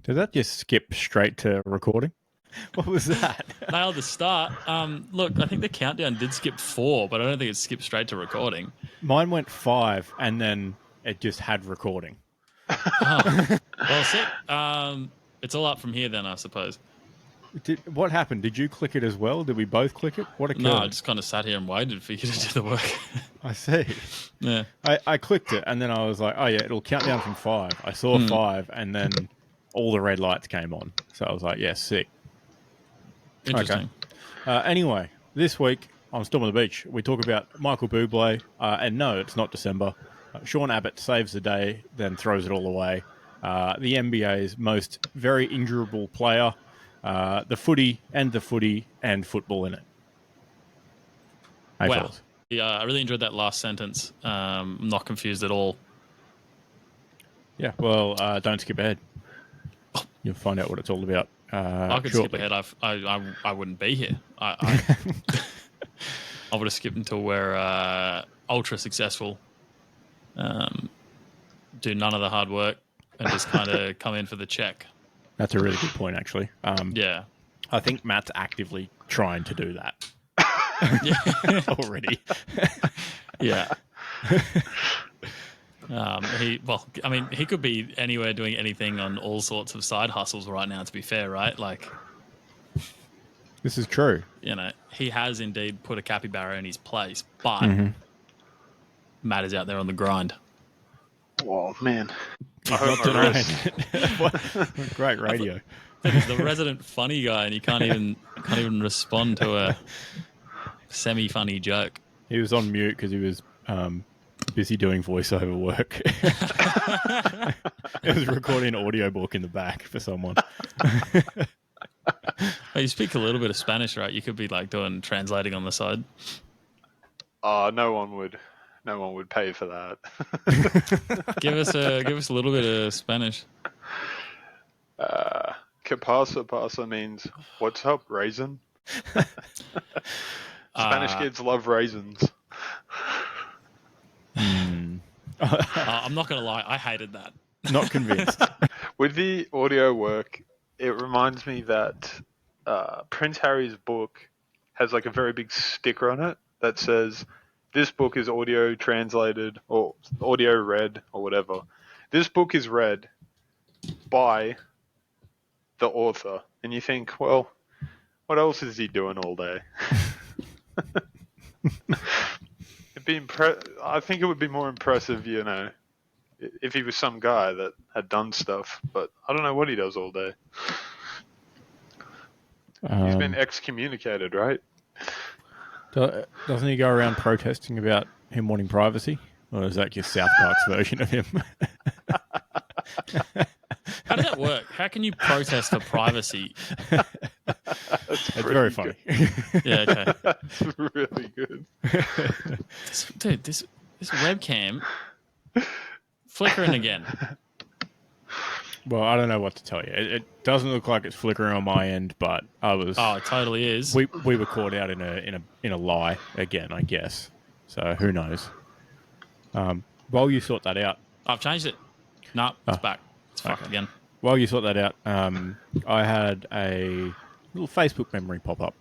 Did that just skip straight to recording? What was that? Nailed the start. Look, I think the countdown did skip 4, but I don't think it skipped straight to recording. Mine went 5, and then it just had recording. Oh, well, sick. It's all up from here then, I suppose. What happened? Did you click it as well? Did we both click it? What occurred? No, I just kind of sat here and waited for you to do the work. I see. Yeah. I clicked it, and then I was like, oh, yeah, it'll count down from 5. I saw 5, and then all the red lights came on. So I was like, yeah, sick. Interesting. Okay. Anyway, this week on Storm on the Beach, we talk about Michael Bublé, and no, it's not December. Sean Abbott saves the day, then throws it all away. The NBA's most very injurable player, the footy and football in it. Hey, wow. fellas. Yeah, I really enjoyed that last sentence. I'm not confused at all. Yeah, well, don't skip ahead. You'll find out what it's all about. I could skip ahead. I wouldn't be here. I would have skipped until we're ultra successful, do none of the hard work, and just kind of come in for the check. That's a really good point, actually. Yeah. I think Matt's actively trying to do that. Already. Yeah. He could be anywhere doing anything on all sorts of side hustles right now, to be fair, right? Like, this is true. He has indeed put a capybara in his place, but Matt is out there on the grind. Oh, man. I hope not denying. Great radio. He's the resident funny guy, and he can't even respond to a semi-funny joke. He was on mute because he was busy doing voiceover work. It was recording an audiobook in the back for someone. Hey, you speak a little bit of Spanish, right? You could be like doing translating on the side. No one would pay for that. Give us a little bit of Spanish. Que pasa means what's up, raisin. Spanish kids love raisins. I'm not going to lie, I hated that. Not convinced. With the audio work, it reminds me that Prince Harry's book has like a very big sticker on it that says, this book is audio translated or audio read or whatever. This book is read by the author. And you think, well, what else is he doing all day? I think it would be more impressive, if he was some guy that had done stuff. But I don't know what he does all day. He's been excommunicated, right? Doesn't he go around protesting about him wanting privacy? Or is that just South Park's version of him? How does that work? How can you protest for privacy? It's very funny. Yeah, okay. That's really good. Dude, this webcam flickering again. Well, I don't know what to tell you. It doesn't look like it's flickering on my end, but I was. Oh, it totally is. We were caught out in a lie again, I guess. So who knows? While you sort that out, I've changed it. No, it's back. It's fucked again. While you sort that out, I had a little Facebook memory pop up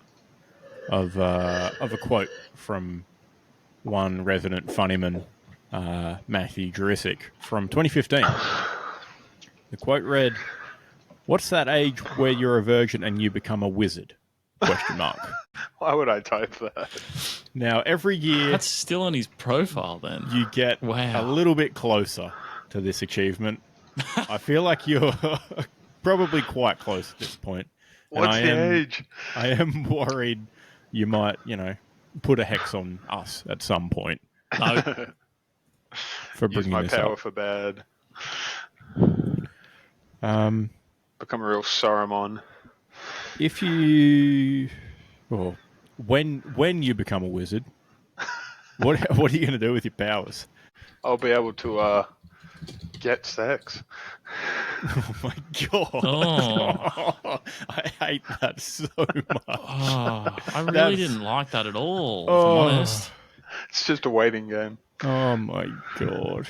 of a quote from one resident funnyman, Matthew Jurisic, from 2015. The quote read, "What's that age where you're a virgin and you become a wizard?" Question mark. Why would I type that? Now, every year... That's still on his profile, then. You get a little bit closer to this achievement. I feel like you're probably quite close at this point. What's the age? I am worried you might, put a hex on us at some point. No. For bringing Use my this power up. for bad. Become a real Saruman. If you... Well, when you become a wizard, what are you going to do with your powers? I'll be able to get sex. Oh my god! Oh. I hate that so much. Oh, I really didn't like that at all. If I'm honest, it's just a waiting game. Oh my god!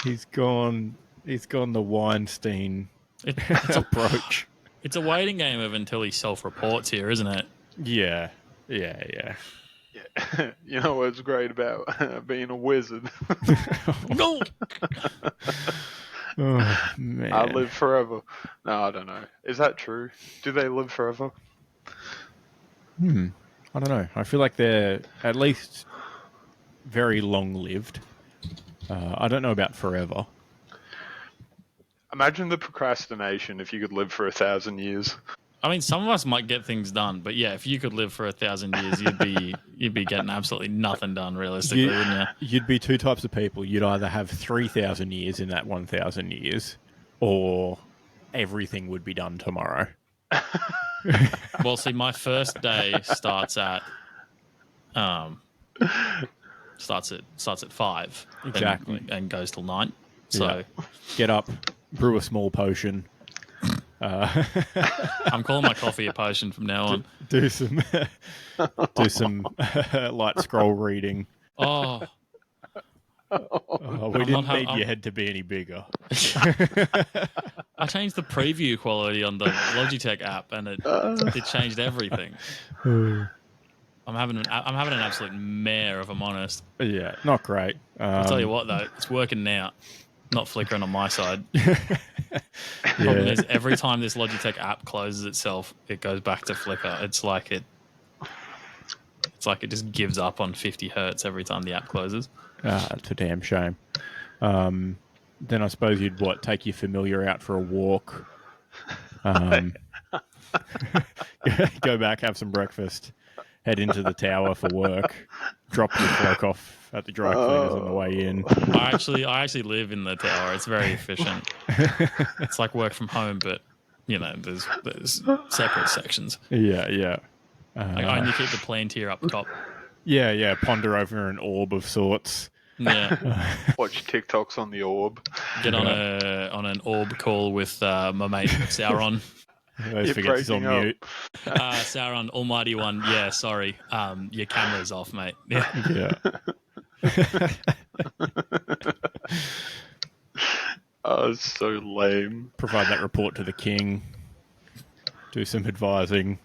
He's gone the Weinstein It's a approach. it's a waiting game of until he self-reports here, isn't it? Yeah. Yeah. You know what's great about being a wizard? Go. Oh, man. I live forever. No, I don't know. Is that true? Do they live forever? I don't know. I feel like they're at least very long-lived. I don't know about forever. Imagine the procrastination if you could live for 1,000 years. I mean, some of us might get things done, but yeah, if you could live for 1,000 years, you'd be getting absolutely nothing done, realistically, wouldn't you? You'd be two types of people. You'd either have 3,000 years in that 1,000 years, or everything would be done tomorrow. Well, see, my first day starts at 5 Exactly. and goes till 9. So Yeah. Get up, brew a small potion. I'm calling my coffee a potion from now on. Do some light scroll reading. Oh, We didn't need your head to be any bigger. I changed the preview quality on the Logitech app, and it changed everything. I'm having an absolute mare, if I'm honest. Yeah, not great. I'll tell you what, though, it's working now. Not flickering on my side. Yeah. Problem is, every time this Logitech app closes itself, it goes back to flicker. It's like it just gives up on 50 hertz every time the app closes. It's a damn shame. Then I suppose you'd take your familiar out for a walk. Go back, have some breakfast, head into the tower for work, drop your cloak off at the dry cleaners on the way in. I actually live in the tower. It's very efficient. It's like work from home, but there's separate sections. Yeah. Like I only keep the Palantir up top. Yeah. Ponder over an orb of sorts. Yeah. Watch TikToks on the orb. Get on an orb call with my mate Sauron. Always forget he's on mute. Sauron, Almighty One. Yeah, sorry. Your camera's off, mate. Yeah. Oh, it's so lame. Provide that report to the king. Do some advising.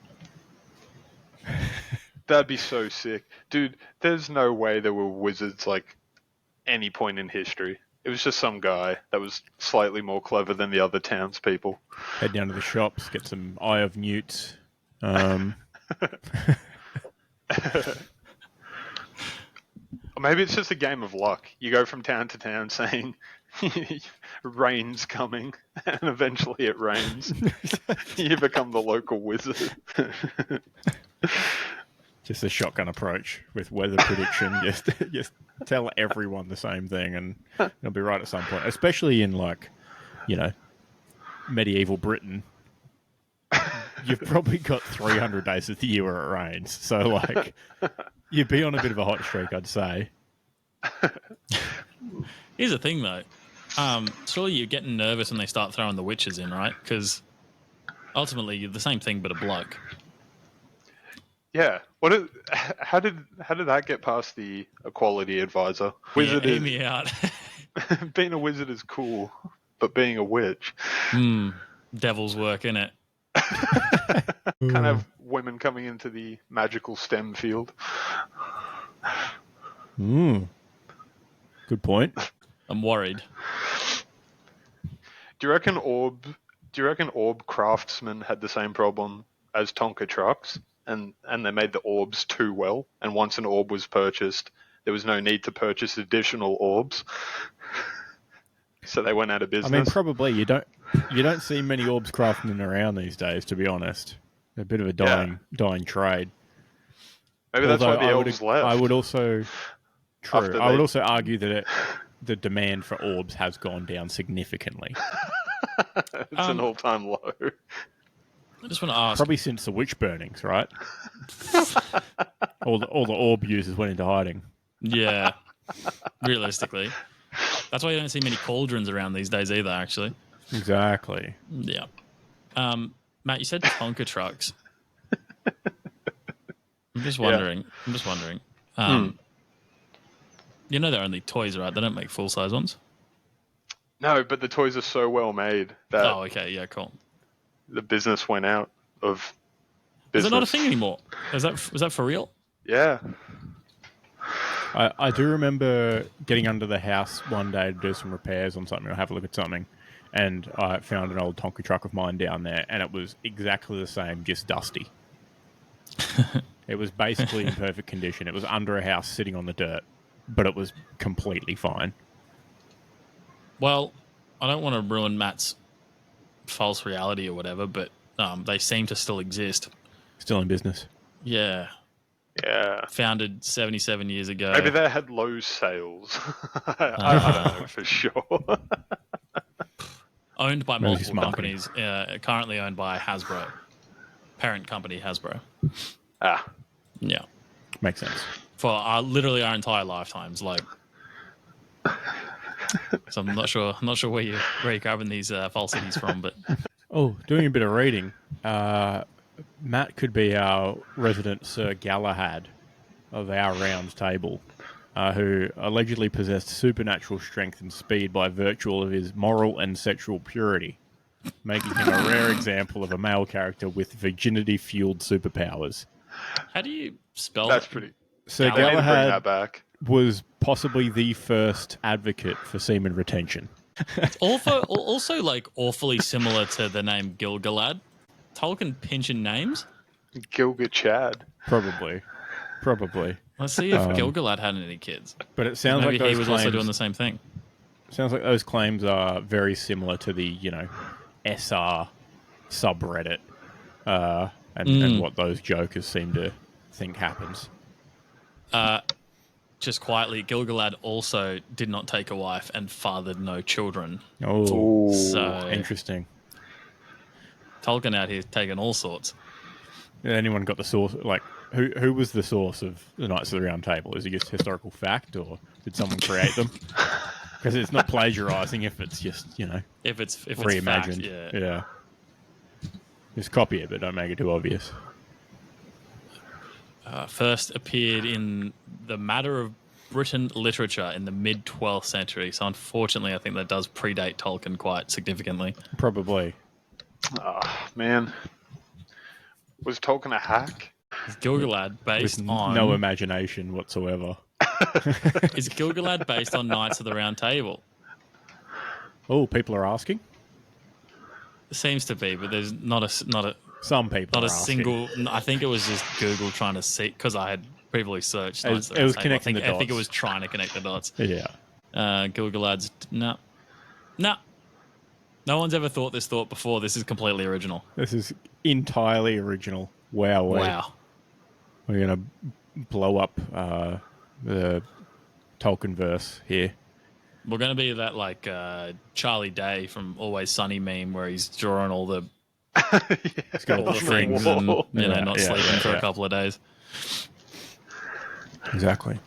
That'd be so sick. Dude, there's no way there were wizards like any point in history. It was just some guy that was slightly more clever than the other townspeople. Head down to the shops, get some Eye of Newts. Or maybe it's just a game of luck. You go from town to town saying, rain's coming, and eventually it rains. You become the local wizard. Just a shotgun approach with weather prediction. Just tell everyone the same thing, and it'll be right at some point. Especially in medieval Britain, you've probably got 300 days of the year where it rains. So you'd be on a bit of a hot streak, I'd say. Here's the thing, though. Surely you're getting nervous when they start throwing the witches in, right? Because ultimately you're the same thing, but a bloke. Yeah. How did that get past the equality advisor? Wizard aim me out. Being a wizard is cool, but being a witch. Devil's work, innit? Kind of women coming into the magical STEM field. Good point. I'm worried. Do you reckon orb craftsmen had the same problem as Tonka trucks? And they made the orbs too well, and once an orb was purchased, there was no need to purchase additional orbs. So they went out of business. I mean, probably you don't see many orbs craftsmen around these days, to be honest. They're a bit of a dying trade. Maybe that's why the elves left. I would also argue that the demand for orbs has gone down significantly. It's an all-time low. I just want to ask. Probably since the witch burnings, right? all the orb users went into hiding. Yeah, realistically. That's why you don't see many cauldrons around these days either, actually. Exactly. Yeah. Matt, you said Tonka trucks. I'm just wondering. You know they're only toys, right? They don't make full-size ones. No, but the toys are so well made that Oh, okay, yeah, cool. the business went out of Is business. it not a thing anymore? Was that for real? Yeah. I do remember getting under the house one day to do some repairs on something or have a look at something, and I found an old Tonka truck of mine down there, and it was exactly the same, just dusty. It was basically in perfect condition. It was under a house sitting on the dirt, but it was completely fine. Well, I don't want to ruin Matt's false reality or whatever, but they seem to still exist. Still in business. Yeah. Yeah. Founded 77 years ago. Maybe they had low sales. I don't know for sure. Owned by Maybe multiple just marketing. companies. Currently owned by Hasbro. Parent company Hasbro. Ah. Yeah. Makes sense. For literally our entire lifetimes, like. So I'm not sure where you're grabbing these falsities from, but Oh, doing a bit of reading. Matt could be our resident Sir Galahad of our round table, who allegedly possessed supernatural strength and speed by virtue of his moral and sexual purity, making him a rare example of a male character with virginity-fueled superpowers. how do you spell That's that? pretty. Sir I need to bring that Galahad back. was possibly the first advocate for semen retention. Also, like, awfully similar to the name Gilgalad. Tolkien pinching names. Gilgit Chad. Probably. Let's see if Gilgalad had any kids. But it sounds Maybe like those he was claims, also doing the same thing. sounds like those claims are very similar to the, SR subreddit and what those jokers seem to think happens. Just quietly, Gilgalad also did not take a wife and fathered no children. Oh, So interesting. Tolkien out here taking all sorts. Anyone got the source? Like, who was the source of the Knights of the Round Table? Is it just historical fact, or did someone create them? Because it's not plagiarizing if it's just If it's reimagined. fact, yeah. Yeah. Just copy it, but don't make it too obvious. First appeared in the Matter of Britain literature in the mid-12th century. So unfortunately, I think that does predate Tolkien quite significantly. Probably. Oh, man. Was Tolkien a hack? Is Gilgalad based With on no imagination whatsoever. Is Gilgalad based on Knights of the Round Table? Oh, people are asking? It seems to be, but there's not a Some people not are a asking. single. I think it was just Google trying to see, because I had previously searched. It was- Knights of the it was Round Table. connecting the I think it dots. was trying to connect the dots. Yeah. Gilgalad's no. No one's ever thought this thought before. This is completely original. This is entirely original. Wow. Wow. We're going to blow up the Tolkien verse here. We're going to be that like Charlie Day from Always Sunny meme where he's drawing all the It's got all the the strings. things and Yeah, not yeah, sleeping yeah, for yeah. a couple of days. Exactly.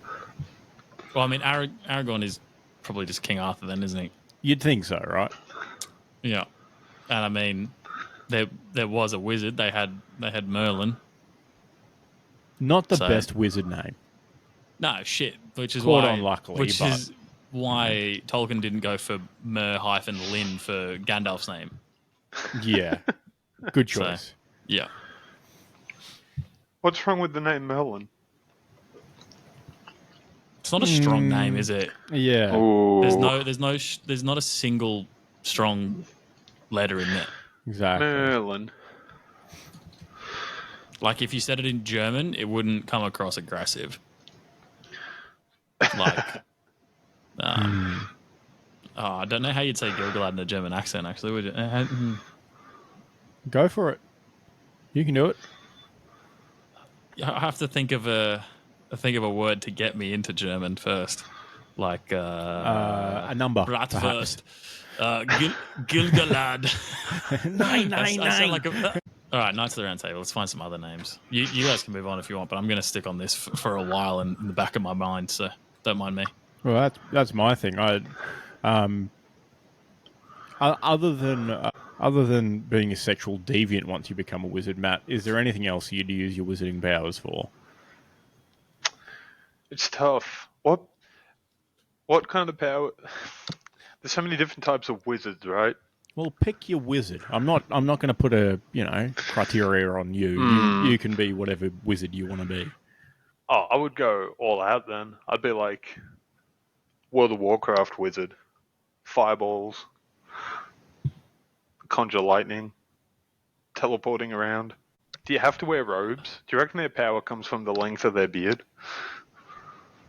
Well, I mean, Aragorn is probably just King Arthur then, isn't he? You'd think so, right? Yeah. And I mean, there was a wizard. They had Not Merlin. the So- best wizard name. No shit, which is Quite why unluckily, which but- is why Tolkien didn't go for Mer-Lin for Gandalf's name. Yeah. Good So- choice. Yeah. What's wrong with the name Merlin? It's not a strong name, is it? Yeah. Oh, There's not a single strong letter in there. Exactly. Merlin. Like if you said it in German, it wouldn't come across aggressive. Like, I don't know how you'd say Gilgalad in a German accent. Actually, would you? Go for it. You can do it. I have to think of a word to get me into German first, like A number. Bratwurst, Gilgalad. Nine, I sound like a. All right, Knights of the Round Table. Let's find some other names. You guys can move on if you want, but I'm going to stick on this for a while in the back of my mind, so don't mind me. Well, that's my thing. Other than being a sexual deviant once you become a wizard, Matt, is there anything else you'd use your wizarding powers for? It's tough. What kind of power? There's so many different types of wizards, right? Well, pick your wizard. I'm not going to put a criteria on you. You can be whatever wizard you want to be. Oh, I would go all out then. I'd be like World of Warcraft wizard. Fireballs. Conjure lightning. Teleporting around. Do you have to wear robes? Do you reckon their power comes from the length of their beard?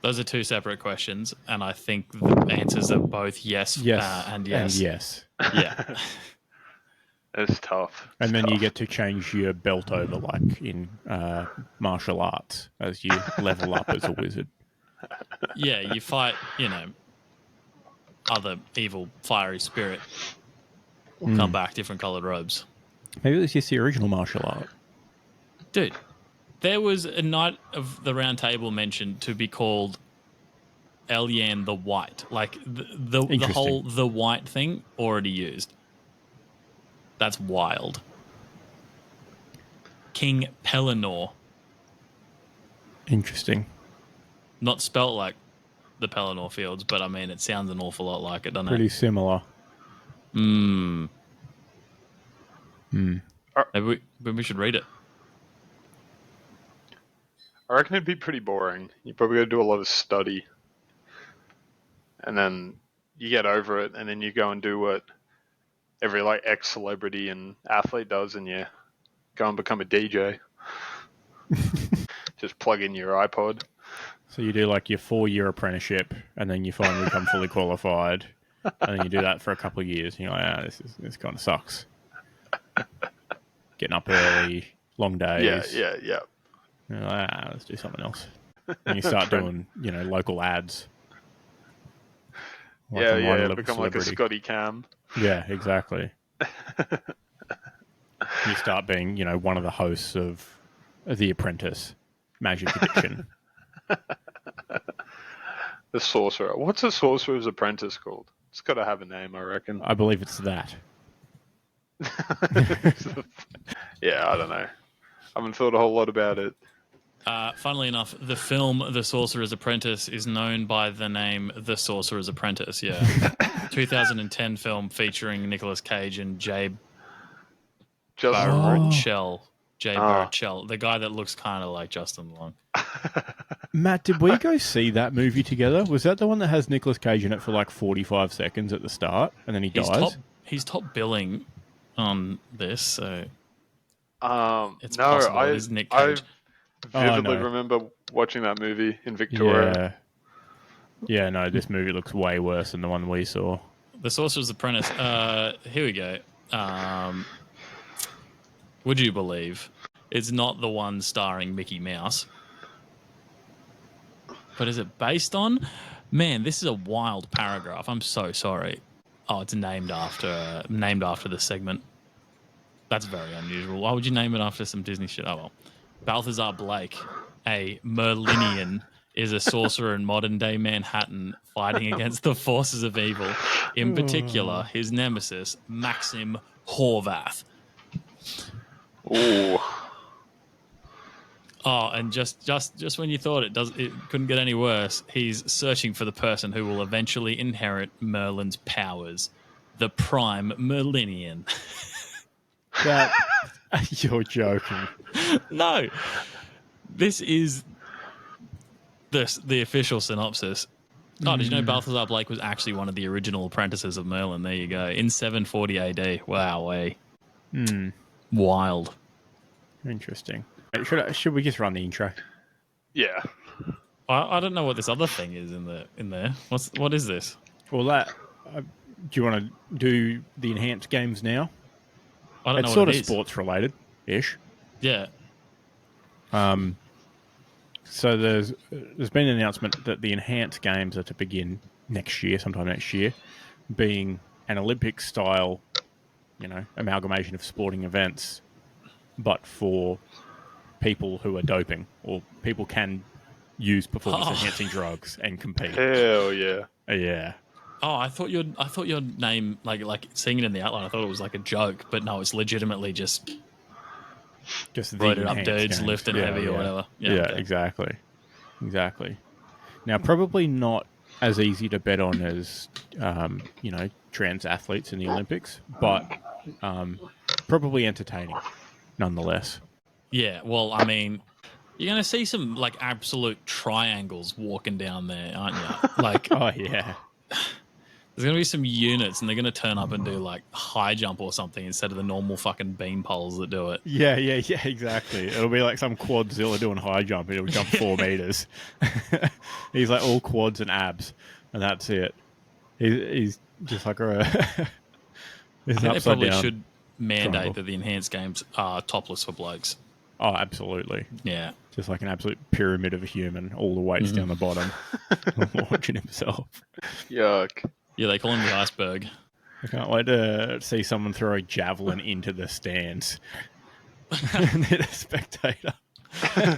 Those are two separate questions, and I think the answers are both yes, and yes. And yes. Yeah. It's tough. And then you get to change your belt over like in martial arts as you level up as a wizard. Yeah, you fight, other evil fiery spirit will come back, different coloured robes. Maybe it was just the original martial art. Dude, there was a Knight of the Round Table mentioned to be called Elyan the White. Like, the whole the white thing already used. That's wild. King Pellinor. Interesting. Not spelt like the Pellinor Fields, but I mean, it sounds an awful lot like it, doesn't Pretty similar. Maybe we should read it. I reckon it'd be pretty boring. You probably got to do a lot of study. And then you get over it, and then you go and do what every ex-celebrity and athlete does, and you go and become a DJ. Just plug in your iPod. So you do like your 4-year apprenticeship, and then you finally become fully qualified, and then you do that for a couple of years, and you're like, this kind of sucks. Getting up early, long days. Yeah. You're like, let's do something else. And you start doing, local ads. Become like a Scotty Cam. Yeah, exactly. You start being, one of the hosts of The Apprentice, Magic Addiction. The Sorcerer. What's a Sorcerer's Apprentice called? It's got to have a name, I reckon. I believe it's that. Yeah, I don't know. I haven't thought a whole lot about it. Funnily enough, the film The Sorcerer's Apprentice is known by the name The Sorcerer's Apprentice, yeah. 2010 film featuring Nicolas Cage and Jay Baruchel. Baruchel, the guy that looks kind of like Justin Long. Matt, did we go see that movie together? Was that the one that has Nicolas Cage in it for 45 seconds at the start, and then he dies? He's top billing on this, so it's no, possible it is Nick Cage. I vividly remember watching that movie in Victoria. Yeah, no, this movie looks way worse than the one we saw. The Sorcerer's Apprentice. Here we go. Would you believe it's not the one starring Mickey Mouse? But is it based on? Man, this is a wild paragraph. I'm so sorry. Oh, it's named after the segment. That's very unusual. Why would you name it after some Disney shit? Oh well. Balthazar Blake, a Merlinian, is a sorcerer in modern-day Manhattan fighting against the forces of evil, in particular his nemesis, Maxim Horvath. Ooh. Oh, and just when you thought it couldn't get any worse, he's searching for the person who will eventually inherit Merlin's powers, the Prime Merlinian. That you're joking. No, this is the official synopsis. Oh, did you know Balthazar Blake was actually one of the original apprentices of Merlin? There you go. In 740 AD. Wow, wild. Interesting. Should we just run the intro? Yeah. I don't know what this other thing is in there. What is this? Well, do you want to do the enhanced games now? I don't know it's what sort it of is. sports related ish. Yeah. So there's been an announcement that the enhanced games are to begin sometime next year, being an Olympic style, amalgamation of sporting events, but for people who are doping, or people can use performance-enhancing drugs and compete. Hell yeah. Yeah. Oh, I thought your name, like seeing it in the outline, I thought it was like a joke, but no, it's legitimately just the loaded up dudes games. lifting heavy or whatever. Yeah, okay. Exactly. Now, probably not as easy to bet on as trans athletes in the Olympics, but probably entertaining nonetheless. Yeah, well, I mean, you're going to see some like absolute triangles walking down there, aren't you? Like, Oh yeah, there's going to be some units, and they're going to turn up and do like high jump or something instead of the normal fucking beam poles that do it. yeah, exactly. It'll be like some quadzilla doing high jump, and it'll jump 4 meters. He's like all quads and abs, and that's it. He's just like a. I think they probably should mandate triangle. that the enhanced games are topless for blokes. Oh, absolutely. Yeah. Just like an absolute pyramid of a human, all the weights down the bottom, launching himself. Yuck. Yeah, they call him the iceberg. I can't wait to see someone throw a javelin into the stands and hit a spectator.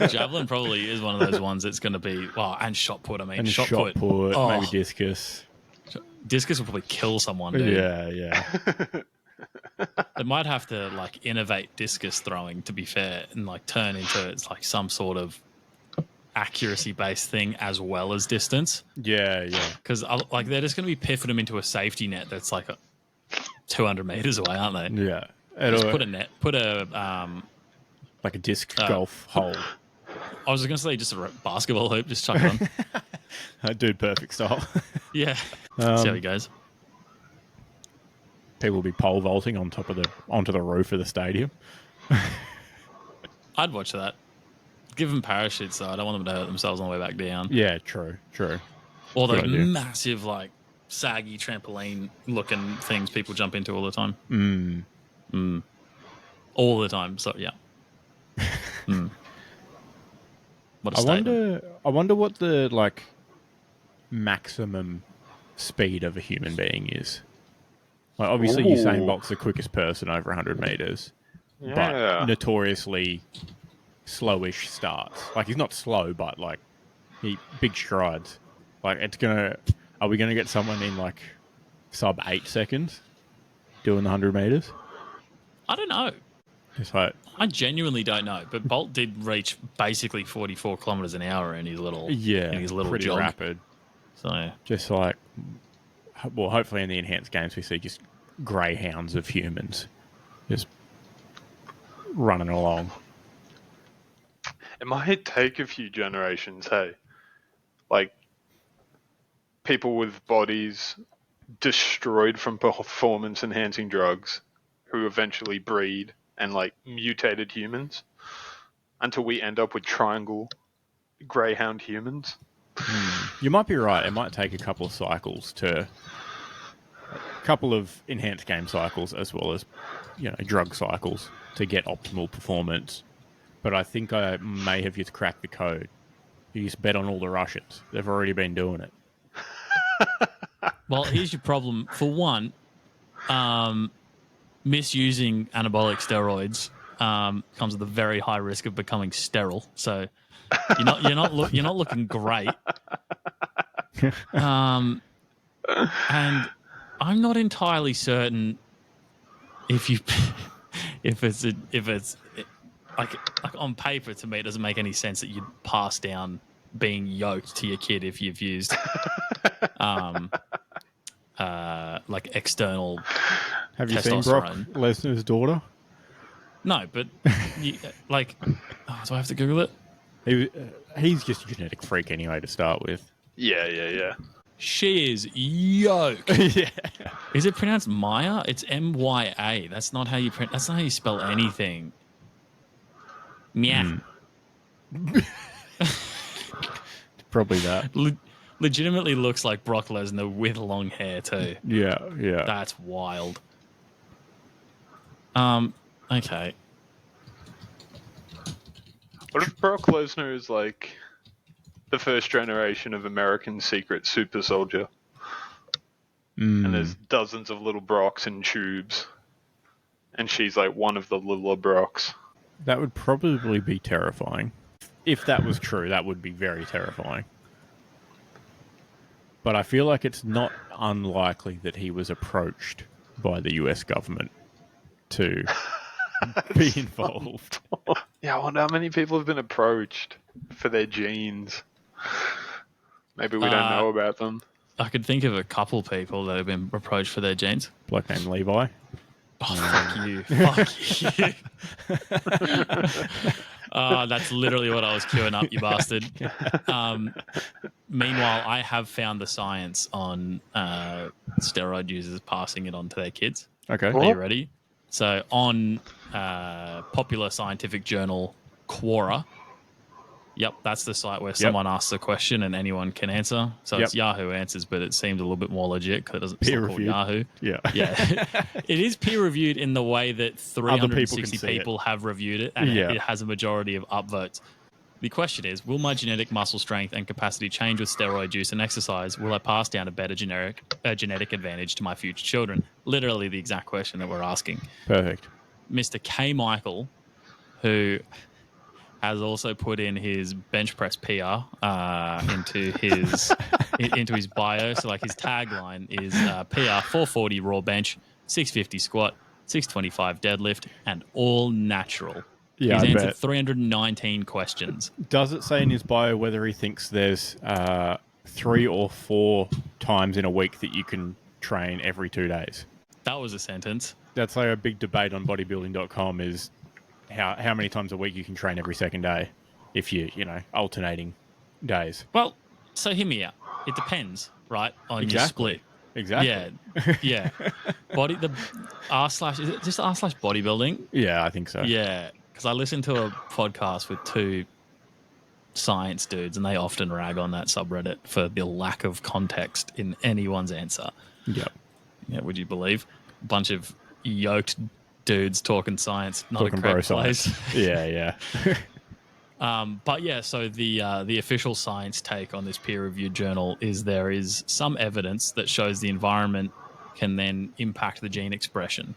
Javelin probably is one of those ones that's going to be, and shot put. I mean, And shot put, Oh. maybe discus. Discus will probably kill someone, dude. Yeah. They might have to like innovate discus throwing, to be fair, and like turn into it's like some sort of accuracy based thing as well as distance. Yeah. Because like they're just going to be piffing them into a safety net that's like 200 meters away, aren't they? Yeah. Just put a like a disc golf hole. I was going to say just a basketball hoop, just chuck it on. Dude, perfect style. Yeah. See how he goes. People will be pole vaulting onto the roof of the stadium. I'd watch that. Give them parachutes, though. I don't want them to hurt themselves on the way back down. Yeah, true. Or those massive, like, saggy trampoline-looking things people jump into all the time. All the time. So yeah. What a statement. I wonder what the like maximum speed of a human being is. Like obviously, Usain Bolt's the quickest person over 100 meters, but notoriously slowish starts. Like he's not slow, but like big strides. Like are we gonna get someone in like sub 8 seconds doing the 100 meters? I don't know. It's like I genuinely don't know. But Bolt did reach basically 44 kilometers an hour in his little pretty jog. rapid. So just like, well, hopefully in the enhanced games we see just greyhounds of humans just running along. It might take a few generations, hey? Like, people with bodies destroyed from performance-enhancing drugs who eventually breed and, like, mutated humans until we end up with triangle greyhound humans. You might be right. It might take a couple of cycles a couple of enhanced game cycles as well as, drug cycles to get optimal performance. But I think I may have just cracked the code. You just bet on all the Russians. They've already been doing it. Well, here's your problem. For one, misusing anabolic steroids comes with a very high risk of becoming sterile. So you're not looking great. And I'm not entirely certain if it's like on paper, to me it doesn't make any sense that you'd pass down being yoked to your kid if you've used like external. Have you seen Brock Lesnar's daughter? No, but do I have to Google it? He's just a genetic freak anyway to start with. Yeah. She is yoked. Yeah. Is it pronounced Maya? It's Mya. That's not how you spell anything. Yeah. Probably that. Legitimately looks like Brock Lesnar with long hair too. Yeah. That's wild. Okay. What if Brock Lesnar is like the first generation of American secret super soldier? And there's dozens of little Brocks in tubes. And she's like one of the littler Brocks. That would probably be terrifying. If that was true, that would be very terrifying. But I feel like it's not unlikely that he was approached by the US government to be involved. Yeah, I wonder how many people have been approached for their genes. Maybe we don't know about them. I could think of a couple people that have been approached for their genes. Bloke named Levi. Oh, fuck you. Fuck you. That's literally what I was queuing up, you bastard. Meanwhile, I have found the science on steroid users passing it on to their kids. Okay. Are you ready? So on popular scientific journal Quora, yep, that's the site where someone asks a question and anyone can answer. So it's Yahoo Answers, but it seems a little bit more legit because it doesn't peer called reviewed. Yahoo. Yeah. It is peer reviewed in the way that 360 people have reviewed it, and it has a majority of upvotes. The question is, will my genetic muscle strength and capacity change with steroid use and exercise? Will I pass down a better genetic advantage to my future children? Literally the exact question that we're asking. Perfect. Mr. K. Michael, who has also put in his bench press PR into his bio. So like his tagline is PR 440 raw bench, 650 squat, 625 deadlift, and all natural. Yeah, He's answered 319 questions. Does it say in his bio whether he thinks there's 3 or 4 times in a week that you can train every 2 days? That was a sentence. That's like a big debate on bodybuilding.com is how many times a week you can train every second day if you alternating days. Well, so hear me out. It depends, right, on your split. Exactly. Yeah. The r/ is it just r/bodybuilding? Yeah, I think so. Yeah. Because I listened to a podcast with 2 science dudes, and they often rag on that subreddit for the lack of context in anyone's answer. Yep. Yeah, would you believe? A bunch of yoked dudes talking science, not talking a correct place. Yeah. But yeah, so the official science take on this peer-reviewed journal is there is some evidence that shows the environment can then impact the gene expression,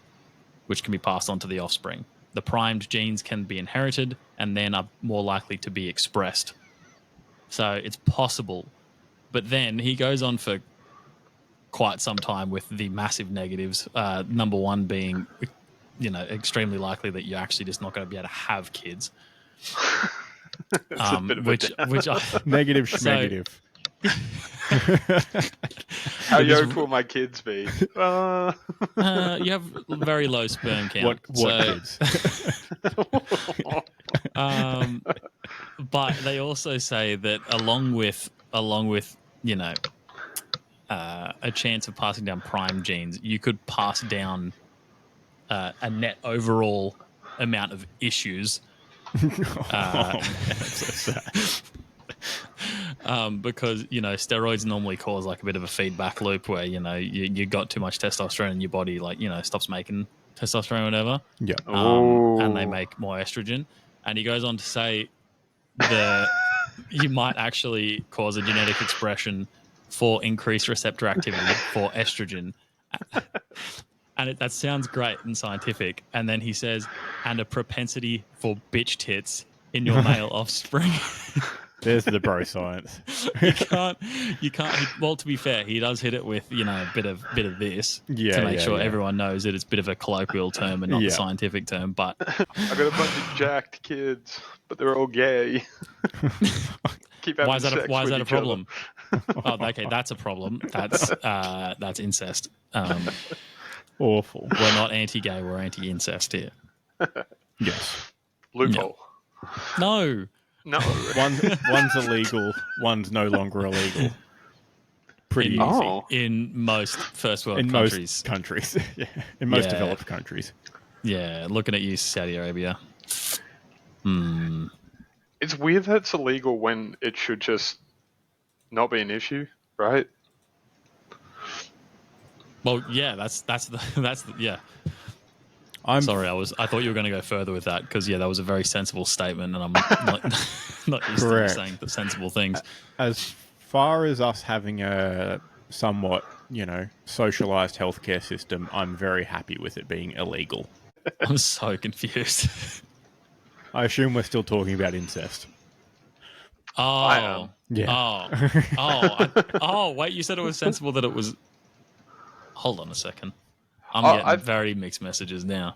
which can be passed on to the offspring. The primed genes can be inherited and then are more likely to be expressed. So it's possible. But then he goes on for quite some time with the massive negatives. Number one being, extremely likely that you're actually just not going to be able to have kids. Which Negative schmegative. How yoked will my kids be? You have very low sperm count. What kids? But they also say that along with a chance of passing down prime genes, you could pass down a net overall amount of issues. Man, that's so sad. Because steroids normally cause like a bit of a feedback loop where you got too much testosterone in your body, like stops making testosterone or whatever. Yeah. And they make more estrogen. And he goes on to say that you might actually cause a genetic expression for increased receptor activity for estrogen. And that sounds great and scientific. And then he says, and a propensity for bitch tits in your male offspring. There's the bro science. You can't. Well, to be fair, he does hit it with a bit of this to make sure everyone knows that it's a bit of a colloquial term and not the scientific term. But I got a bunch of jacked kids, but they're all gay. Keep having why is that a problem? Other. Oh, okay, that's a problem. That's incest. Awful. We're not anti-gay. We're anti-incest here. Yes. Loophole. No. One's illegal. One's no longer illegal. Pretty easy. In most first world countries. Most countries. Yeah. In most developed countries. Yeah. Looking at you, Saudi Arabia. It's weird that it's illegal when it should just not be an issue, right? Well, yeah, that's yeah. I'm sorry. I thought you were going to go further with that because that was a very sensible statement, and I'm not used to saying the sensible things. As far as us having a somewhat, socialized healthcare system, I'm very happy with it being illegal. I'm so confused. I assume we're still talking about incest. Oh, I am. Yeah. Wait, you said it was sensible that it was. Hold on a second. I'm getting very mixed messages now.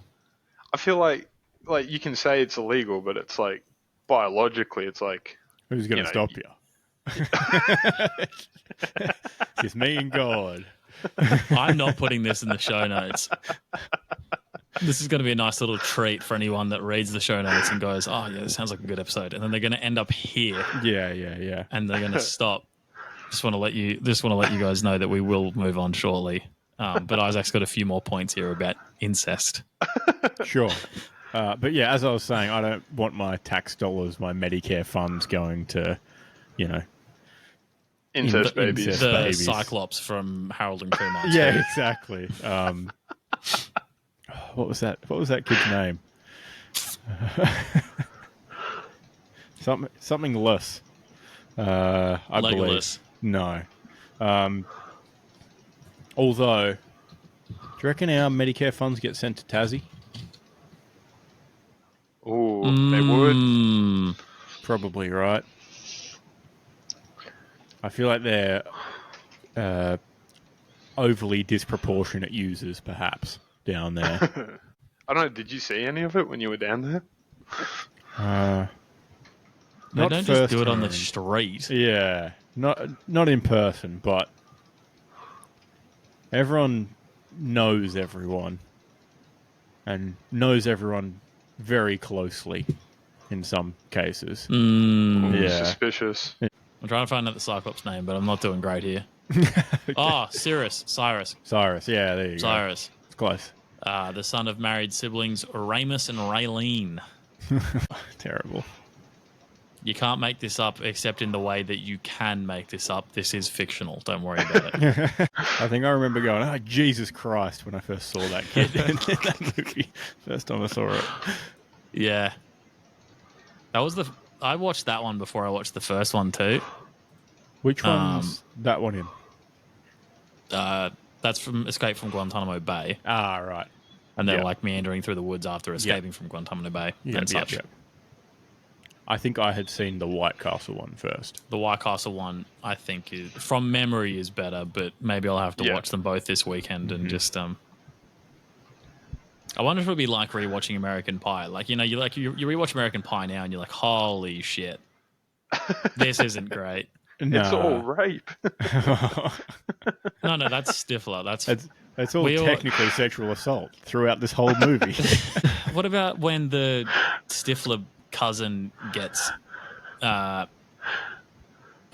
I feel like you can say it's illegal, but it's like biologically, it's like who's going to stop you? Just me and God. I'm not putting this in the show notes. This is going to be a nice little treat for anyone that reads the show notes and goes, "Oh yeah, this sounds like a good episode," and then they're going to end up here. Yeah. And they're going to stop. Just want to let you guys know that we will move on shortly. But Isaac's got a few more points here about incest. Sure. But yeah, as I was saying, I don't want my tax dollars, my Medicare funds going to, Incest babies. The babies. Cyclops from Harold and Kumar. Yeah, exactly. What was that? What was that kid's name? Something less. I Legolas. believe. No. Although, do you reckon our Medicare funds get sent to Tassie? Oh, they would. Probably, right? I feel like they're overly disproportionate users, perhaps, down there. I don't know. Did you see any of it when you were down there? They Not don't just first do it on the hand. street. Yeah, not in person, but everyone knows everyone and knows everyone very closely in some cases. Yeah. Suspicious. I'm trying to find out the Cyclops name, but I'm not doing great here. Oh, Cyrus. Cyrus, yeah, there you Cyrus. go. It's close. The son of married siblings Ramus and Raylene. Terrible. You can't make this up except in the way that you can make this up. This is fictional. Don't worry about it. I think I remember going, oh, Jesus Christ, when I first saw that kid in that movie. First time I saw it. Yeah. I watched that one before I watched the first one too. Which one's that one in? That's from Escape from Guantanamo Bay. Ah, right. And they're Yep. like meandering through the woods after escaping from Guantanamo Bay and such. Yep. I think I had seen the White Castle one first. The White Castle one, I think, from memory is better, but maybe I'll have to watch them both this weekend and just I wonder if it would be like rewatching American Pie. Like, you rewatch American Pie now and you're like, holy shit, this isn't great. It's all rape. No, that's Stifler. That's all technically sexual assault throughout this whole movie. What about when the Stifler cousin gets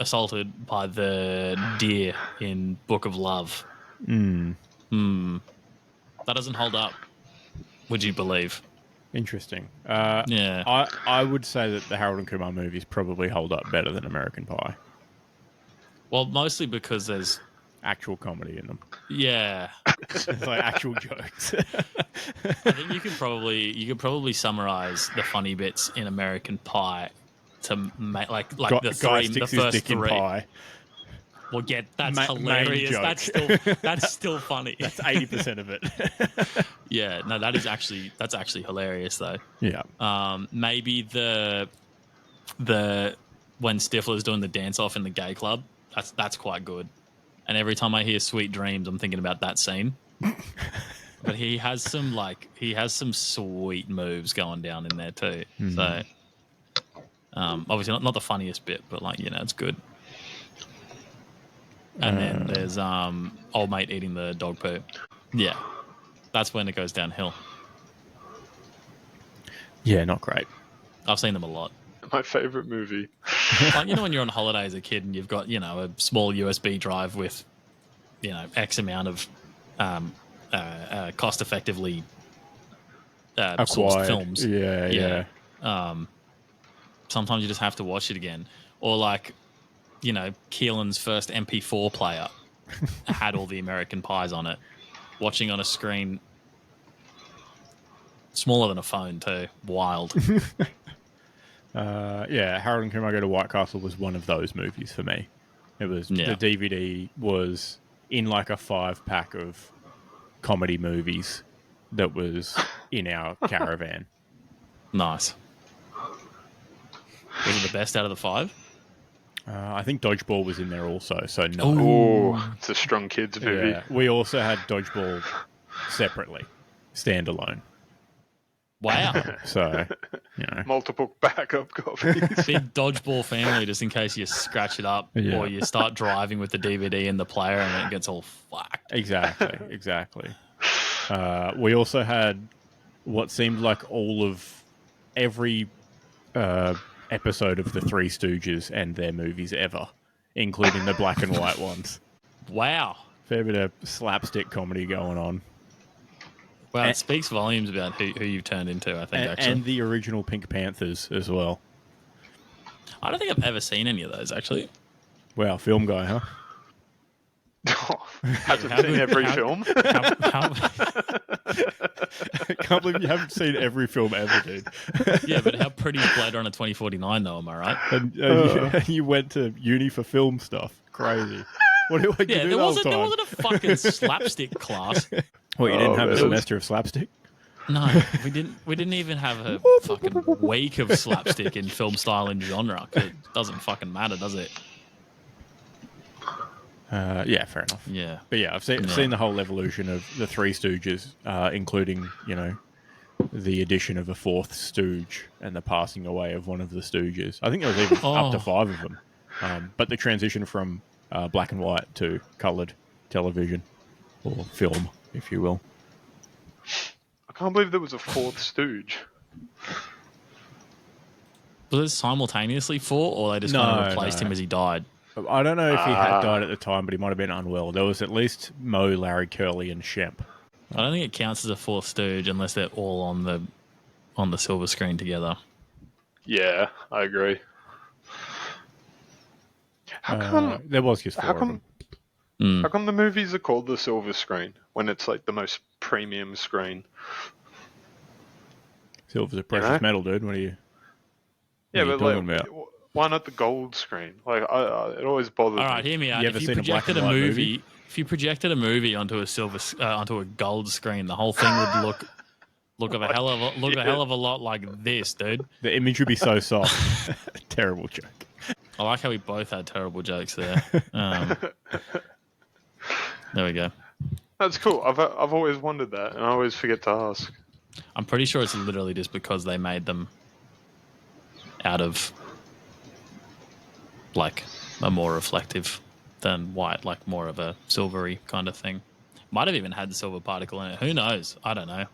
assaulted by the deer in Book of Love? That doesn't hold up, would you believe? Interesting. Yeah. I would say that the Harold and Kumar movies probably hold up better than American Pie. Well, mostly because there's actual comedy in them. Yeah. It's like actual jokes. I think you could probably summarize the funny bits in American Pie to make like Guy the sticks his first dick in three. pie. Well, yeah, that's Main hilarious. joke. That's still funny. That's 80% of it. Yeah, no, that's actually hilarious though. Yeah. Maybe the when Stifler's doing the dance off in the gay club, that's quite good. And every time I hear Sweet Dreams, I'm thinking about that scene. But he has some sweet moves going down in there too. So obviously not the funniest bit, but it's good. And then there's old mate eating the dog poo. Yeah, that's when it goes downhill. Yeah, not great. I've seen them a lot. My favorite movie. Like, when you're on holiday as a kid and you've got a small USB drive with X amount of cost effectively sourced films. Yeah. Sometimes you just have to watch it again, or Keelan's first MP4 player had all the American Pies on it. Watching on a screen smaller than a phone too. Wild. Harold and Kumar Go to White Castle was one of those movies for me. It was the DVD was in like a 5-pack of comedy movies that was in our caravan. Nice. Was it the best out of the 5? I think Dodgeball was in there also, so no. Oh, it's a strong kids movie. Yeah. We also had Dodgeball separately, standalone. Wow. So, you know, Multiple backup copies. Big dodgeball family, just in case you scratch it up Yeah. or you start driving with the DVD in the player and then it gets all fucked. exactly. We also had what seemed like all of every episode of the Three Stooges and their movies ever, including the black and white ones. Wow. Fair bit of slapstick comedy going on. Well, it speaks volumes about who you've turned into, I think, actually. And the original Pink Panthers as well. I don't think I've ever seen any of those, actually. Wow, film guy, huh? Hasn't seen every film. How, I can't believe you haven't seen every film ever, dude. yeah, but how pretty is Blade Runner 2049, though, am I right? And you went to uni for film stuff. Crazy. What do you Yeah, do there the whole wasn't a fucking slapstick class. What, you didn't have a man. semester of slapstick? No, we didn't even have a fucking week of slapstick in film style and genre. 'Cause it doesn't fucking matter, does it? Yeah, fair enough. Yeah. But yeah, I've seen the whole evolution of the Three Stooges, including, you know, the addition of a fourth Stooge and the passing away of one of the Stooges. I think there was even up to 5 of them. But the transition from black and white to coloured television or film, if you will. I can't believe there was a fourth Stooge. Was it simultaneously 4, or they just kind of replaced him as he died? I don't know if he had died at the time, but he might have been unwell. There was at least Moe, Larry, Curly, and Shemp. I don't think it counts as a fourth Stooge unless they're all on the silver screen together. Yeah, I agree. How come? There was just 4 How of come? them. How come the movies are called the silver screen when it's like the most premium screen? Silver's a precious metal, dude. What are you? Yeah, what but are you talking like, about? why not the gold screen? Like, it always bothered All right, me. hear me out. You If ever you seen a black projected and a white movie, movie? if you projected a movie onto a gold screen, the whole thing would look a hell of a lot like this, dude. The image would be so soft. Terrible joke. I like how we both had terrible jokes there. There we go. That's cool. I've always wondered that, and I always forget to ask. I'm pretty sure it's literally just because they made them out of like a more reflective than white, like more of a silvery kind of thing. Might have even had the silver particle in it. Who knows? I don't know.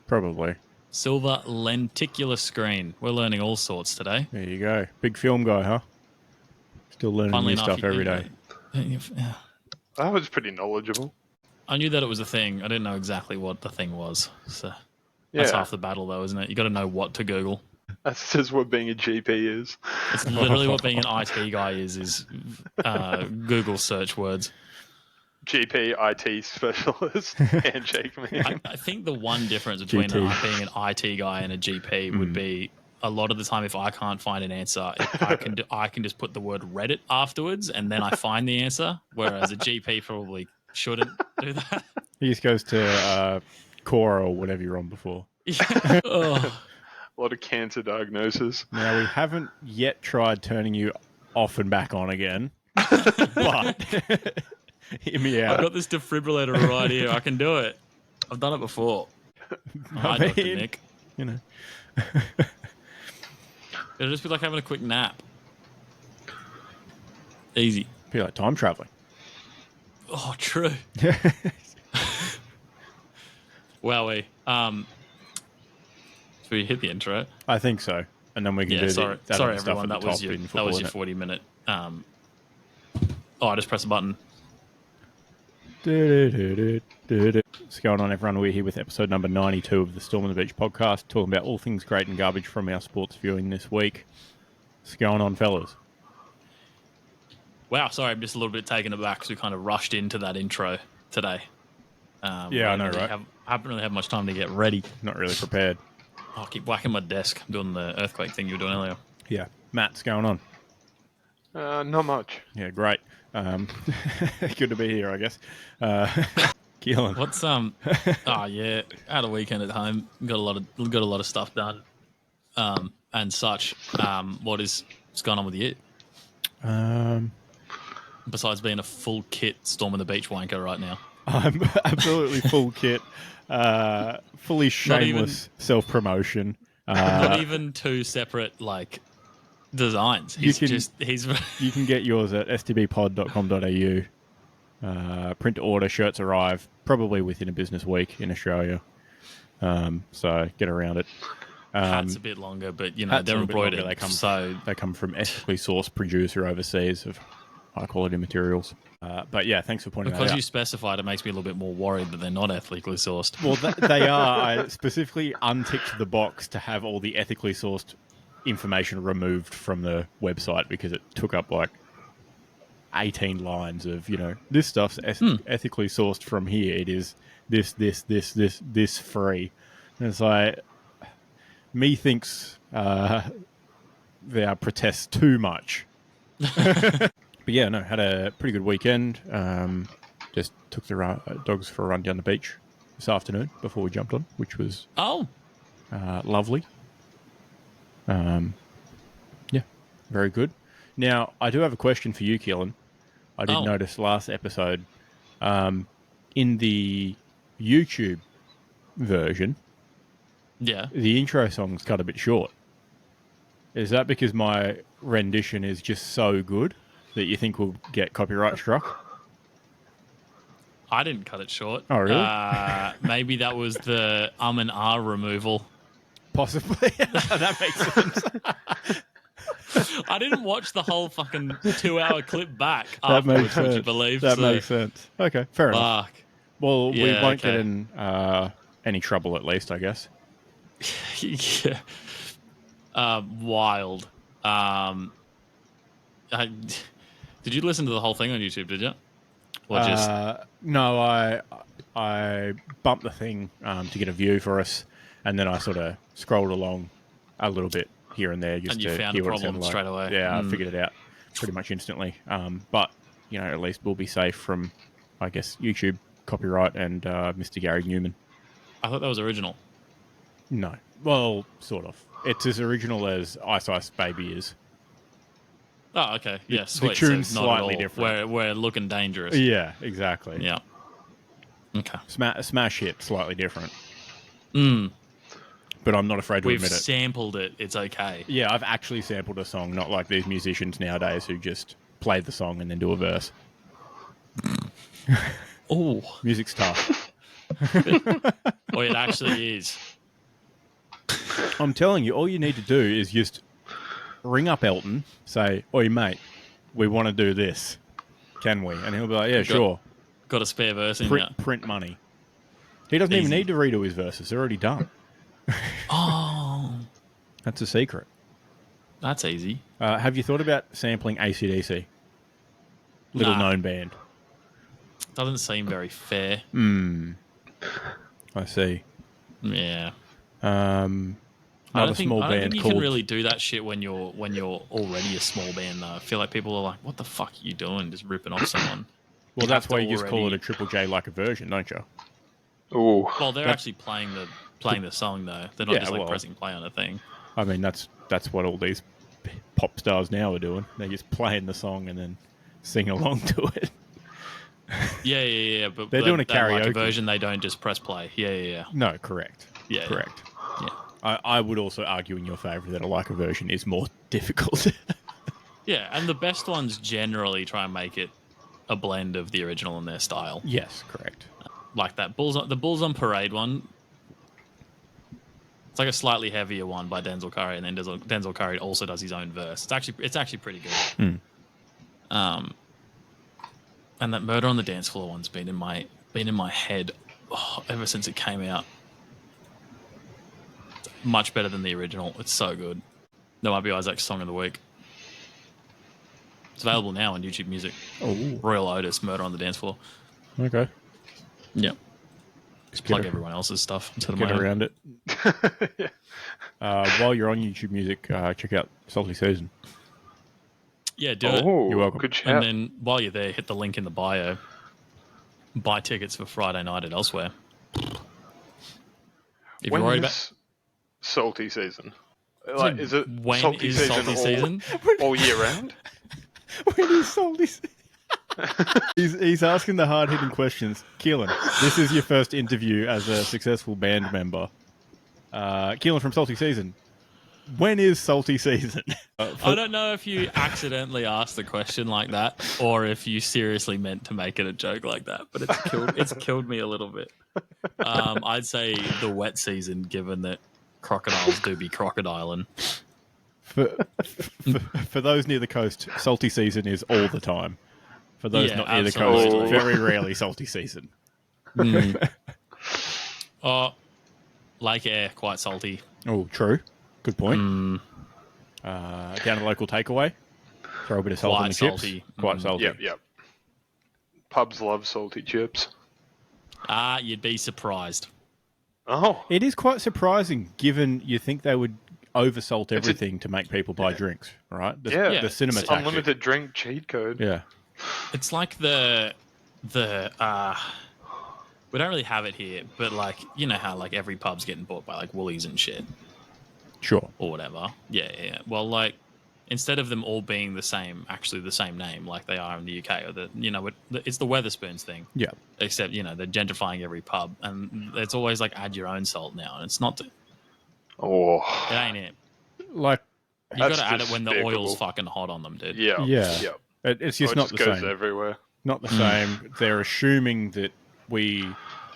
Probably. Silver lenticular screen. We're learning all sorts today. There you go. Big film guy, huh? Still learning Funnily new enough, stuff every day. Yeah. That was pretty knowledgeable. I knew that it was a thing. I didn't know exactly what the thing was. So that's Yeah, half the battle, though, isn't it? You got to know what to Google. that's just what being a GP is. It's literally what being an IT guy is Google search words. GP, IT specialist, handshake me. I think the one difference between GT. being an IT guy and a GP would be a lot of the time if I can't find an answer, I can just put the word Reddit afterwards and then I find the answer, whereas a GP probably shouldn't do that. He just goes to Quora or whatever you're on before. Yeah. Oh. A lot of cancer diagnosis. Now, we haven't yet tried turning you off and back on again, but hear me I've out. got this defibrillator right here. I can do it. I've done it before. Hi, Dr. mean- Nick. You know, It'll just be like having a quick nap. Easy. be like time traveling. Oh, true. Wowee. Should we hit the intro? I think so, and then we can Yeah, do sorry, that sorry other stuff everyone. at the That was top your in that football, was your innit? 40-minute. I just pressed a button. What's going on, everyone? We're here with episode number 92 of the Storm on the Beach podcast, talking about all things great and garbage from our sports viewing this week. What's going on, fellas? Wow, sorry, I'm just a little bit taken aback because we kind of rushed into that intro today. Yeah, I know, right? I haven't really had much time to get ready. Not really prepared. Oh, I keep whacking my desk. I'm doing the earthquake thing you were doing earlier. Yeah. Matt, what's going on? Not much. Yeah, great. Good to be here, I guess. Keelan. What's Oh yeah, had a weekend at home. Got a lot of stuff done, and such. What's going on with you? Um, Besides being a full kit Storm on the Beach wanker right now. I'm absolutely full kit, fully shameless self-promotion. Not even two separate like designs. You can get yours at stbpod.com.au. Print to order, shirts arrive probably within a business week in Australia. So get around it. Hats a bit longer, but they're embroidered. They come from ethically sourced producer overseas of high quality materials. But yeah, thanks for pointing that out. Because you specified, it makes me a little bit more worried that they're not ethically sourced. Well, they are. I specifically unticked the box to have all the ethically sourced information removed from the website because it took up like 18 lines of, this stuff's ethically sourced from here. It is this free. And it's like, methinks there are protests too much. But yeah, no, had a pretty good weekend. Just took the dogs for a run down the beach this afternoon before we jumped on, which was lovely. Yeah, very good. Now, I do have a question for you, Keelan. I did notice last episode, in the YouTube version, the intro song's cut a bit short. Is that because my rendition is just so good that you think we'll get copyright struck? I didn't cut it short. Oh, really? Maybe that was the and R removal. Possibly. That makes sense. I didn't watch the whole fucking 2-hour clip back afterwards, would you believe? That makes sense. Okay, fair enough. Well, we won't get in any trouble at least, I guess. Yeah. Wild. Did you listen to the whole thing on YouTube, did you? Or just... No, I bumped the thing to get a view for us, and then I sort of scrolled along a little bit here and there just and you to found hear a what it problem sounded like. straight away. Yeah, I figured it out pretty much instantly. But, at least we'll be safe from, I guess, YouTube copyright and Mr. Gary Newman. I thought that was original. No. Well, sort of. It's as original as Ice Ice Baby is. Oh, okay. Yeah, sweet. The tune's so slightly different. We're looking dangerous. Yeah, exactly. Yeah. Okay. Smash hit, slightly different. But I'm not afraid to admit it. We've sampled it. It's okay. Yeah, I've actually sampled a song, not like these musicians nowadays who just play the song and then do a verse. Oh. Music's tough. Well, it actually is. I'm telling you, all you need to do is just ring up Elton, say, "Oi, mate, we want to do this. Can we?" And he'll be like, "Yeah, sure." Got a spare verse in Print money. He doesn't even need to redo his verses. They're already done. Oh. That's a secret. That's easy. Have you thought about sampling AC/DC? Little known band. Doesn't seem very fair. I see. Yeah. I don't think you can really do that shit when you're already a small band, though. I feel like people are like, "What the fuck are you doing? Just ripping off someone." Well, that's why you just call it a Triple J like a version, don't you? Oh. Well, they're actually playing the song though. They're not just pressing play on a thing. I mean, that's what all these pop stars now are doing. They're just playing the song and then sing along to it. Yeah. But they're doing a karaoke like a version. They don't just press play. Yeah. No, correct. Yeah, correct. Yeah. I would also argue in your favour that a Leica version is more difficult. Yeah, and the best ones generally try and make it a blend of the original and their style. Yes, correct. Like that the Bulls on Parade one. It's like a slightly heavier one by Denzel Curry, and then Denzel Curry also does his own verse. It's actually pretty good. And that Murder on the Dance Floor one's been in my head ever since it came out. It's much better than the original. It's so good. That might be Isaac's song of the week. It's available now on YouTube Music. Oh, Royal Otis, Murder on the Dance Floor. Okay. Yep. Just plug everyone else's stuff instead of Get my own. around it. While you're on YouTube Music, check out Salty Season. Yeah, do it. You're welcome. Good shout. And then while you're there, hit the link in the bio. Buy tickets for Friday night at Elsewhere. If When you're worried is salty season? Like, is it when salty is season salty season? all year round? When is Salty Season? He's asking the hard-hitting questions. Keelan, this is your first interview as a successful band member. Keelan from Salty Season. When is Salty Season? I don't know if you accidentally asked the question like that or if you seriously meant to make it a joke like that, but it's killed me a little bit. I'd say the wet season, given that crocodiles do be crocodiling. For those near the coast, Salty Season is all the time. For those not near the absolutely. coast, very rarely Salty Season. Oh, Lake Air, quite salty. Oh, true. Good point. Down to local takeaway. Throw a bit of salt Quite on the salty. chips. Quite salty. Yep. Pubs love salty chips. You'd be surprised. Oh. It is quite surprising, given you think they would oversalt everything to make people buy drinks, right? The cinema tactic. Unlimited drink cheat code. Yeah. It's like the we don't really have it here, but like, you know how like every pub's getting bought by like Woolies and shit Sure. or whatever. Yeah. Well, like instead of them all being the same name like they are in the UK, or it's the Weatherspoons thing. Yeah. Except they're gentrifying every pub, and it's always like add your own salt now, and it's not. Oh. It ain't it. Like, you got to add it just when the despicable. oil's fucking hot on them, dude. Yeah. it's just It not just the goes same. everywhere. Not the same. They're assuming that we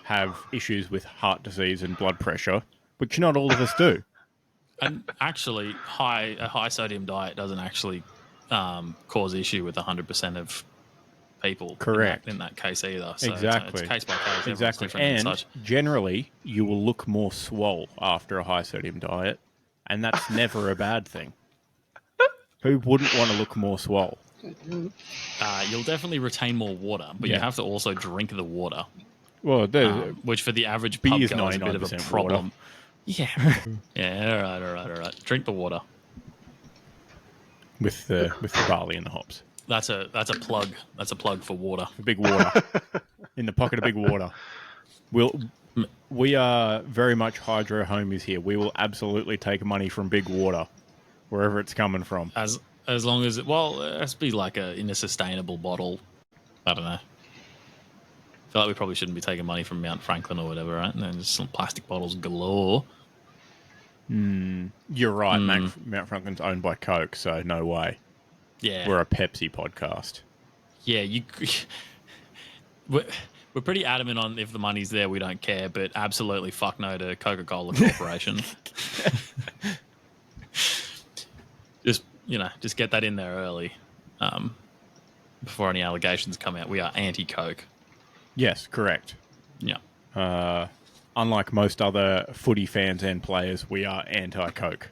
have issues with heart disease and blood pressure, which not all of us do. And actually, a high sodium diet doesn't actually cause issue with 100% of people. Correct. In that case either. So Exactly. It's case by case. Exactly. And such. Generally, you will look more swole after a high sodium diet, and that's never a bad thing. Who wouldn't want to look more swole? You'll definitely retain more water, but you have to also drink the water. Well, Which for the average beer pub is goer is a bit of a 99% problem. water. Yeah. Yeah, all right. Drink the water. with the barley and the hops. That's a plug. That's a plug for water. Big water. In the pocket of big water. We are very much hydro homies here. We will absolutely take money from big water, wherever it's coming from. As long as it has to be like in a sustainable bottle. I don't know. I feel like we probably shouldn't be taking money from Mount Franklin or whatever, right? And then just some plastic bottles galore. You're right. Mount Franklin's owned by Coke, so no way. Yeah. We're a Pepsi podcast. Yeah, we're pretty adamant on if the money's there, we don't care, but absolutely fuck no to Coca-Cola Corporation. Just get that in there early, before any allegations come out. We are anti-Coke. Yes, correct. Yeah. Unlike most other footy fans and players, we are anti-Coke.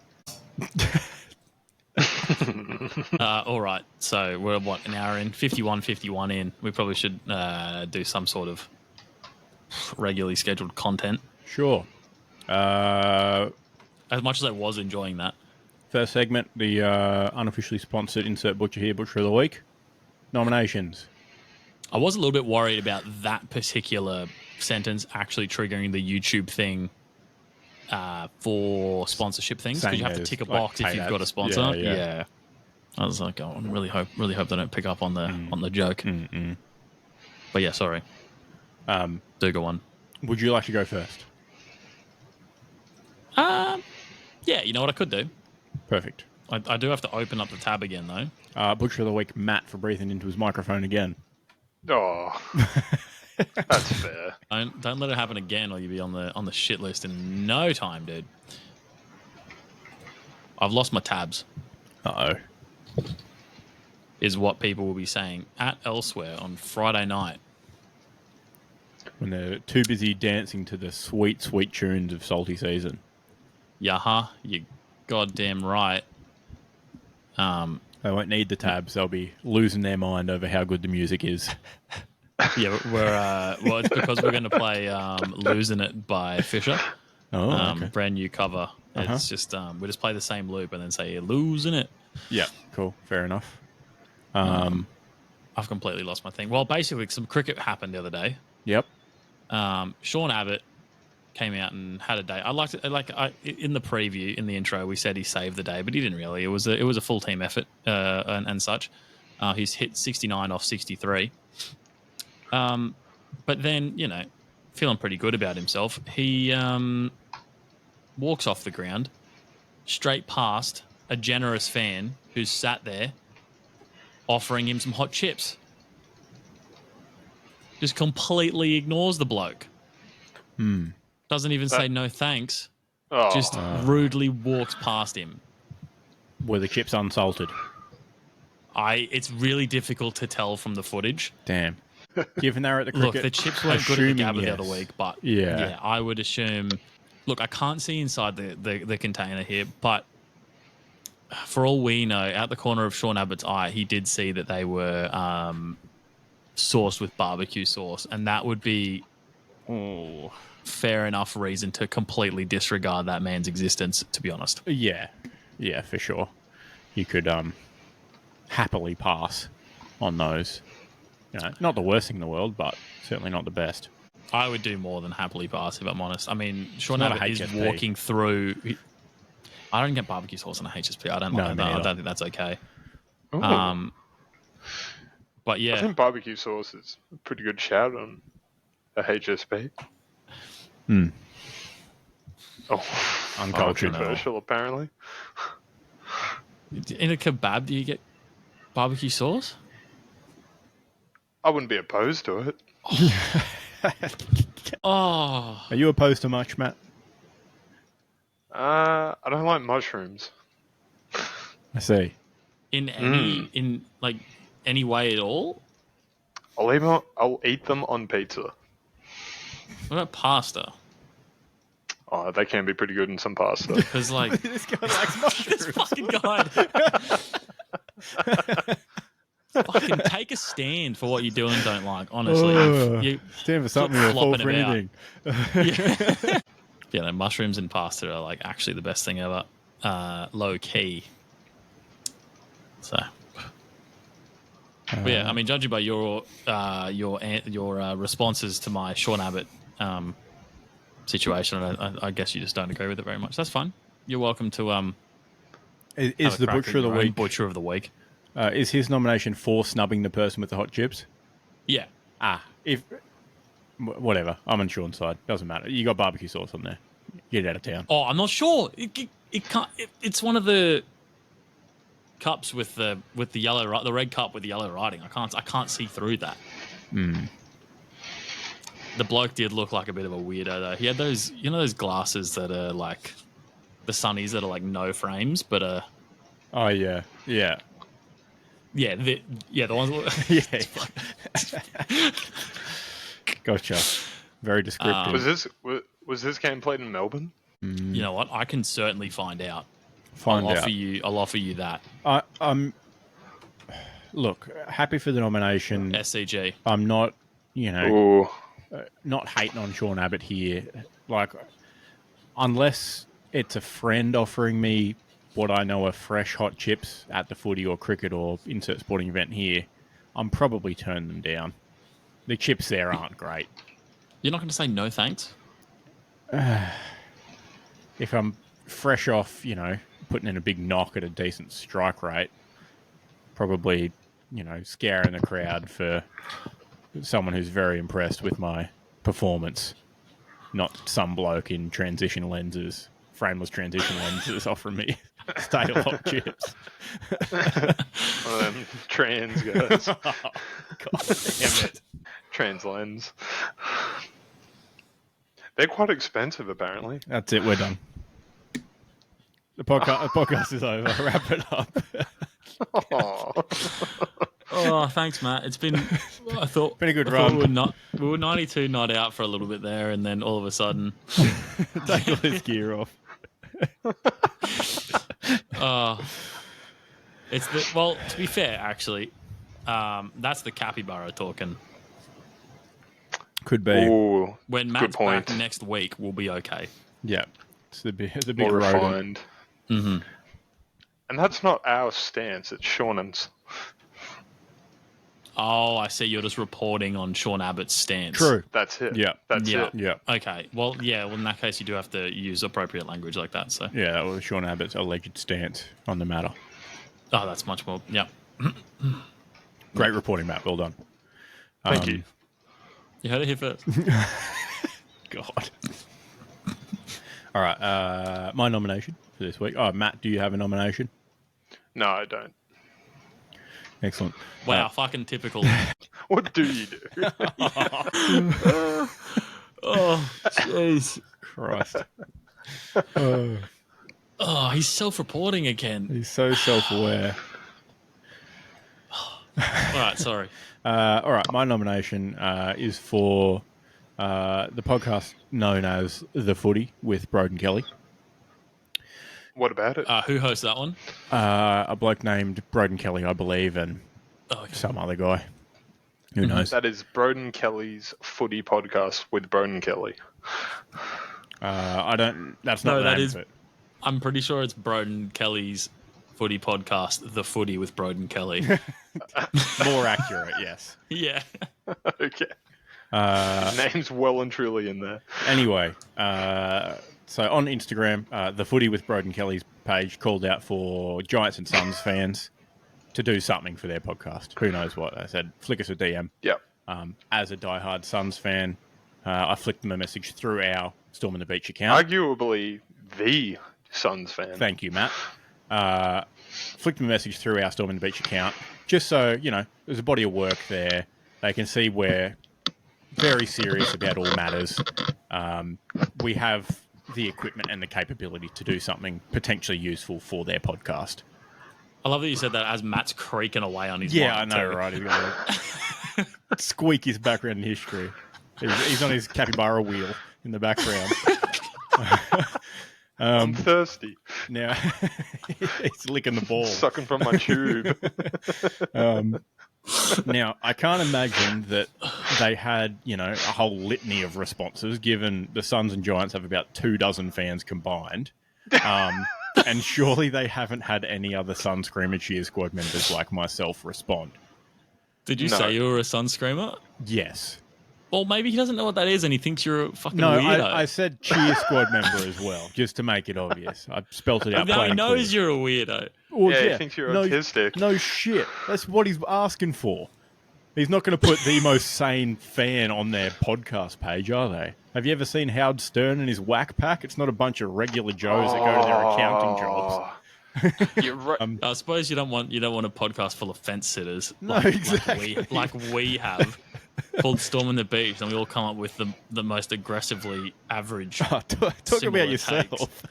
All right. So we're an hour in, 51 in. We probably should do some sort of regularly scheduled content. Sure. As much as I was enjoying that. First segment, the unofficially sponsored Insert Butcher Here, Butcher of the Week. Nominations. I was a little bit worried about that particular sentence actually triggering the YouTube thing for sponsorship things, because you have to tick a box if you've got a sponsor. Yeah. I was like, I really hope they don't pick up on the joke. But yeah, sorry. Do go on. Would you like to go first? Yeah, you know what I could do? Perfect. I do have to open up the tab again, though. Butcher of the Week, Matt, for breathing into his microphone again. Oh, that's fair. Don't let it happen again, or you'll be on the shit list in no time, dude. I've lost my tabs. Uh-oh. Is what people will be saying at elsewhere on Friday night. When they're too busy dancing to the sweet, sweet tunes of Salty Season. Yaha, you goddamn right. They won't need the tabs. They'll be losing their mind over how good the music is. Yeah, well, it's because we're going to play "Losing It" by Fisher. Oh, okay. Brand new cover. It's just we just play the same loop and then say "Losing It." Yeah, cool. Fair enough. I've completely lost my thing. Well, basically, some cricket happened the other day. Yep. Sean Abbott came out and had a day. In the preview, in the intro, we said he saved the day, but he didn't really. It was a full team effort and such. He's hit 69 off 63. But then, feeling pretty good about himself, he walks off the ground straight past a generous fan who's sat there offering him some hot chips. Just completely ignores the bloke. Doesn't even say no thanks. Just rudely walks past him. Were the chips unsalted? It's really difficult to tell from the footage. Damn. Given they're at the cricket, Look, the chips weren't good at the Gabba the other week, but yeah, I would assume. Look, I can't see inside the container here, but for all we know, out the corner of Sean Abbott's eye, he did see that they were sauced with barbecue sauce, and that would be fair enough reason to completely disregard that man's existence, to be honest. Yeah, for sure. You could happily pass on those. Not the worst thing in the world, but certainly not the best. I would do more than happily pass, if I'm honest. I mean, Sean Abbott is walking through. I don't get barbecue sauce on a HSP. I don't think that's okay. But yeah, I think barbecue sauce is a pretty good shout on a HSP. Oh, uncultured. Controversial, apparently. In a kebab, do you get barbecue sauce? I wouldn't be opposed to it. Oh, are you opposed to much, Matt? I don't like mushrooms. I see. In any way at all? I'll eat them on pizza. What about pasta? Oh, they can be pretty good in some pasta. Because this guy likes mushrooms. this fucking guy. Fucking take a stand for what you do and don't like. Honestly, stand for something or fall for anything. Yeah, no, mushrooms and pasta are actually the best thing ever. Low key. So, but yeah, I mean, judging by your responses to my Sean Abbott situation, I guess you just don't agree with it very much. That's fine. You're welcome to Is the butcher of the week? Butcher of the week. Is his nomination for snubbing the person with the hot chips? Yeah. Whatever. I'm on Sean's side. Doesn't matter. You got barbecue sauce on there. Get out of town. Oh, I'm not sure. It can't. It's one of the cups with the yellow, the red cup with the yellow writing. I can't see through that. The bloke did look like a bit of a weirdo though. He had those glasses that are like the sunnies that are like no frames, but oh yeah. The ones. Yeah. Gotcha. Very descriptive. Was this game played in Melbourne? You know what? I can certainly find out. I'll offer you that. I'm look, happy for the nomination. SCG. I'm not, not hating on Sean Abbott here. Unless it's a friend offering me what I know are fresh hot chips at the footy or cricket or insert sporting event here, I'm probably turning them down. The chips there aren't great. You're not going to say no thanks? If I'm fresh off, putting in a big knock at a decent strike rate, probably, scaring the crowd for someone who's very impressed with my performance, not some bloke in transition lenses, frameless transition lenses offering me stale hot chips. Trans guys. Oh, God damn it. Trans lens. They're quite expensive, apparently. That's it. We're done. The podcast is over. Wrap it up. Oh, thanks, Matt. It's been. I thought been a good run. We were 92 not out for a little bit there, and then all of a sudden, take all this gear off. To be fair, actually, that's the capybara talking. Could be. Ooh, when Matt's back next week, we'll be okay. Yeah, it's a big more rodent. refined. Mm-hmm. And that's not our stance; it's Seanan's. Oh, I see. You're just reporting on Sean Abbott's stance. True. That's it. Yeah. That's it. Yeah. Okay. Well, in that case, you do have to use appropriate language like that. So. Yeah, that was Sean Abbott's alleged stance on the matter. Oh, that's much more. Yeah. Great reporting, Matt. Well done. Thank you. You heard it here first. God. All right. My nomination for this week. Oh, Matt, do you have a nomination? No, I don't. Excellent. Wow, fucking typical. What do you do? Oh, jeez. Christ. Oh, he's self-reporting again. He's so self-aware. All right, sorry. All right. My nomination is for the podcast known as The Footy with Broden Kelly. What about it? Who hosts that one? A bloke named Broden Kelly, I believe, and some other guy. Who knows? That is Broden Kelly's footy podcast with Broden Kelly. I don't. That's not No, the that name is- of it. I'm pretty sure it's Broden Kelly's footy podcast, The Footy with Broden Kelly. More accurate, yes. Yeah. Okay. His name's well and truly in there. Anyway, so on Instagram, the Footy with Broden Kelly's page called out for Giants and Suns fans to do something for their podcast. Who knows what? I said, flick us a DM. Yep. As a diehard Suns fan, I flicked them a message through our Storm in the Beach account. Arguably the Suns fan. Thank you, Matt. Flicked them a message through our Storm in the Beach account, just so, there's a body of work there. They can see we're very serious about all matters. We have the equipment and the capability to do something potentially useful for their podcast. I love that you said that as Matt's creaking away on his Yeah, I mic, know, too. right? He's going to squeak his background in history. He's on his capybara wheel in the background. I'm thirsty. Now, he's licking the ball. Sucking from my tube. Now, I can't imagine that they had, a whole litany of responses, given the Suns and Giants have about 24 fans combined. And surely they haven't had any other Sun Screamer Cheer Squad members like myself respond. Did you say you were a Sun Screamer? Yes. Well, maybe he doesn't know what that is and he thinks you're a fucking No, weirdo. I said Cheer Squad member as well, just to make it obvious. I spelt it out now plain he and knows clear. you're a weirdo. Well, Yeah, he thinks you're autistic. No shit. That's what he's asking for. He's not going to put the most sane fan on their podcast page, are they? Have you ever seen Howard Stern and his whack pack? It's not a bunch of regular Joes that go to their accounting jobs. You're right. I suppose you don't want a podcast full of fence sitters. No, exactly. Like we have, called Storm in the Beach, and we all come up with the most aggressively average. Talk similar about yourself.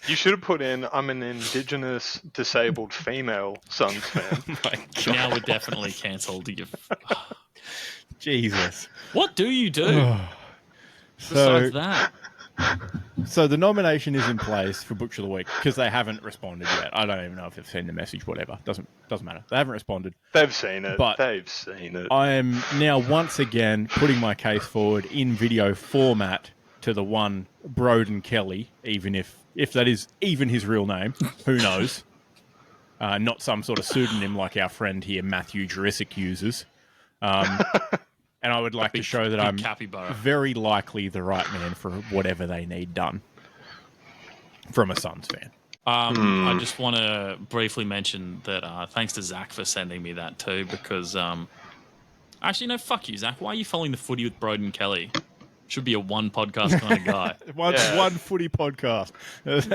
You should have put in, I'm an Indigenous disabled female Suns fan. Oh my God. Now we're definitely cancelled. Jesus. What do you do besides that? So the nomination is in place for Butcher of the Week because they haven't responded yet. I don't even know if they've seen the message, whatever. Doesn't matter. They haven't responded. They've seen it. But They've seen it. I am now once again putting my case forward in video format to the one Broden Kelly, even if that is even his real name. Who knows? Not some sort of pseudonym like our friend here, Matthew Jurassic, uses. And I would like to show that I'm capybara. very likely the right man for whatever they need done from a Suns fan. I just want to briefly mention that thanks to Zach for sending me that too, because actually, no, fuck you, Zach. Why are you following the footy with Broden Kelly? Should be a one podcast kind of guy. One footy podcast. This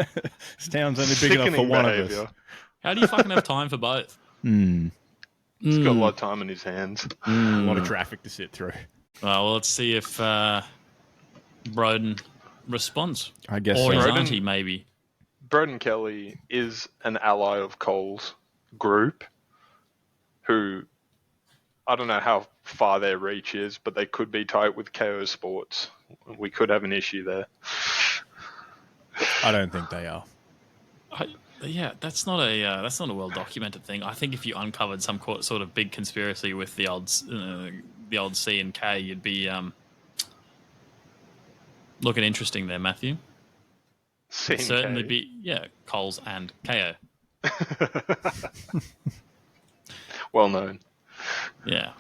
town's only big enough for one of us. How do you fucking have time for both? He's got a lot of time in his hands. A lot of traffic to sit through. Well, let's see if Broden responds. I guess Or so. his Broden- auntie, maybe. Broden Kelly is an ally of Cole's group who, I don't know how far their reach is, but they could be tight with KO Sports. We could have an issue there. I don't think they are. Yeah, that's not a well documented thing. I think if you uncovered some sort of big conspiracy with the old C and K, you'd be looking interesting there, Matthew. C&K. Certainly be Coles and KO. Well known. Yeah.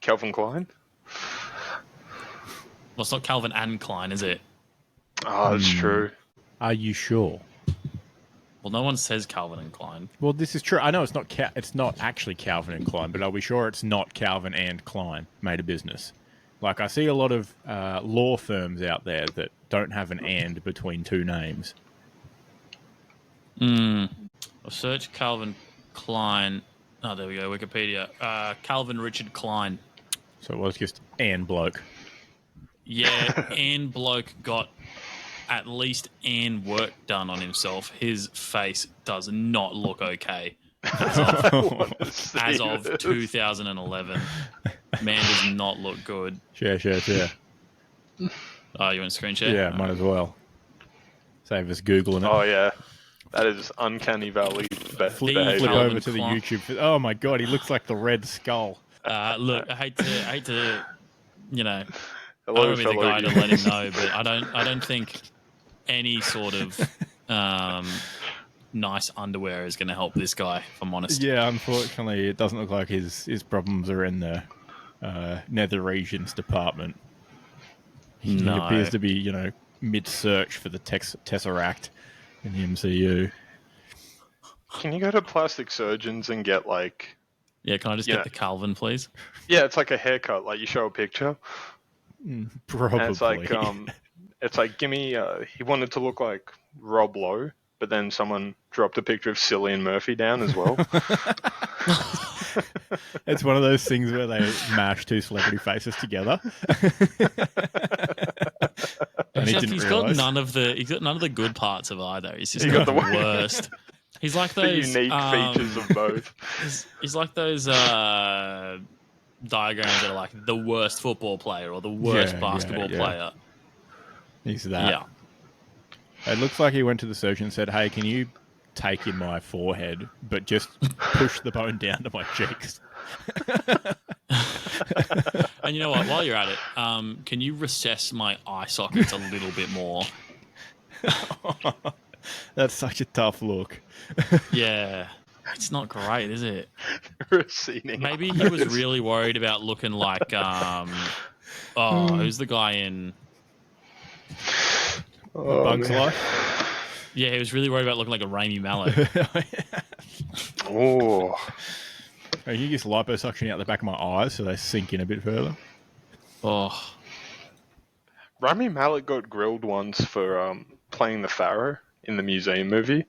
Calvin Klein? Well, it's not Calvin and Klein, is it? Oh, that's true. Are you sure? Well, no one says Calvin and Klein. Well, this is true. I know it's not. It's not actually Calvin and Klein, but are we sure it's not Calvin and Klein made a business? Like I see a lot of law firms out there that don't have an and between two names. I'll search Calvin Klein. Oh, there we go. Wikipedia. Calvin Richard Klein. So it was just and bloke. Yeah, and bloke got at least and work done on himself. His face does not look okay as of 2011. Man does not look good. Share. Oh, you want to screen share? Yeah, might as well. Save us Googling it. Oh yeah, that is uncanny valley Flip Calvin over to the Klein. YouTube. Oh my god, he looks like the Red Skull. Look, I hate to, you know, Hello, I don't be the fellow guy to you. let him know, but I don't think any sort of nice underwear is going to help this guy. If I'm honest. Yeah, unfortunately, it doesn't look like his problems are in the nether regions department. He No. appears to be, mid-search for the Tesseract in the MCU. Can you go to plastic surgeons and get like? Yeah, can I just Yeah. get the Calvin, please? Yeah, it's like a haircut. Like you show a picture, Probably. and it's like give me. He wanted to look like Rob Lowe, but then someone dropped a picture of Cillian Murphy down as well. It's one of those things where they mash two celebrity faces together. And he Except didn't he's realise. got none of the good parts of either. He's just He got got the the worst. He's like the those unique features of both. He's like those diagrams that are like the worst football player or the worst Yeah, basketball player. He's that. Yeah. It looks like he went to the surgeon and said, "Hey, can you take in my forehead, but just push the bone down to my cheeks?" And you know what? While you're at it, can you recess my eye sockets a little bit more? That's such a tough look. Yeah. It's not great, is it? Receding. Maybe he was really worried about looking like who's the guy in Bug's man. Life. Yeah, he was really worried about looking like a Rami Malek. Oh, Are you just liposuctioning out the back of my eyes so they sink in a bit further? Oh. Rami Malek got grilled once for playing the Pharaoh in the museum movie,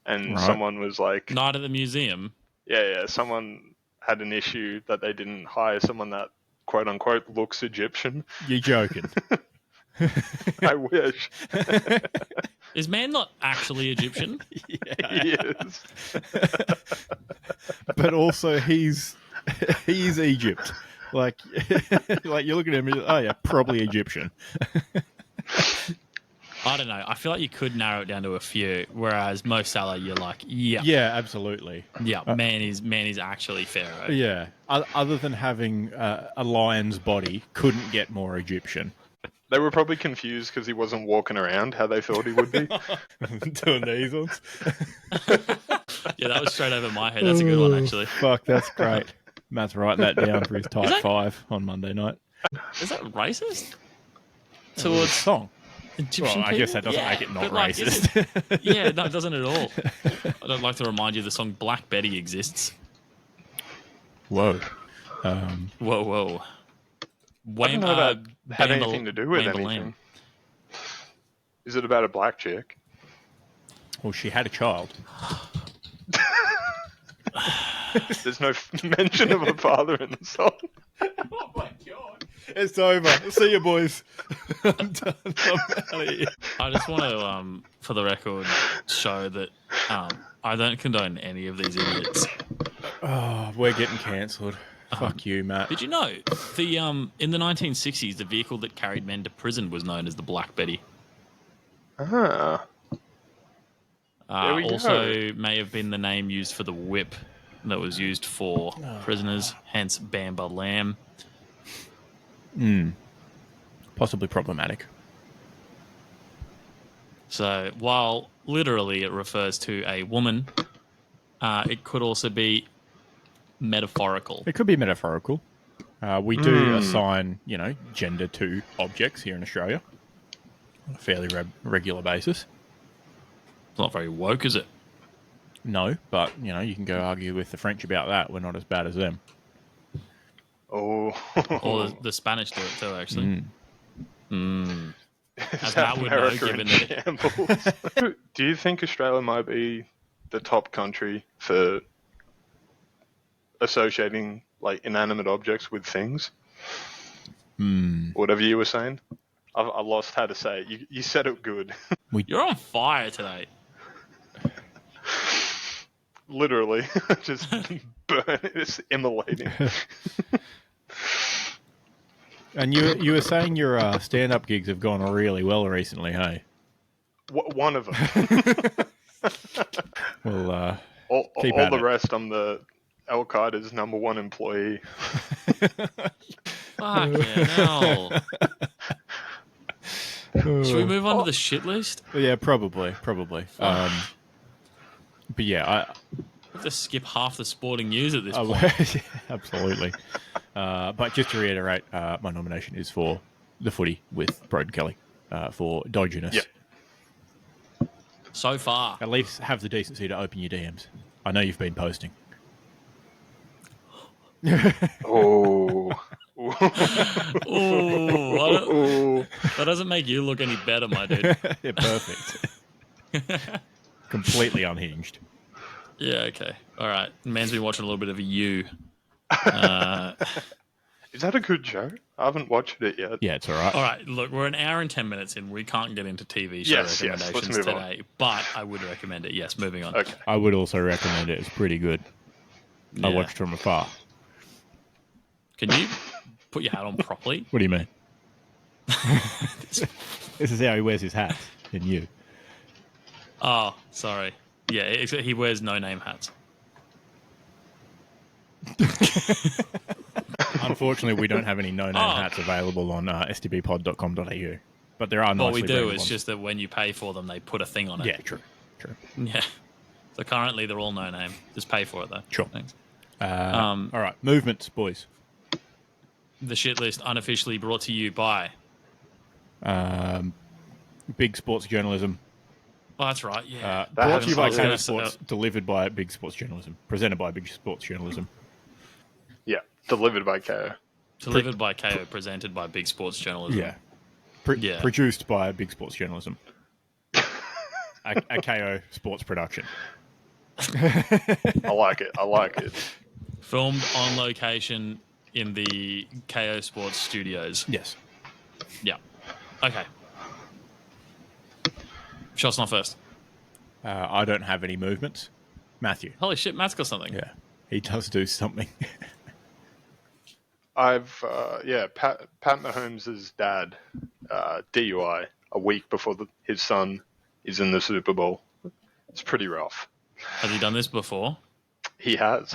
and Right. someone was like, Night at the museum. yeah, someone had an issue that they didn't hire someone that quote unquote looks Egyptian. You're joking. I wish. Is man not actually Egyptian? Yeah. He is. But also he's Egypt. Like you're looking at him, oh yeah, probably Egyptian. I don't know. I feel like you could narrow it down to a few, whereas Mo Salah, you're like, yeah, Absolutely. man is actually Pharaoh. Yeah. Other than having a lion's body, couldn't get more Egyptian. They were probably confused because he wasn't walking around how they thought he would be. Doing these ones. Yeah, that was straight over my head. That's a good one, actually. Fuck, that's great. Matt's writing that down for his type 5 on Monday night. Is that racist? Towards song. Egyptian Well, I guess that people? doesn't Yeah, make it not but, like, racist. Yeah, no, it doesn't at all. I'd like to remind you the song Black Betty exists. Whoa. Whoa. I don't know that had Bamble- anything to do with Bamble anything. Lamb. Is it about a black chick? Well, she had a child. There's no mention of a father in the song. Oh my god. It's over. See you, boys. I'm done. I'm out of here. I just want to, for the record, show that I don't condone any of these idiots. Oh, we're getting cancelled. Fuck you, Matt. Did you know the in the 1960s the vehicle that carried men to prison was known as the Black Betty? Ah. There we Also, may have been the name used for the whip that was used for prisoners, hence Bamba Lamb. Possibly problematic. So while literally it refers to a woman, it could also be metaphorical. It could be metaphorical. We do assign, gender to objects here in Australia on a fairly regular basis. It's not very woke, is it? No, but, you can go argue with the French about that. We're not as bad as them. Oh. Or the Spanish do it too, actually. As South Matt would know, America in given that shambles. Do you think Australia might be the top country for associating like inanimate objects with things? Whatever you were saying. I lost how to say it. You said it good. you're on fire today. Literally. Just burn. It's immolating. And you were saying your stand-up gigs have gone really well recently, hey? One of them. Well, all keep all at the it. rest, I'm the Al Qaeda's #1 employee. Fuck yeah, no. Should we move on to the shit list? Yeah, probably. But yeah, We have to skip half the sporting news at this I point. yeah, absolutely. But just to reiterate, my nomination is for the footy with Broden Kelly for dodginess. Yeah. So far. At least have the decency to open your DMs. I know you've been posting. Oh. Ooh, that doesn't make you look any better, my dude. Yeah, perfect. Completely unhinged. Yeah, okay. All right. Man's been watching a little bit of a U. Is that a good show? I haven't watched it yet. Yeah, it's all right. All right, look, we're an hour and 10 minutes in. We can't get into TV show Yes, recommendations let's move on. today, but I would recommend it. Yes, moving on. Okay. I would also recommend it. It's pretty good. I Yeah. watched from afar. Can you put your hat on properly? What do you mean? This is how he wears his hats in you. Oh, sorry. Yeah, except he wears no-name hats. Unfortunately, we don't have any no-name Oh. hats available on stbpod.com.au. But there are What nicely we do branded is ones. just that when you pay for them, they put a thing on it. Yeah, true. Yeah. So currently they're all no-name. Just pay for it, though. Sure. Thanks. All right, movements, boys. The shit list unofficially brought to you by... Big sports journalism. Oh, that's right, yeah. Brought to you by I was gonna Kayo say- Sports, delivered by Big Sports Journalism, presented by Big Sports Journalism. Yeah. Delivered by KO. Delivered by KO, presented by Big Sports Journalism. Yeah. Yeah. Produced by Big Sports Journalism. a KO sports production. I like it. Filmed on location in the KO Sports studios. Yes. Yeah. Okay. Shots not first. I don't have any movements. Matthew. Holy shit, Matt's got something. Yeah. He does do something. Pat Mahomes' dad, DUI a week before his son is in the Super Bowl. It's pretty rough. Has he done this before? He has.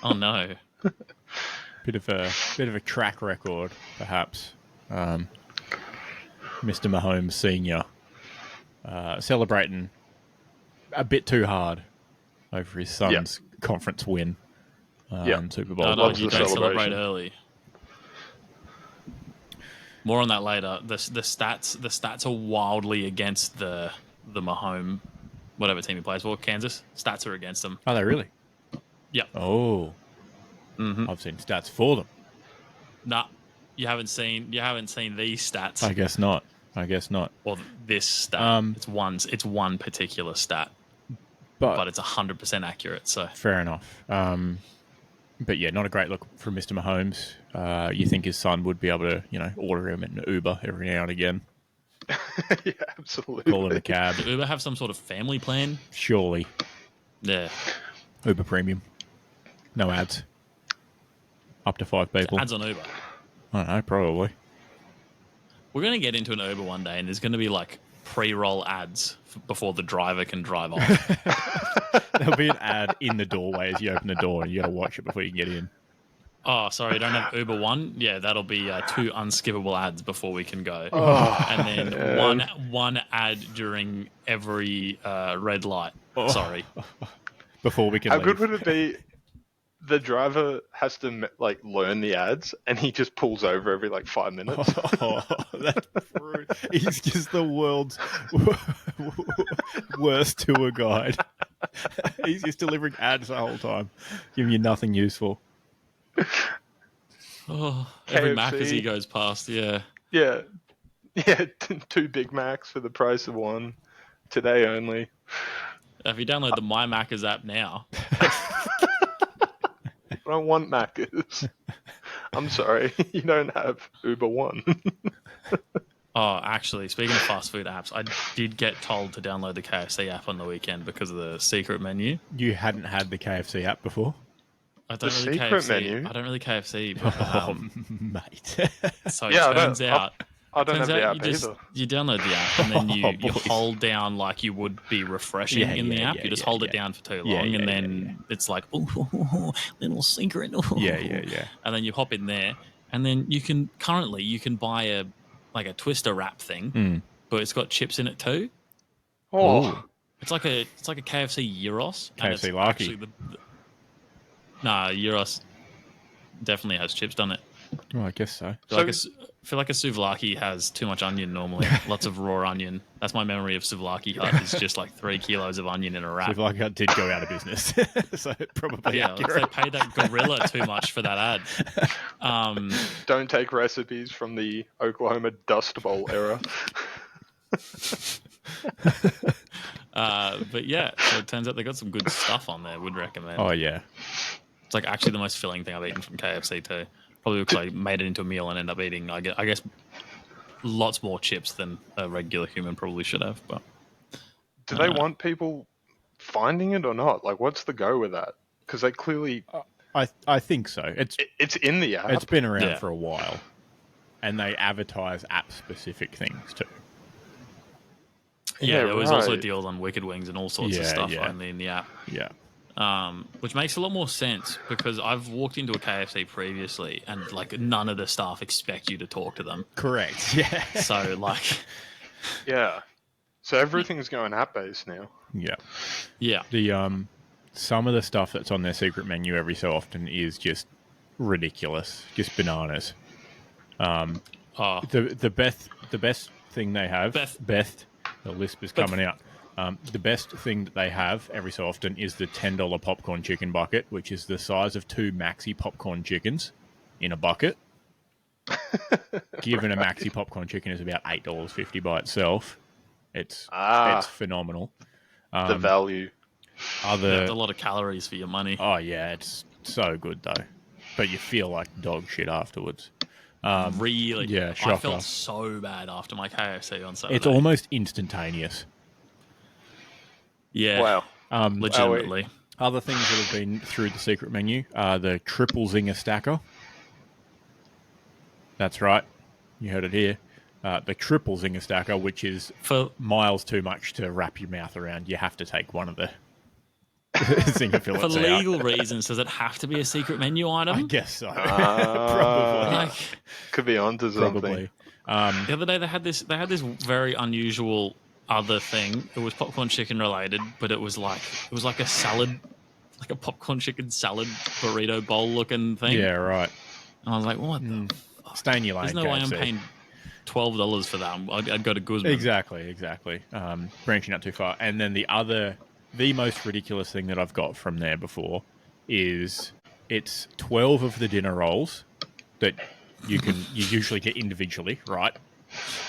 Oh no. bit of a track record, perhaps. Mr. Mahomes Senior celebrating a bit too hard over his son's conference win and Super Bowl. No, Loves you the don't celebrate celebration. early. More on that later. The stats are wildly against the Mahomes, whatever team he plays for, Kansas. Stats are against them. Are they really? Yep. Oh, I've seen stats for them. Nah, you haven't seen these stats. I guess not. Or this stat. It's one particular stat, but But it's 100% accurate. So fair enough. But yeah, not a great look from Mr. Mahomes. You think his son would be able to, order him an Uber every now and again, Yeah, absolutely. call him a cab. do Uber have some sort of family plan? Surely, Yeah. Uber Premium, no ads, up to 5 people. Ads on Uber. I don't know, probably. We're going to get into an Uber one day, and there's going to be like pre-roll ads before the driver can drive off. There'll be an ad in the doorway as you open the door, and you got to watch it before you get in. Oh, sorry, you don't have Uber One? Yeah, that'll be 2 unskippable ads before we can go. And then one ad during every red light. Sorry. Before we can How leave. good would it be? The driver has to learn the ads, and he just pulls over every 5 minutes. Oh, that's rude. He's just the world's Worst tour guide. He's just delivering ads the whole time, giving you nothing useful. Oh, every KFC. Macca's he goes past, yeah. Yeah. Yeah, 2 Big Macs for the price of 1. Today only. If you download the My Macca's app now, I don't want Macca's. I'm sorry, you don't have Uber One. oh, actually, speaking of fast food apps, I did get told to download the KFC app on the weekend because of the secret menu. You hadn't had the KFC app before? I don't The really secret KFC. menu? I don't really KFC, but Mate. so Yeah, it turns out. I don't have Turns the out app you either. you download the app and then you boys. hold down like you would be refreshing in the app. You just hold it down for too long and then it's like, oh, little secret. Yeah. And then you hop in there and then you can buy a twister wrap thing, but it's got chips in it too. Oh, It's like a KFC Gyros. And it's KFC Larky. actually Nah, Gyros definitely has chips, doesn't it? Well, I guess so. I feel like a souvlaki has too much onion normally. Lots of raw onion. That's my memory of souvlaki hut. It's just like 3 kilos of onion in a wrap. Souvlaki Hut did go out of business, so probably Yeah, accurate. they paid that gorilla too much for that ad. don't take recipes from the Oklahoma Dust Bowl era. But yeah, so it turns out they got some good stuff on there. Would recommend. Oh, yeah. It's like actually the most filling thing I've eaten from KFC too. Probably because I made it into a meal and end up eating, I guess, lots more chips than a regular human probably should have. But Do they want people finding it or not? Like, what's the go with that? Because they clearly... I think so. It's in the app. It's been around Yeah. for a while, and they advertise app-specific things too. yeah, Yeah, there was also right. deals on Wicked Wings and all sorts of Yeah, stuff yeah. only in the app. Yeah. Which makes a lot more sense because I've walked into a KFC previously and like none of the staff expect you to talk to them. Correct. Yeah. So like, Yeah. So everything's going app-based now. Yeah. yeah, The some of the stuff that's on their secret menu every so often is just ridiculous, just bananas. The best thing they have, Beth. the lisp is coming out. The best thing that they have every so often is the $10 popcorn chicken bucket, which is the size of 2 maxi popcorn chickens in a bucket. Given a maxi popcorn chicken is about $8.50 by itself, it's phenomenal. The value. That's a lot of calories for your money. Oh yeah, it's so good though, but you feel like dog shit afterwards. Really? Yeah, I shocker. felt so bad after my KFC on Saturday. It's almost instantaneous. yeah, Wow. legitimately. Other things that have been through the secret menu are the triple zinger stacker. That's right, you heard it here. The triple zinger stacker, which is For miles too much to wrap your mouth around. You have to take one of the zinger fillets for out. legal reasons, does it have to be a secret menu item? I guess so. Probably. Like, Could be onto something. Probably. the other day they had this very unusual other thing. It was popcorn chicken related, but it was like a salad, like a popcorn chicken salad burrito bowl looking thing. Yeah, right. And I was like, what? Stay in your lane, There's no way I'm KFC. paying $12 for that. I'd go to Guzman. Exactly. Branching out too far. And then the most ridiculous thing that I've got from there before is it's 12 of the dinner rolls that you usually get individually, right?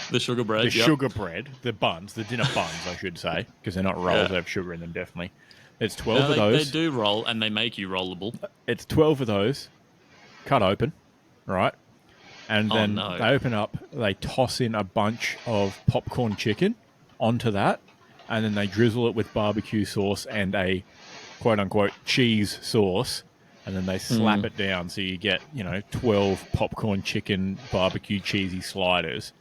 The sugar bread. The sugar bread, the buns, the dinner buns, I should say, because they're not rolls, they have sugar in them, definitely. It's 12 of those. They do roll, and they make you rollable. It's 12 of those, cut open, right? And then no. they open up, they toss in a bunch of popcorn chicken onto that, and then they drizzle it with barbecue sauce and a quote-unquote cheese sauce, and then they slap it down so you get, 12 popcorn chicken barbecue cheesy sliders.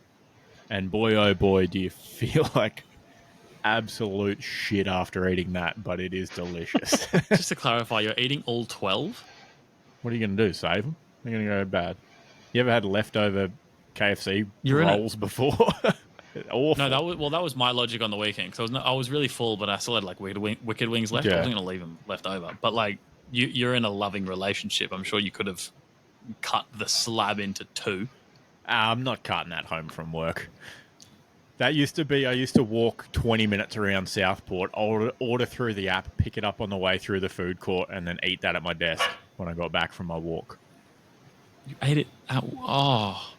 And boy, oh boy, do you feel like absolute shit after eating that, but it is delicious. Just to clarify, you're eating all 12? What are you going to do, save them? They're going to go bad. You ever had leftover KFC You're in rolls before? Awful. No, that was my logic on the weekend. Because I was really full, but I still had like wicked wings left. I Yeah. wasn't going to leave them left over. But like, you're in a loving relationship. I'm sure you could have cut the slab into 2. I'm not cutting that home from work. That used to be, I used to walk 20 minutes around Southport, order through the app, pick it up on the way through the food court, and then eat that at my desk when I got back from my walk. You ate it out. Oh.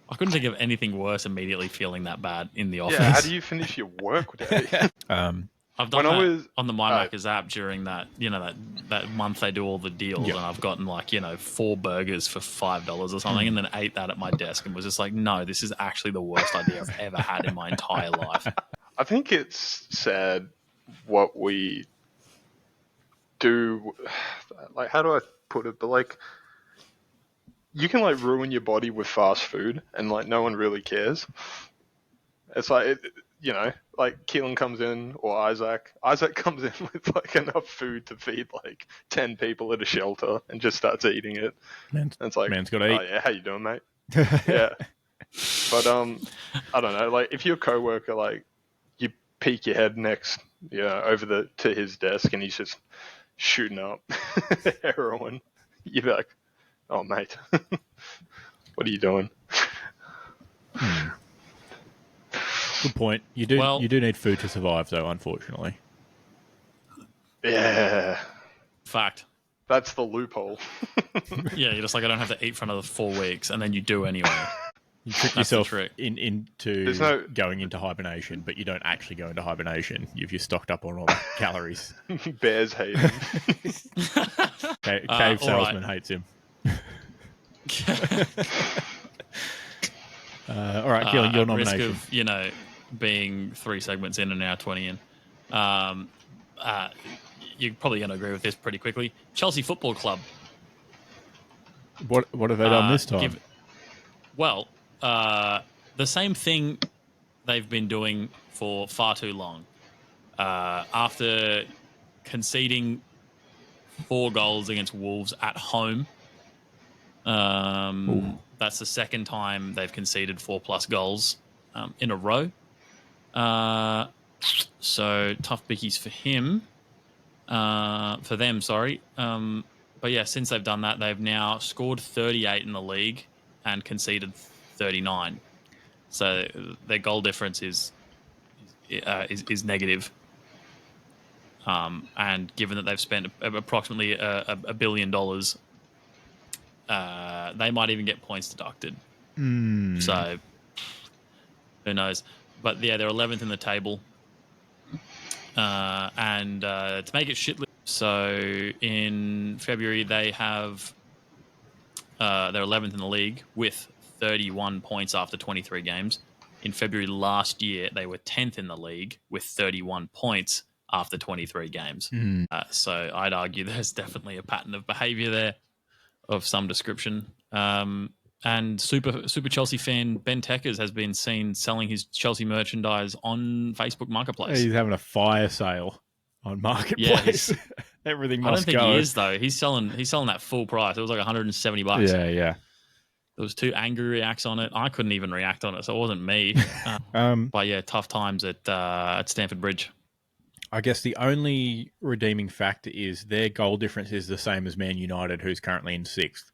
I couldn't think of anything worse immediately feeling that bad in the office. Yeah, how do you finish your work day? I've done that on the My Macca's app during that, that month they do all the deals, and I've gotten 4 burgers for $5 or something, and then ate that at my desk and was just like, no, this is actually the worst idea I've ever had in my entire life. I think it's sad what we do. Like, how do I put it? But you can ruin your body with fast food, and no one really cares. It's Keelan comes in, or Isaac. Isaac comes in with enough food to feed 10 people at a shelter, and just starts eating it. Man's got to eat. Oh yeah, how you doing, mate? Yeah. But I don't know. If your coworker, you peek your head next, over to his desk, and he's just shooting up heroin, you'd be like, oh mate, what are you doing? Good point. You do need food to survive, though, unfortunately. Yeah. Fact. That's the loophole. Yeah, you're just I don't have to eat for another 4 weeks, and then you do anyway. You trick yourself into going into hibernation, but you don't actually go into hibernation. You've just stocked up on all the calories. Bears hate him. Cave salesman hates him. All right, Keelan, your nomination. Risk of, being 3 segments in and now 20 in. You're probably going to agree with this pretty quickly. Chelsea Football Club. What have they done this time? The same thing they've been doing for far too long. After conceding 4 goals against Wolves at home, that's the second time they've conceded 4+ goals in a row. So tough bickies for them. Sorry. But yeah, since they've done that, they've now scored 38 in the league and conceded 39. So their goal difference is negative. And given that they've spent approximately $1 billion, they might even get points deducted. So who knows? But yeah, they're 11th in the table. And to make it shit, so in February they have they're 11th in the league with 31 points after 23 games. In February last year, they were 10th in the league with 31 points after 23 games. So I'd argue there's definitely a pattern of behaviour there of some description. And super Chelsea fan Ben Teckers has been seen selling his Chelsea merchandise on Facebook Marketplace. He's having a fire sale on Marketplace. Yeah, everything must go. I don't think he is though. He's selling that full price. It was like $170. Yeah. There was 2 angry reacts on it. I couldn't even react on it, so it wasn't me. But yeah, tough times at Stamford Bridge. I guess the only redeeming factor is their goal difference is the same as Man United, who's currently in 6th.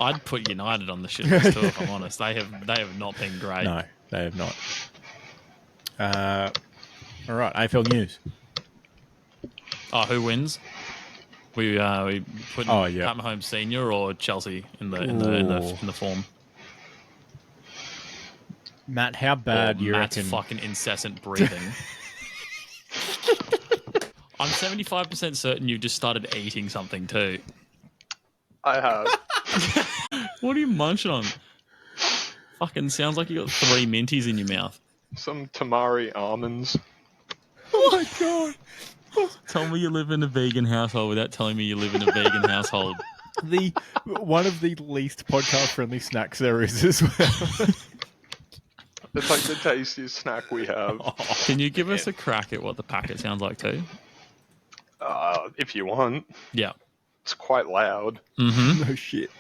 I'd put United on the shit list too, if I'm honest. They have not been great. No, they have not. All right, AFL news. Oh, who wins? We put Pat Mahomes Senior or Chelsea in the form. Matt, how bad you Matt's reckon? Fucking incessant breathing. I'm 75% certain you've just started eating something too. I have. What are you munching on? Fucking sounds like you got 3 minties in your mouth. Some tamari almonds. Oh my god! Tell me you live in a vegan household without telling me you live in a vegan household. One of the least podcast-friendly snacks there is as well. It's like the tastiest snack we have. Can you give us a crack at what the packet sounds like too? If you want. Yeah. It's quite loud. Mm-hmm. No shit.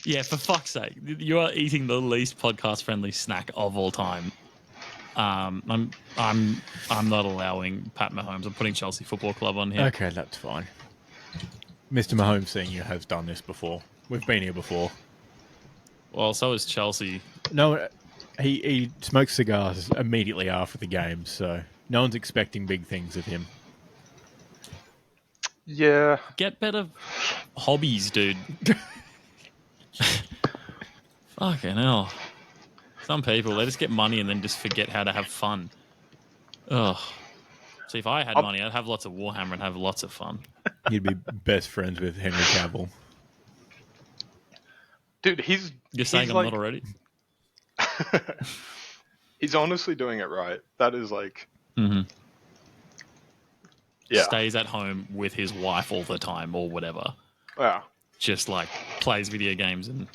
Yeah, for fuck's sake. You are eating the least podcast-friendly snack of all time. I'm not allowing Pat Mahomes. I'm putting Chelsea Football Club on here. Okay, that's fine. Mr. Mahomes Senior has done this before. We've been here before. Well, so is Chelsea. No, he smokes cigars immediately after the game, so no one's expecting big things of him. Yeah. Get better hobbies, dude. Fucking hell. Some people, they just get money and then just forget how to have fun. Ugh. See, if I had money, I'd have lots of Warhammer and have lots of fun. You'd be best friends with Henry Cavill. Dude, You're saying I'm not already? He's honestly doing it right. That is like... Mm-hmm. Yeah. Stays at home with his wife all the time or whatever. Yeah. Just like plays video games and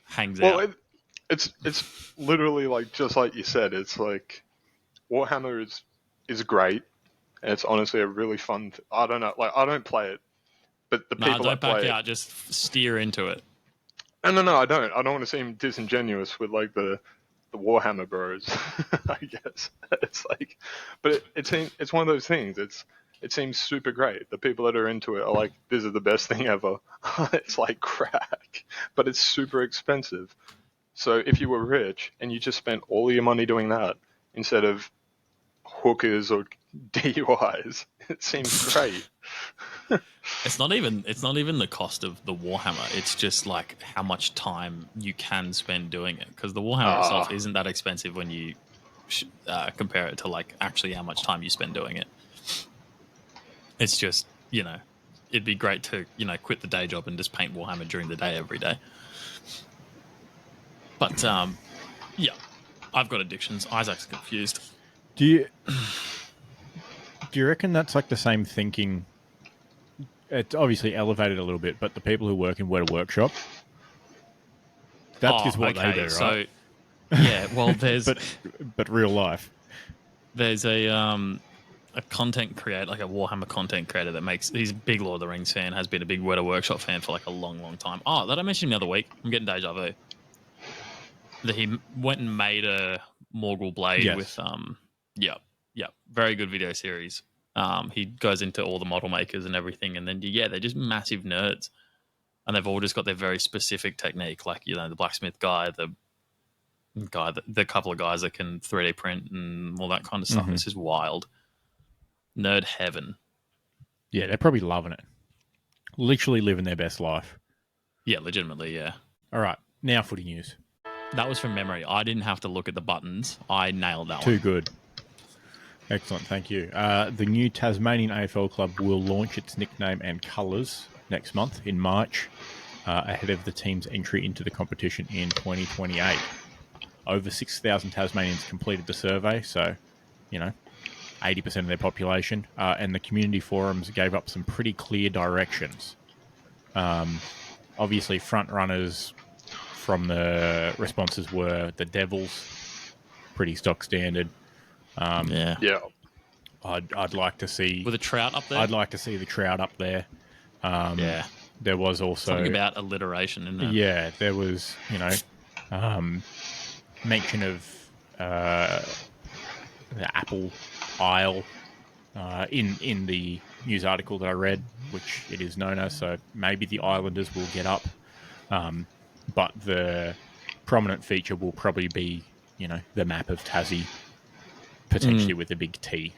hangs out. It's literally like just like you said. It's like Warhammer is great, and it's honestly a really fun. I don't know, like I don't play it, but the people don't that play back out. Just steer into it. No, I don't. I don't want to seem disingenuous with like the Warhammer bros. I guess it's like, but it's one of those things. It seems super great. The people that are into it are like, this is the best thing ever. It's like crack, but it's super expensive. So if you were rich and you just spent all your money doing that instead of hookers or DUIs, it seems great. It's not even the cost of the Warhammer. It's just like how much time you can spend doing it. Because the Warhammer itself isn't that expensive when you compare it to like actually how much time you spend doing it. It's just, it'd be great to, quit the day job and just paint Warhammer during the day every day. But, yeah, I've got addictions. Isaac's confused. Do you reckon that's like the same thinking? It's obviously elevated a little bit, but the people who work in Weta Workshop, that's just what they do, right? So, yeah, well, there's... but real life. There's a content creator, like a Warhammer content creator he's a big Lord of the Rings fan, has been a big Weta Workshop fan for like a long, long time. Oh, that I mentioned the other week. I'm getting deja vu. That he went and made a Morgul Blade with, very good video series. He goes into all the model makers and everything, and then, they're just massive nerds. And they've all just got their very specific technique, like, the blacksmith guy, the couple of guys that can 3D print and all that kind of stuff. Mm-hmm. This is wild. Nerd heaven. Yeah, they're probably loving it. Literally living their best life. Yeah, legitimately, yeah. All right, now footy news. That was from memory. I didn't have to look at the buttons. I nailed that one. Too good. Excellent, thank you. The new Tasmanian AFL club will launch its nickname and colours next month in March, ahead of the team's entry into the competition in 2028. Over 6,000 Tasmanians completed the survey, so, 80% of their population, and the community forums gave up some pretty clear directions. Obviously, front runners from the responses were the Devils, pretty stock standard. Yeah. I'd like to see... With a trout up there? I'd like to see the trout up there. Yeah. There was also... Something about alliteration, isn't there? Yeah, there was, mention of the Apple Isle in the news article that I read, which it is known as, so maybe the Islanders will get up. But the prominent feature will probably be, the map of Tassie, potentially with a big T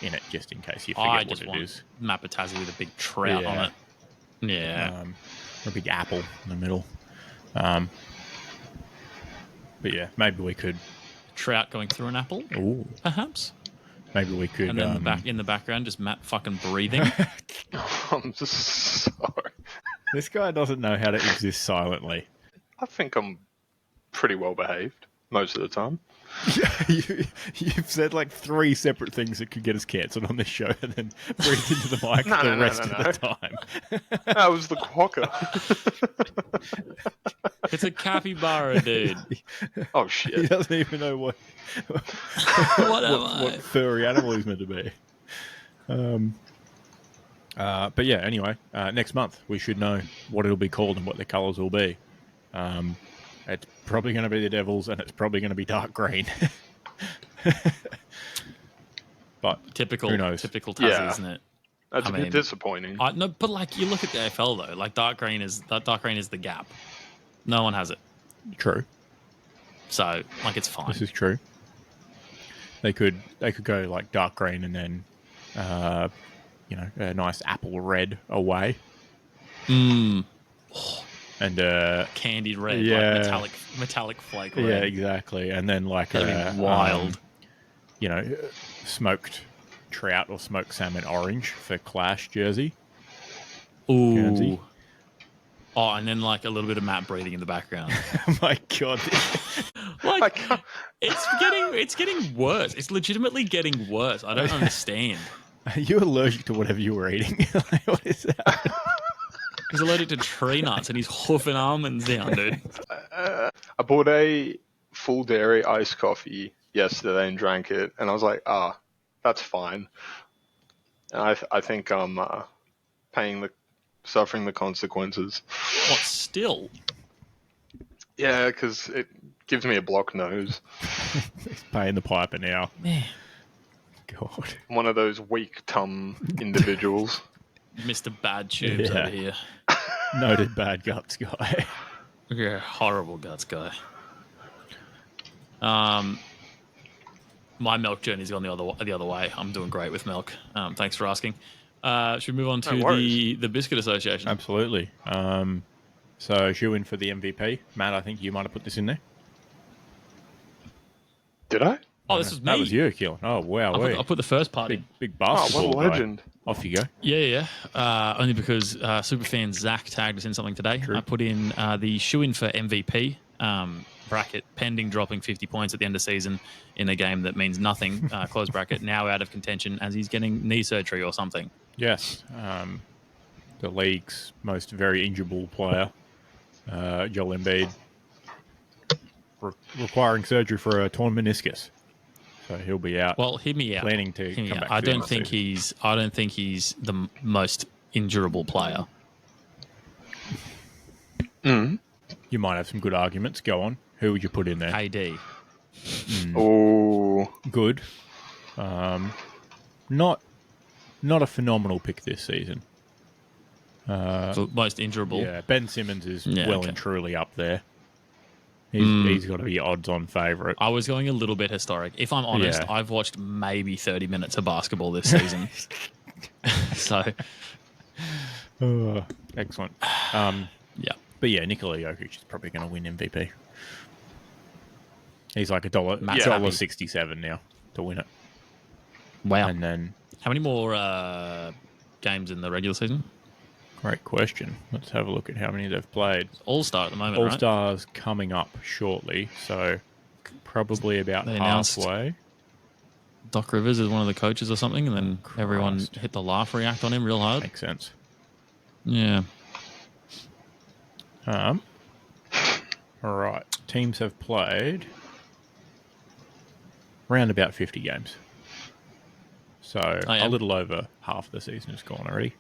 in it, just in case you forget what it is. Map of Tassie with a big trout on it. Yeah. Or a big apple in the middle. But yeah, maybe we could... Trout going through an apple? Ooh. Perhaps? Maybe we could... And then in the background, just Matt fucking breathing. I'm just sorry. This guy doesn't know how to exist silently. I think I'm pretty well behaved most of the time. You've said like 3 separate things that could get us cancelled on this show, and then breathed into the mic the rest of the time. That was the quokka. It's a capybara, dude. Oh shit! He doesn't even know what furry animal he's meant to be. But yeah, anyway, next month we should know what it'll be called and what the colours will be. It's probably going to be the Devils, and it's probably going to be dark green. But typical, who knows? Typical Tassie, isn't it? That's I a mean, bit disappointing. No, but like you look at the AFL though, like dark green is the gap. No one has it, True. so like it's fine. This is true. They could go like dark green and then, a nice apple red away. Mm. And Candied red, yeah. like metallic flake red. Yeah, exactly. And then like That'd be wild. Smoked trout or smoked salmon orange for Clash jersey. Ooh. Guernsey. Oh, and then like a little bit of Matt breathing in the background. Oh my god. Like it's getting worse. It's legitimately getting worse. I don't understand. Are you allergic to whatever you were eating? What is that? He's allergic to tree nuts and he's hoofing almonds down, dude. I bought a full dairy iced coffee yesterday and drank it, and I was like, that's fine. And I think I'm suffering the consequences. What, still? Yeah, because it gives me a blocked nose. He's paying the piper now. Man. God. I'm one of those weak tum individuals. Mr. Bad Tubes over here. Noted bad guts guy. Yeah, horrible guts guy. My milk journey's gone the other way. I'm doing great with milk. Thanks for asking. Should we move on to the Biscuit Association? Absolutely. So shoe in for the MVP. Matt, I think you might have put this in there. Did I? Oh, this was me. That was you, Keelan. Oh, wow. I put the first part in. Big basketball what a legend. guy. Off you go. Yeah. Only because superfan Zach tagged us in something today. True. I put in the shoe-in for MVP bracket, pending dropping 50 points at the end of season in a game that means nothing, close bracket, now out of contention as he's getting knee surgery or something. Yes. The league's most very injureable player, Joel Embiid, requiring surgery for a torn meniscus. So he'll be out. Well, hear me out. Planning to come back. I don't think he's the most injurable player. Mm. You might have some good arguments. Go on. Who would you put in there? AD. Oh, Good. Not a phenomenal pick this season. For most injurable. Yeah, Ben Simmons is and truly up there. He's got to be odds-on favourite. I was going a little bit historic. If I'm honest, I've watched maybe 30 minutes of basketball this season. So, excellent. yeah. But yeah, Nikola Jokic is probably going to win MVP. He's like Matt's $1.67 now to win it. Wow. And then, how many more games in the regular season? great question. Let's have a look at how many they've played. All-Star at the moment, right? All-Star's coming up shortly, so probably about They announced halfway. Doc Rivers is one of the coaches or something, and then everyone hit the laugh react on him real hard. Makes sense. Yeah. All right. Teams have played around about 50 games. So a little over half the season is gone already.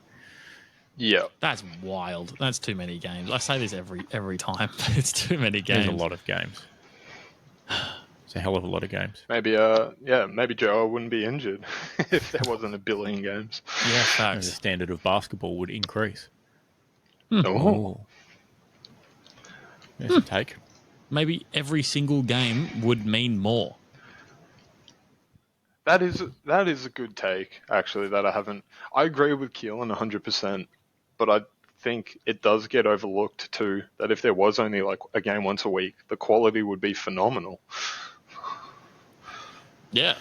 yeah. That's wild. That's too many games. I say this every time, but it's too many games. There's a lot of games. It's a hell of a lot of games. Maybe maybe Joe wouldn't be injured if there wasn't a billion games. Yeah, And the facts. standard of basketball would increase. Oh. There's a take. Maybe every single game would mean more. That is a good take, actually, that I agree with Keelan 100%, but I think it does get overlooked too, that if there was only like a game once a week, the quality would be phenomenal. Yeah.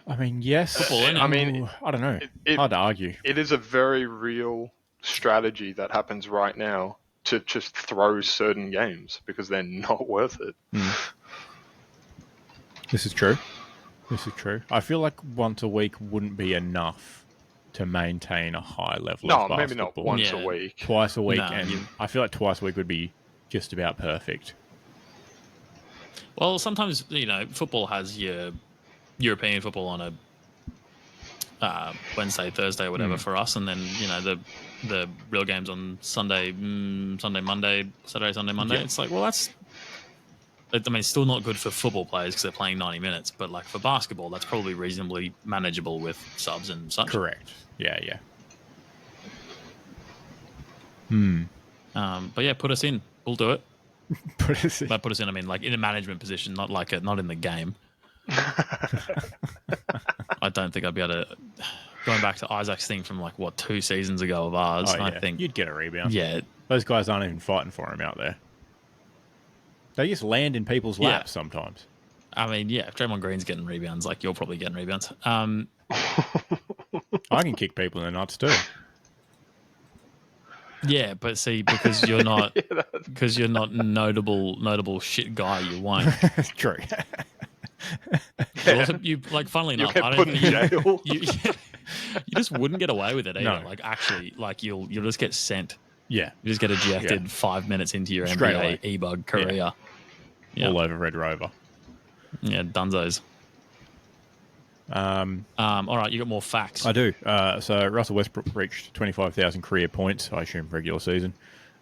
I mean, yes. Football, I mean, I don't know. it- Hard to argue. It is a very real strategy that happens right now to just throw certain games because they're not worth it. This is true. I feel like once a week wouldn't be enough to maintain a high level of basketball. No, maybe not once a Yeah. week. Twice a week, No, and I feel like twice a week would be just about perfect. Well, sometimes, football has your European football on a Wednesday, Thursday, whatever for us, and then, the real games on Sunday, Monday, Saturday, Sunday, Monday. Yeah. It's like, well, it's still not good for football players because they're playing 90 minutes, but like for basketball, that's probably reasonably manageable with subs and such. Correct. Yeah. But yeah, put us in. We'll do it. But it's- By put us in, I mean like in a management position, not in the game. I don't think I'd be able to. Going back to Isaac's thing from 2 seasons ago of ours, oh, yeah. I think You'd get a rebound. yeah, Those guys aren't even fighting for him out there. They just land in people's Yeah. laps sometimes. I mean yeah, if Draymond Green's getting rebounds, you're probably getting rebounds. I can kick people in the nuts too. Yeah, but see, because you're not Yeah, notable shit guy, you won't. True. You funnily You'll enough, get I put don't in think jail. you just wouldn't get away with it either. No. Actually, you'll just get sent. Yeah. You just get ejected Yeah. 5 minutes into your Straight NBA away. e-bug career. Yeah. All over Red Rover. Yeah, dunzos. All right, you got more facts. I do. So Russell Westbrook reached 25,000 career points, I assume regular season.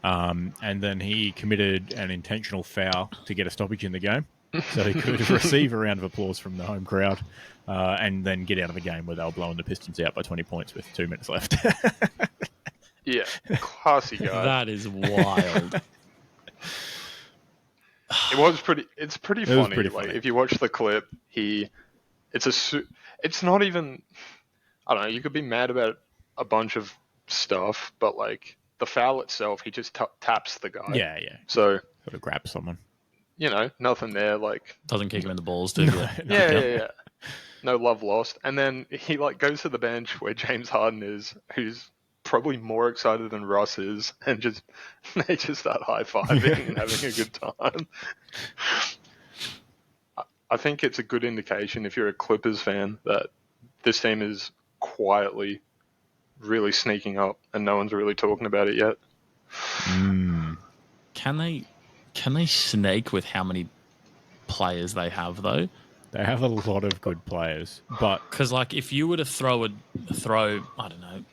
And then he committed an intentional foul to get a stoppage in the game. So he could receive a round of applause from the home crowd and then get out of the game where they were blowing the Pistons out by 20 points with 2 minutes left. Yeah, classy guy. That is wild. It's pretty funny. pretty funny. If you watch the clip, it's not even. I don't know. You could be mad about a bunch of stuff, but the foul itself, he just taps the guy. yeah, yeah. So Got to grab someone. nothing there. Doesn't kick him in the balls, do No, you? no. Yeah. No love lost. And then he goes to the bench where James Harden is, who's probably more excited than Russ is, and they just start high fiving and having a good time. I think it's a good indication if you're a Clippers fan that this team is quietly really sneaking up and no one's really talking about it yet. Can they snake with how many players they have though? They have a lot of good players, but Because if you were to throw I don't know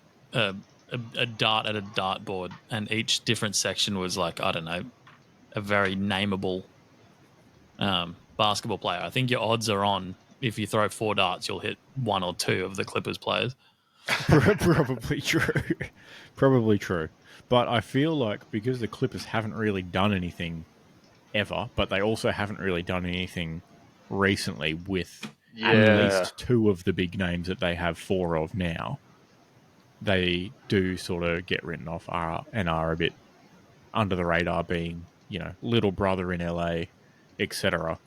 a dart at a dartboard and each different section was I don't know a very nameable basketball player, I think your odds are on if you throw 4 darts you'll hit 1 or 2 of the Clippers players. probably true. Probably true. But I feel like because the Clippers haven't really done anything ever, but they also haven't really done anything recently with at least 2 of the big names that they have 4 of now, they do sort of get written off and are a bit under the radar, being, little brother in LA, etc.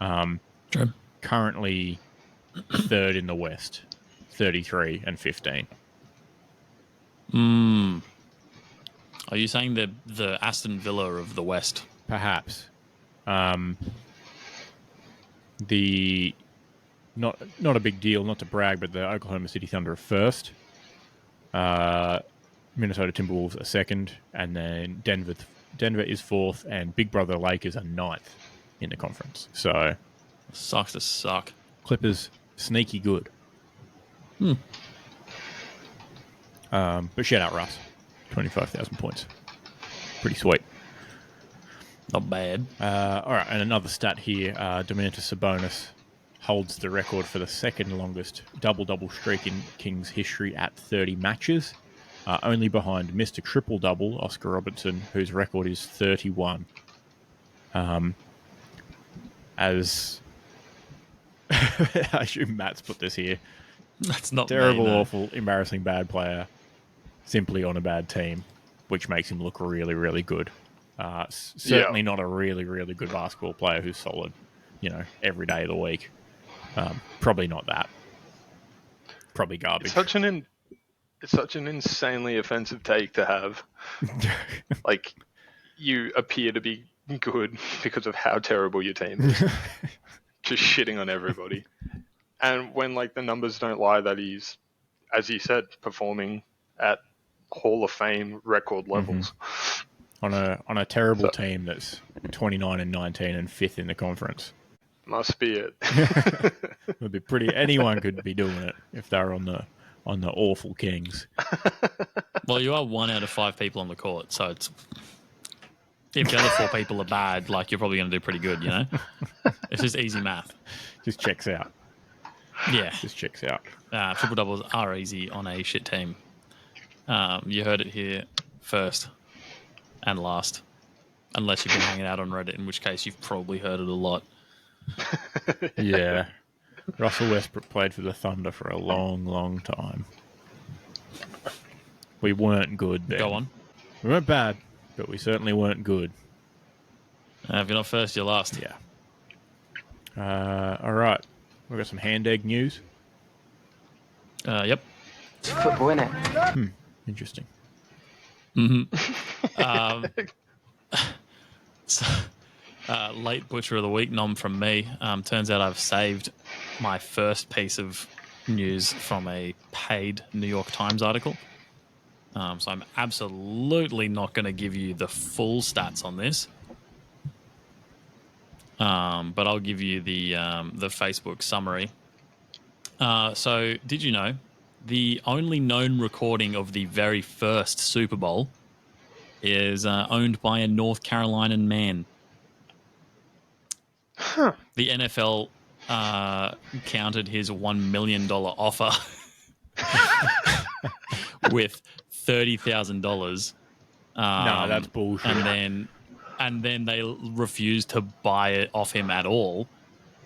True. Currently 3rd in the West, 33 and 15. Are you saying the Aston Villa of the West? Perhaps. The not a big deal, not to brag, but the Oklahoma City Thunder are 1st. Minnesota Timberwolves are 2nd, and then Denver is 4th, and Big Brother Lakers are 9th in the conference. So Sucks to suck. Clippers sneaky good. But shout out Russ, 25,000 points, pretty sweet. Not bad. All right, and another stat here: Domantas Sabonis holds the record for the 2nd longest double-double streak in Kings history at 30 matches, only behind Mr. Triple-Double, Oscar Robertson, whose record is 31. As I assume Matt's put this here. That's not Terrible, me, no. awful, embarrassing bad player, simply on a bad team, which makes him look really, really good. Certainly not a really, really good basketball player who's solid, every day of the week. Probably not that. Probably garbage. It's such an insanely offensive take to have. You appear to be good because of how terrible your team is. Just shitting on everybody. And when the numbers don't lie that he's, as you said, performing at Hall of Fame record levels. On a terrible team that's 29 and 19 and 5th in the conference. Must be it. Would be pretty. Anyone could be doing it if they're on the awful Kings. Well, you are 1 out of 5 people on the court, so it's if the other 4 people are bad, you're probably going to do pretty good. It's just easy math. Just checks out. Yeah, Just checks out. triple doubles are easy on a shit team. You heard it here first. and last. Unless you've been hanging out on Reddit, in which case you've probably heard it a lot. Yeah. Russell Westbrook played for the Thunder for a long, long time. We weren't good then. Go on. We weren't bad, but we certainly weren't good. If you're not first, you're last. Yeah. All right. We've got some hand egg news. Yep. It's football, innit? Interesting. So, late Butcher of the Week nom from me. Turns out I've saved my first piece of news from a paid New York Times article. So I'm absolutely not going to give you the full stats on this. But I'll give you the Facebook summary. So did you know the only known recording of the very first Super Bowl is owned by a North Carolinian man? Huh. The NFL countered his $1 million offer with $30,000. No, that's bullshit. And then they refused to buy it off him at all.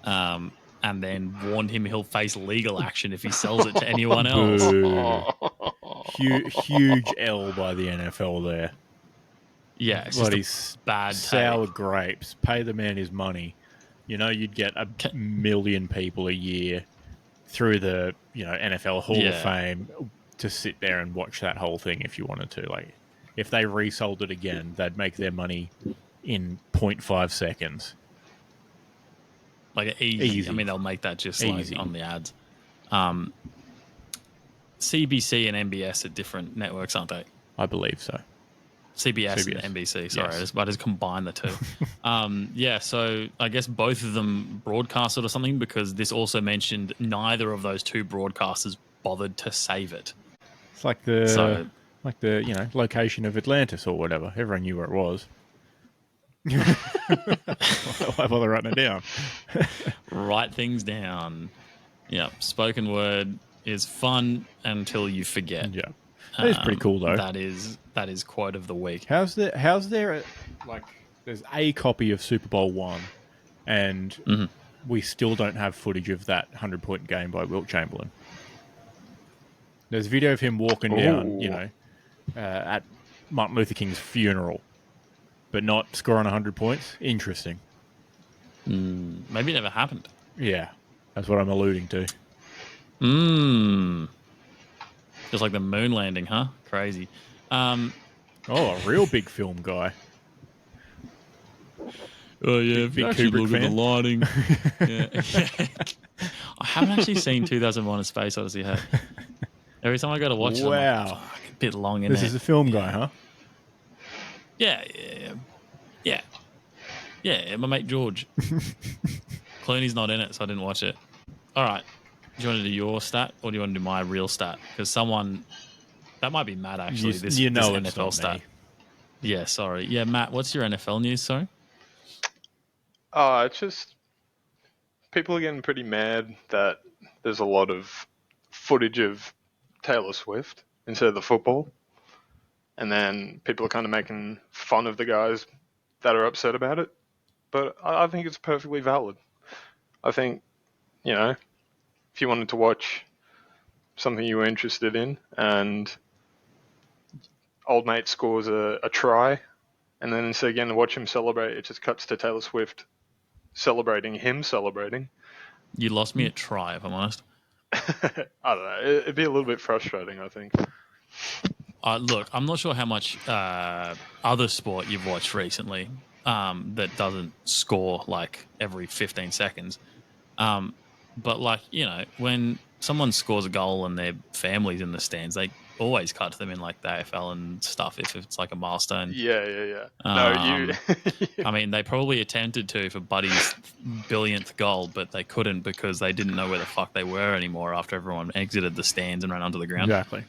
And then warned him he'll face legal action if he sells it to anyone else. Boo. Huge L by the NFL there. Yeah, it's Bloody just a bad sour take. grapes. Pay the man his money. You know, you'd get a million people a year through the NFL Hall of Fame to sit there and watch that whole thing if you wanted to. Like, if they resold it again, they'd make their money in 0.5 seconds. Like easy. I mean, they'll make that just Easy. like on the ads. CBC and NBS are different networks, aren't they? I believe so. CBS and NBC. Sorry, Yes. I just combine the two. Yeah, so I guess both of them broadcast it or something, because this also mentioned neither of those two broadcasters bothered to save it. It's like the location of Atlantis or whatever. Everyone knew where it was. Why bother writing it down? Write things down. Yeah, spoken word is fun until you forget. Yeah, that is pretty cool though. That is quote of the week. How's there like there's a copy of Super Bowl I, and we still don't have footage of that 100-point game by Wilt Chamberlain. There's video of him walking down, at Martin Luther King's funeral, but not scoring 100 points. Interesting. Maybe it never happened. Yeah, that's what I'm alluding to. Just like the moon landing, huh? Crazy. Oh, a real big film guy. Oh yeah, if big you actually Kubrick look at fan. the lighting. Yeah. I haven't actually seen 2001: A Space Odyssey yet. Every time I go to watch it, I'm Wow. like, fuck, a bit long in This there. is a film guy, huh? Yeah. My mate George. Clooney's not in it, so I didn't watch it. All right. Do you want to do your stat, or do you want to do my real stat? Because that might be Matt actually. You This it's NFL not stat. me. Yeah, sorry. Yeah, Matt, what's your NFL news? Sorry. It's just people are getting pretty mad that there's a lot of footage of Taylor Swift instead of the football. And then people are kind of making fun of the guys that are upset about it. But I think it's perfectly valid. I think, if you wanted to watch something you were interested in and old mate scores a try, and then instead of getting to watch him celebrate, it just cuts to Taylor Swift celebrating him celebrating. You lost me at try, if I'm honest. I don't know. It'd be a little bit frustrating, I think. Look, I'm not sure how much other sport you've watched recently that doesn't score like every 15 seconds. But like, when someone scores a goal and their family's in the stands, they always cut to them in like the AFL and stuff if it's like a milestone. Yeah. No, I mean, they probably attempted to for Buddy's billionth goal, but they couldn't because they didn't know where the fuck they were anymore after everyone exited the stands and ran onto the ground. Exactly.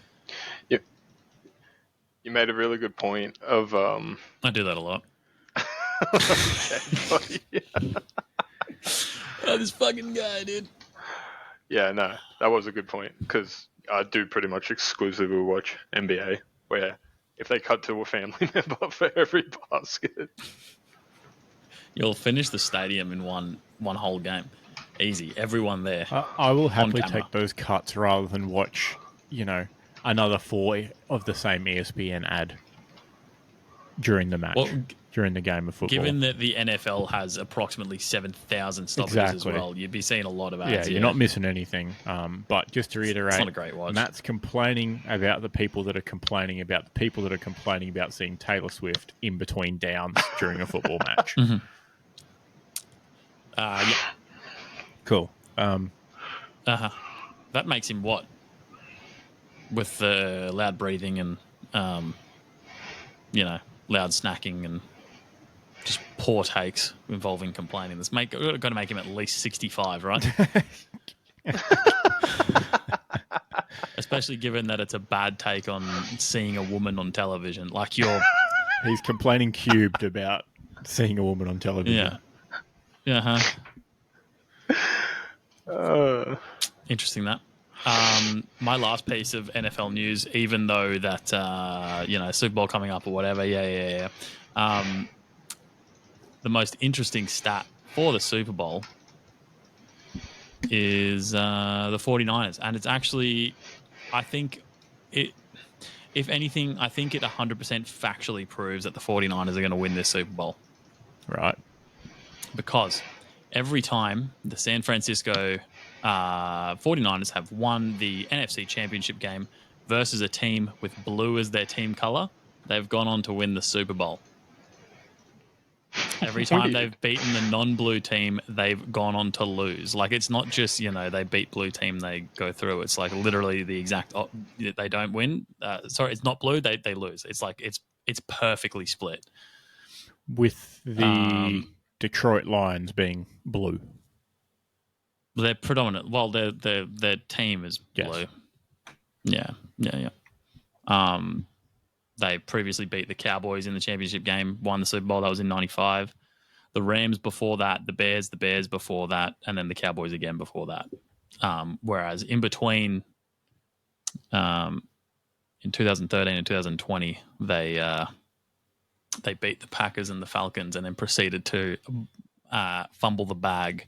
You made a really good point of... I do that a lot. Okay, buddy. Oh, this fucking guy, dude. Yeah, no, that was a good point because I do pretty much exclusively watch NBA, where if they cut to a family member for every basket. You'll finish the stadium in one whole game. Easy. Everyone there. I will on happily camera. take those cuts rather than watch, another 4 of the same ESPN ad during the match, Well, during the game of football. Given that the NFL has approximately 7,000 stoppages as Exactly. well, you'd be seeing a lot of Yeah, ads. you're not missing anything. But just to reiterate, It's not a great watch. Matt's complaining about the people that are complaining about the people that are complaining about seeing Taylor Swift in between downs during a football match. Yeah. Cool. That makes him what? With the loud breathing and, loud snacking and just poor takes involving complaining. That's got to make him at least 65, right? Especially given that it's a bad take on seeing a woman on television. Like He's complaining cubed about seeing a woman on television. Yeah. Interesting that. My last piece of NFL news, even though that Super Bowl coming up or whatever, yeah. The most interesting stat for the Super Bowl is the 49ers, and it's actually, I think it. If anything, I think it 100% factually proves that the 49ers are going to win this Super Bowl. Right. Because every time the San Francisco 49ers have won the NFC Championship game versus a team with blue as their team color, they've gone on to win the Super Bowl. Every time they've beaten the non-blue team, they've gone on to lose. Like, it's not just, they beat blue team, they go through. It's like literally the exact, they don't win. It's not blue, they lose. It's like, it's perfectly split. With the Detroit Lions being blue. They're predominant. Well, their team is blue. Yes. Yeah. They previously beat the Cowboys in the championship game, won the Super Bowl. That was in 95. The Rams before that, the Bears before that, and then the Cowboys again before that. Whereas in between, in 2013 and 2020, they beat the Packers and the Falcons, and then proceeded to fumble the bag.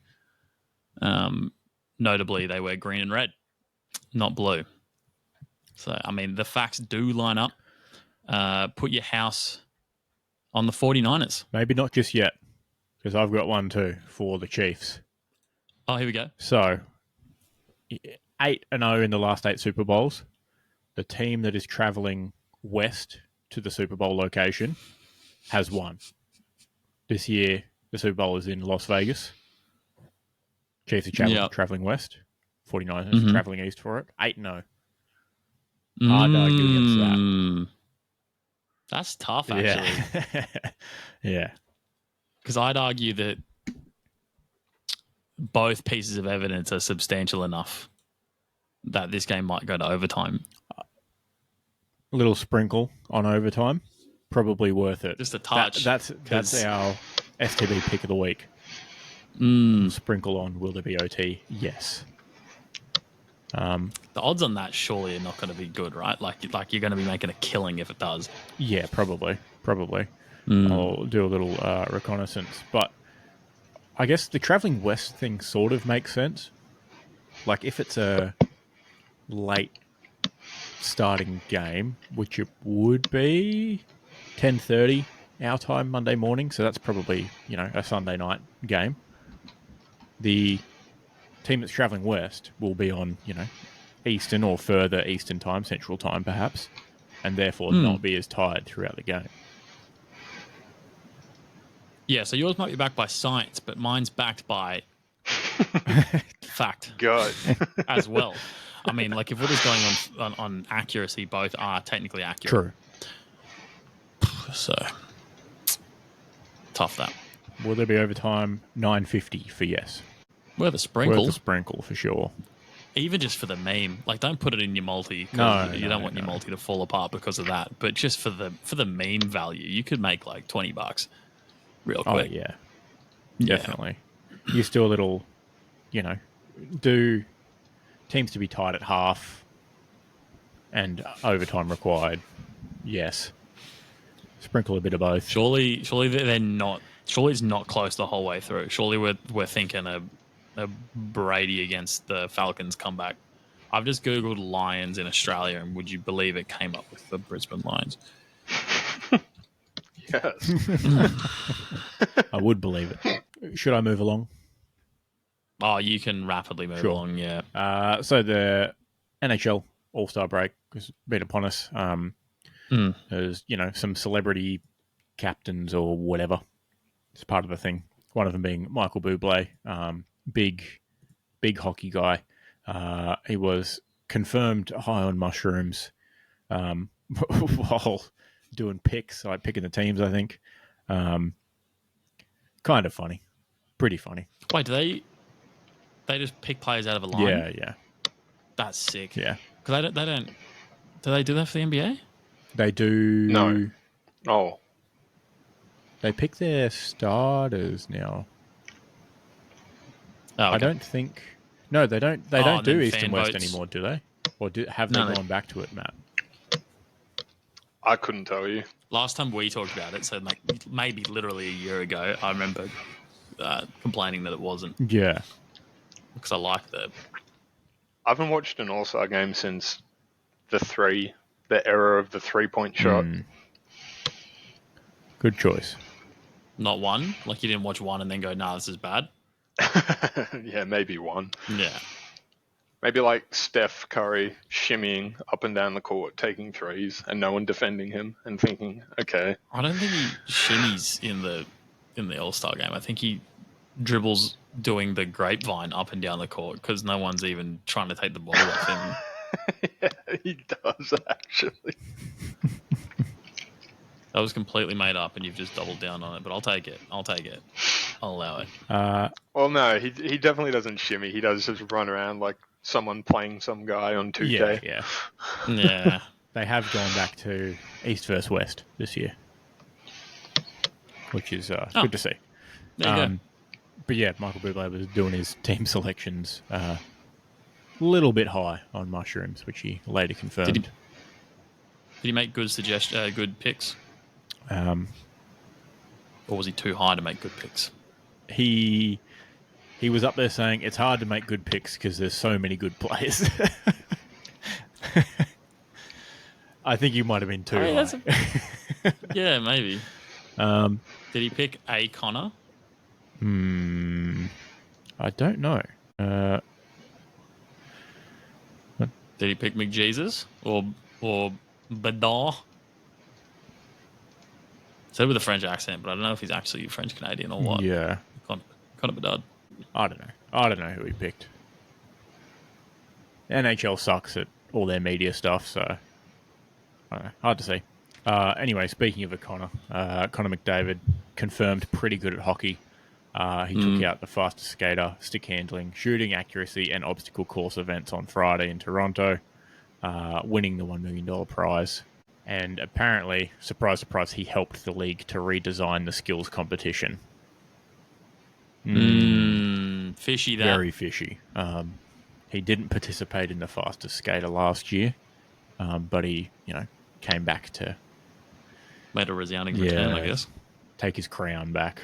Notably, they wear green and red, not blue. So, I mean, the facts do line up. Put your house on the 49ers. Maybe not just yet, because I've got one too for the Chiefs. Oh, here we go. So, 8-0 in the last 8 Super Bowls. The team that is traveling west to the Super Bowl location has won. This year, the Super Bowl is in Las Vegas. Chiefs are traveling west. 49ers are traveling east for it. 8-0. Hard to argue against that. That's tough, actually. Yeah. Because I'd argue that both pieces of evidence are substantial enough that this game might go to overtime. A little sprinkle on overtime, probably worth it. Just a touch. That's our STB pick of the week. Sprinkle on, will there be OT? Yes. The odds on that surely are not going to be good, right? Like you're going to be making a killing if it does. Yeah, probably. I'll do a little reconnaissance. But I guess the traveling west thing sort of makes sense. Like, if it's a late starting game, which it would be 10:30 our time Monday morning, so that's probably, a Sunday night game. The team that's traveling west will be on, Eastern or further Eastern time, Central time perhaps, and therefore not be as tired throughout the game. Yeah, so yours might be backed by science, but mine's backed by fact. God. As well. I mean, like, if we're just going on accuracy, both are technically accurate. True. So, tough that. Will there be overtime? 9:50 for yes. Worth a sprinkle. Worth a sprinkle for sure. Even just for the meme. Like, don't put it in your multi. No, you don't want your multi to fall apart because of that. But just for the meme value, you could make like $20 real quick. Oh, yeah. Definitely. You still a little, do teams to be tied at half and overtime required. Yes. Sprinkle a bit of both. Surely they're not. Surely it's not close the whole way through. Surely we're thinking a Brady against the Falcons comeback. I've just googled Lions in Australia, and would you believe it came up with the Brisbane Lions? Yes. I would believe it. Should I move along? Oh, you can rapidly move along, yeah. So the NHL All-Star break has been upon us. There's, some celebrity captains or whatever. It's part of the thing. One of them being Michael Bublé, big hockey guy. He was confirmed high on mushrooms while doing picks, like picking the teams, I think. Kind of funny. Pretty funny. Wait, do they just pick players out of a line? Yeah. That's sick. Yeah. Because they don't. Do they do that for the NBA? They do. No. Oh. They pick their starters now. Oh, okay. I don't think. No, they don't. They don't do East and West votes anymore, do they? Or have they gone back to it, Matt? I couldn't tell you. Last time we talked about it, so like maybe literally a year ago, I remember complaining that it wasn't. Yeah. Because I like I haven't watched an All-Star game since the era of the 3-point shot. Good choice. Not one? Like you didn't watch one and then go, nah, this is bad? Yeah, maybe one. Yeah. Maybe like Steph Curry shimmying up and down the court, taking threes, and no one defending him, and thinking, okay. I don't think he shimmies in the All-Star game. I think he dribbles doing the grapevine up and down the court because no one's even trying to take the ball off him. Yeah, he does, actually. That was completely made up, and you've just doubled down on it. But I'll take it. I'll allow it. Well, no, he definitely doesn't shimmy. He does just run around like someone playing some guy on 2K. Yeah. They have gone back to East versus West this year, which is good to see. There you go. But yeah, Michael Bublé was doing his team selections a little bit high on mushrooms, which he later confirmed. Did he make good picks? Or was he too high to make good picks? He was up there saying it's hard to make good picks because there's so many good players. I think you might have been too high. Yeah, maybe. Did he pick a Connor? I don't know. Did he pick McJesus or Badar? Said with a French accent, but I don't know if he's actually French Canadian or what. Yeah. Connor Bedard. I don't know who he picked. NHL sucks at all their media stuff, so I don't know. Hard to see. Anyway, speaking of a Connor McDavid confirmed pretty good at hockey. He took out the fastest skater, stick handling, shooting accuracy, and obstacle course events on Friday in Toronto, winning the $1 million prize. And apparently, surprise, surprise, he helped the league to redesign the skills competition. Fishy that. Very fishy. He didn't participate in the fastest skater last year, but he, came back to... Made a resounding return, I guess. Take his crown back.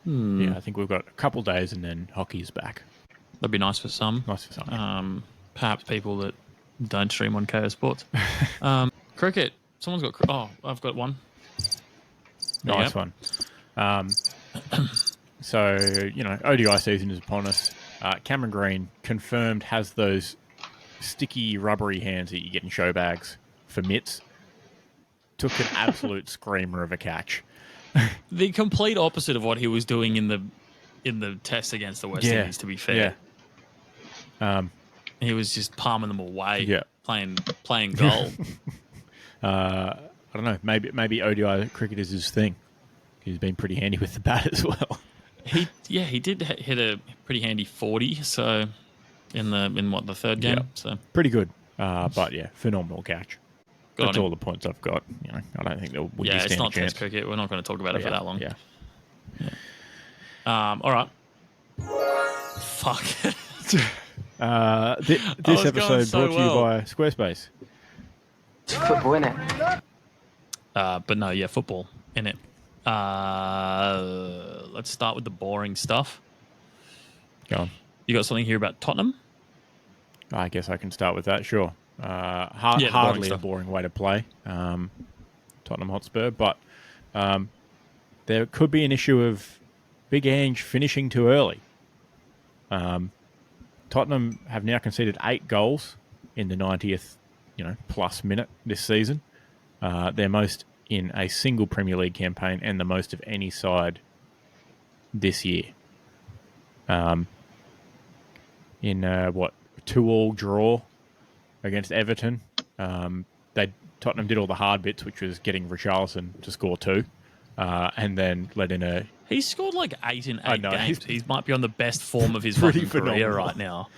Yeah, I think we've got a couple days and then hockey's back. That'd be nice for some. Perhaps people that don't stream on KO Sports. Cricket. Someone's got... Oh, I've got one. Nice one. So, ODI season is upon us. Cameron Green confirmed has those sticky, rubbery hands that you get in show bags for mitts. Took an absolute screamer of a catch. The complete opposite of what he was doing in the test against the West Indies, to be fair. Yeah. He was just palming them away. Yeah. Playing goal. I don't know. Maybe ODI cricket is his thing. He's been pretty handy with the bat as well. He did hit a pretty handy 40. So in the third game. Yeah. So pretty good. But yeah, phenomenal catch. That's him. all the points I've got. I don't think there would be stand it's not a chance. Test cricket. We're not going to talk about it for that long. Yeah. All right. Fuck. This episode brought to you by Squarespace. It's football, innit? But no, football. in it. Let's start with the boring stuff. Go on. You got something here about Tottenham? I guess I can start with that. Sure. Yeah, the boring Hardly a stuff. boring way to play Tottenham Hotspur, but there could be an issue of Big Ange finishing too early. Tottenham have now conceded 8 goals in the 90th, plus minute this season. Their most in a single Premier League campaign and the most of any side this year. In 2-2 draw against Everton. Tottenham did all the hard bits, which was getting Richarlison to score 2, and then let in a... He's scored like 8 in 8 know, games. He might be on the best form of his pretty fucking career phenomenal. right now.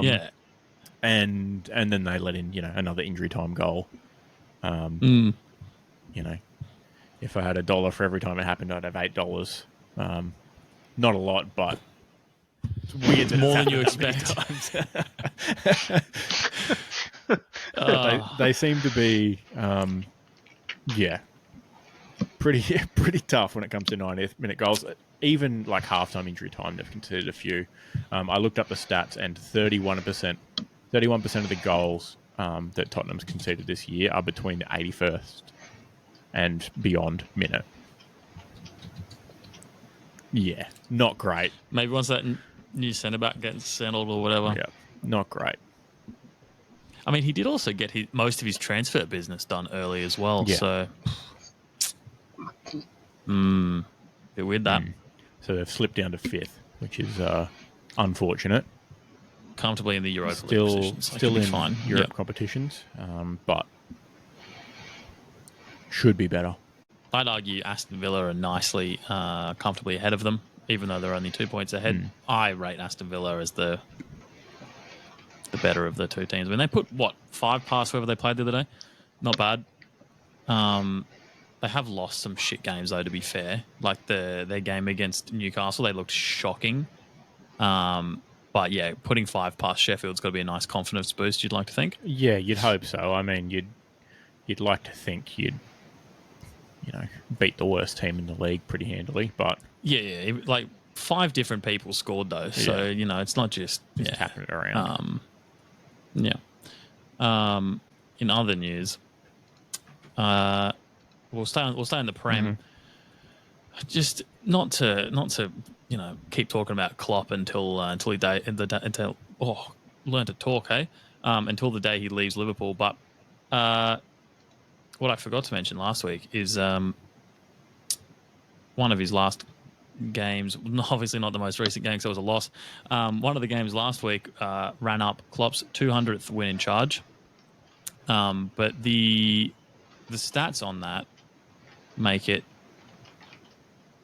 yeah. And then they let in, another injury time goal. If I had $1 for every time it happened, I'd have $8. Not a lot, but it's weird that More it's than you happened expect. they seem to be, pretty tough when it comes to 90th minute goals. Even like halftime injury time, they've conceded a few. I looked up the stats, and 31% of the goals that Tottenham's conceded this year are between the 81st and beyond minute. Yeah, not great. Maybe once that new centre back gets settled or whatever. Yeah, not great. I mean, he did also get most of his transfer business done early as well. Yeah. So, bit weird that. So they've slipped down to 5th, which is unfortunate. Comfortably in the Europa Still, League position, so still in fine. Europe competitions, but should be better. I'd argue Aston Villa are nicely, comfortably ahead of them, even though they're only 2 points ahead. I rate Aston Villa as the better of the two teams. I mean, they put, 5 past whoever they played the other day? Not bad. They have lost some shit games, though, to be fair. Like their game against Newcastle, they looked shocking. But yeah, putting 5 past Sheffield's got to be a nice confidence boost, you'd like to think? Yeah, you'd hope so. I mean, you'd like to think you'd beat the worst team in the league pretty handily, but... Yeah, like 5 different people scored, though. So, it's not just tapping it around. In other news, we'll stay in the Prem. Just not to keep talking about Klopp until learn to talk, hey? Until the day he leaves Liverpool. But what I forgot to mention last week is one of his last games, obviously not the most recent game because it was a loss. One of the games last week ran up Klopp's 200th win in charge. But the stats on that make it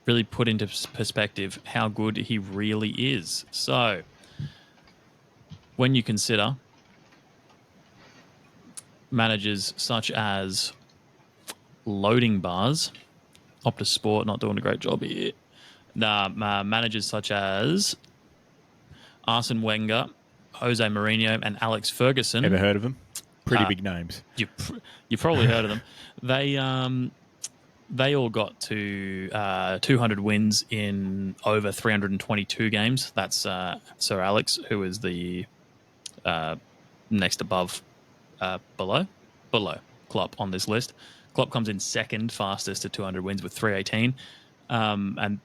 really put into perspective how good he really is. So, when you consider managers such as Loading Bars, Optus Sport not doing a great job here, managers such as Arsene Wenger, Jose Mourinho, and Alex Ferguson. Ever heard of them? Pretty big names. You probably heard of them. They all got to 200 wins in over 322 games. That's Sir Alex, who is the next above below Klopp on this list. Klopp comes in second fastest to 200 wins with 318.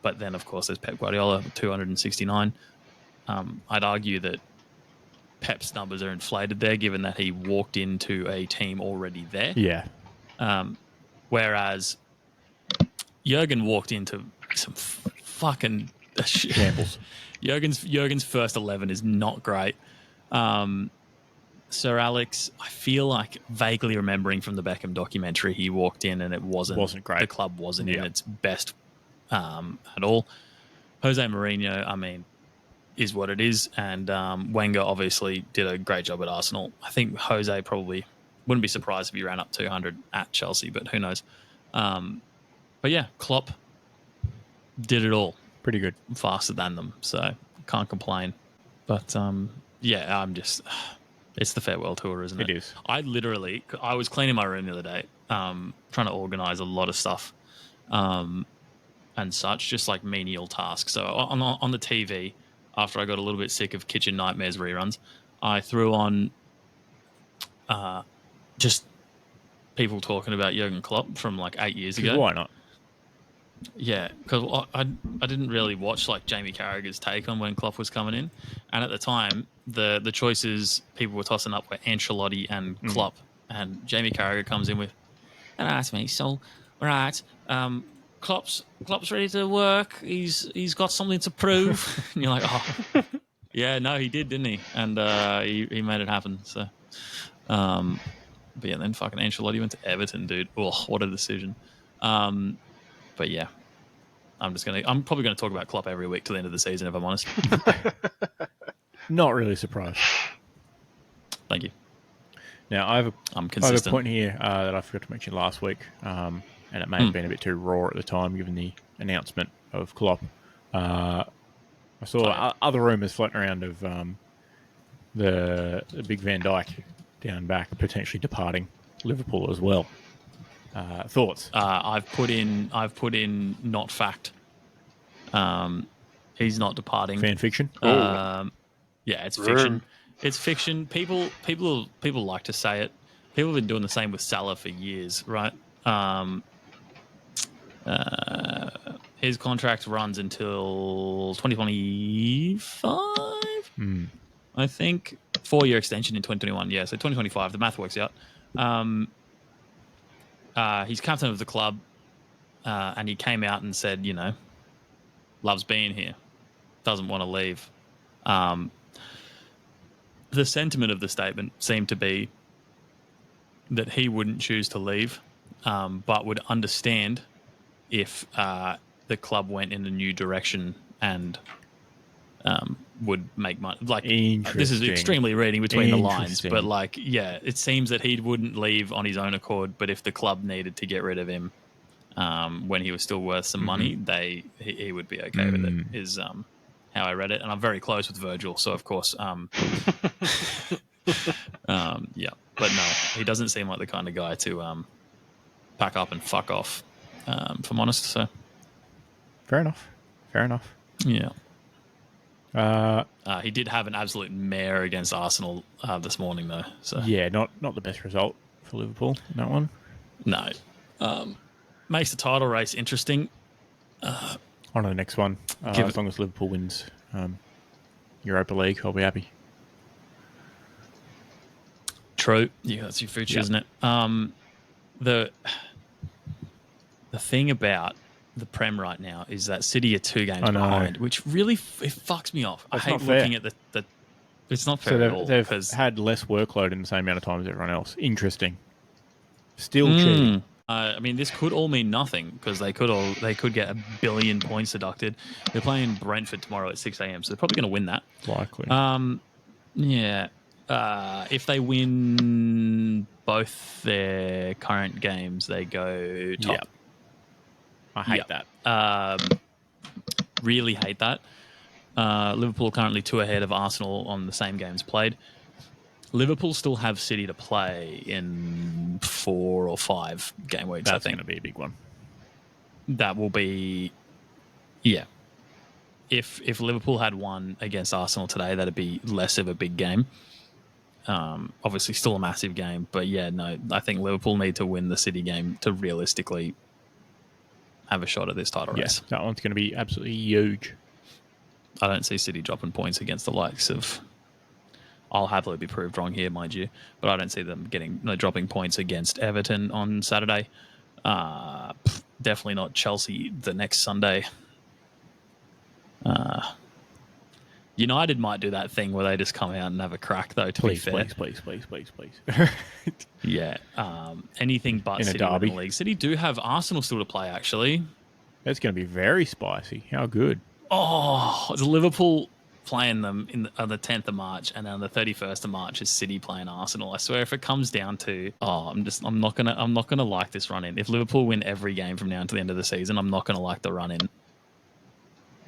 But then, of course, there's Pep Guardiola with 269. I'd argue that Pep's numbers are inflated there, given that he walked into a team already there. Yeah. Whereas Jurgen walked into some fucking Shambles. Jurgen's first 11 is not great. Sir Alex, I feel like vaguely remembering from the Beckham documentary, he walked in and it wasn't great. The club wasn't in its best at all. Jose Mourinho, I mean, is what it is, and Wenger obviously did a great job at Arsenal. I think Jose probably wouldn't be surprised if he ran up 200 at Chelsea, but who knows? But yeah, Klopp did it all. Pretty good. Faster than them, so can't complain. But yeah, I'm just... It's the farewell tour, isn't it? It is. I was cleaning my room the other day, trying to organise a lot of stuff. and such, just like menial tasks. So on the TV, after I got a little bit sick of Kitchen Nightmares reruns, I threw on just people talking about Jurgen Klopp from like 8 years ago. Why not? Yeah, because I didn't really watch like Jamie Carragher's take on when Klopp was coming in, and at the time the choices people were tossing up were Ancelotti and Klopp, and Jamie Carragher comes in with, and asked me, so right, Klopp's ready to work. He's got something to prove. And you're like, oh, yeah, no, he did, didn't he? And he made it happen. So, but yeah, then fucking Ancelotti went to Everton, dude. Oh, what a decision. But yeah, I'm probably gonna talk about Klopp every week till the end of the season, if I'm honest. Not really surprised. Thank you. Now I have a consistent. point here that I forgot to mention last week, and it may have been a bit too raw at the time, given the announcement of Klopp. I saw other rumours floating around of the big Van Dijk down back potentially departing Liverpool as well. Thoughts? I've put in not fact. He's not departing. Fan fiction? Yeah, it's fiction. It's fiction. People like to say it. People have been doing the same with Salah for years, right? His contract runs until 2025, I think. 4-year extension in 2021. Yeah, so 2025. The math works out. He's captain of the club, and he came out and said, loves being here, doesn't want to leave. The sentiment of the statement seemed to be that he wouldn't choose to leave, but would understand if the club went in a new direction and would make money. Like, this is extremely reading between the lines, but like, yeah, it seems that he wouldn't leave on his own accord, but if the club needed to get rid of him when he was still worth some money, he would be okay with it, is how I read it. And I'm very close with Virgil, so of course, yeah. But no, he doesn't seem like the kind of guy to pack up and fuck off, if I'm honest. So fair enough. Yeah. He did have an absolute mare against Arsenal this morning, though. So yeah, not the best result for Liverpool in that one. No, makes the title race interesting. On to the next one. As long as Liverpool wins Europa League, I'll be happy. True. Yeah, that's your future, isn't it? The thing about the Prem right now is that City are 2 games behind, which really it fucks me off. That's I hate looking at the. It's not fair at all. They've had less workload in the same amount of time as everyone else. Interesting. Still cheating. I mean, this could all mean nothing because they could get 1 billion points deducted. They're playing Brentford tomorrow at 6 a.m, so they're probably going to win that. Likely. Yeah. If they win both their current games, they go top. Yep. I hate that. Really hate that. Liverpool currently 2 ahead of Arsenal on the same games played. Liverpool still have City to play in 4 or 5 game weeks. That's I think going to be a big one. That will be, yeah. If Liverpool had won against Arsenal today, that'd be less of a big game. Obviously, still a massive game, but yeah, no, I think Liverpool need to win the City game to realistically have a shot at this title race. Yeah, that one's going to be absolutely huge. I don't see City dropping points against the likes of. I'll happily be proved wrong here, mind you, but I don't see them dropping points against Everton on Saturday. Definitely not Chelsea the next Sunday. United might do that thing where they just come out and have a crack, though. To be fair, please. Yeah, anything but in a City derby. win the league. City do have Arsenal still to play. Actually, that's going to be very spicy. How good! Oh, it's Liverpool playing them on the 10th of March, and then on the 31st of March is City playing Arsenal. I swear, if it comes down to, I'm not gonna like this run in. If Liverpool win every game from now until the end of the season, I'm not gonna like the run in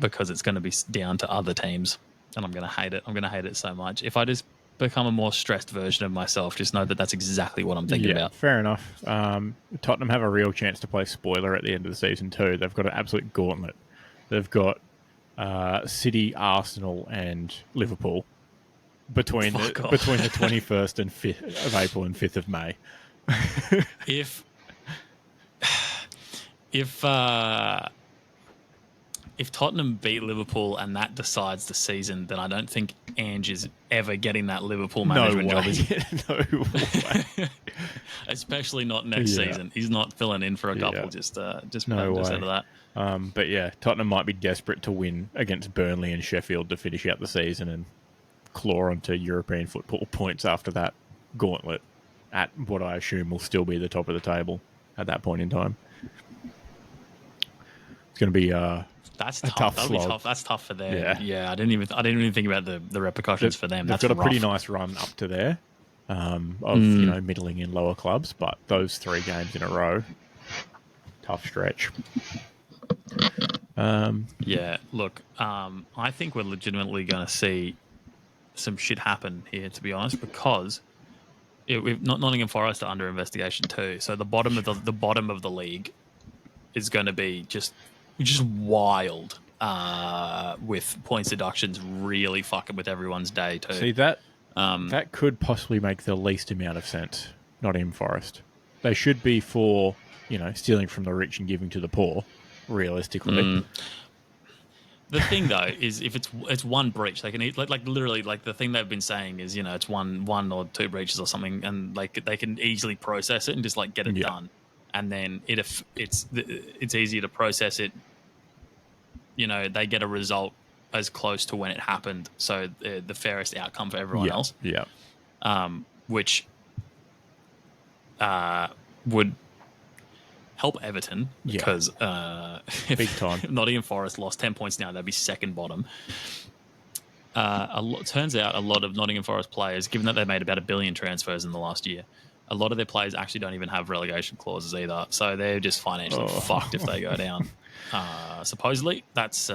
because it's going to be down to other teams, and I'm gonna hate it. I'm gonna hate it so much. If I just become a more stressed version of myself, just know that that's exactly what I'm thinking Yeah, about. fair enough. Tottenham have a real chance to play spoiler at the end of the season too. They've got an absolute gauntlet. They've got City, Arsenal, and Liverpool between the Fuck off. 21st and 5th of April and 5th of May. If Tottenham beat Liverpool and that decides the season, then I don't think Ange is ever getting that Liverpool management job. No way. Especially not next season. He's not filling in for a couple. Just No way. out of that. But yeah, Tottenham might be desperate to win against Burnley and Sheffield to finish out the season and claw onto European football points after that gauntlet at what I assume will still be the top of the table at that point in time. It's going to be that's a tough. That'll slog. be tough. That's tough for them. Yeah. Yeah, I didn't even think about the repercussions for them. They've got a pretty nice run up to there of middling and lower clubs, but those 3 games in a row, tough stretch. Yeah, look, I think we're legitimately going to see some shit happen here, to be honest, because Nottingham Forest are under investigation too. So the bottom of the league is going to be just wild, with points deductions really fucking with everyone's day too. See, that could possibly make the least amount of sense. Nottingham Forest. They should be for, stealing from the rich and giving to the poor, realistically. The thing though is if it's one breach, they can like literally like the thing they've been saying is it's one or 2 breaches or something, and like they can easily process it and just like get it done, and then it's easier to process it. They get a result as close to when it happened, so the fairest outcome for everyone else. Yeah. Which would help Everton because big time. if Nottingham Forest lost 10 points now, they'd be second bottom. Turns out a lot of Nottingham Forest players, given that they made about 1 billion transfers in the last year, a lot of their players actually don't even have relegation clauses either. So they're just financially fucked if they go down. Supposedly, that's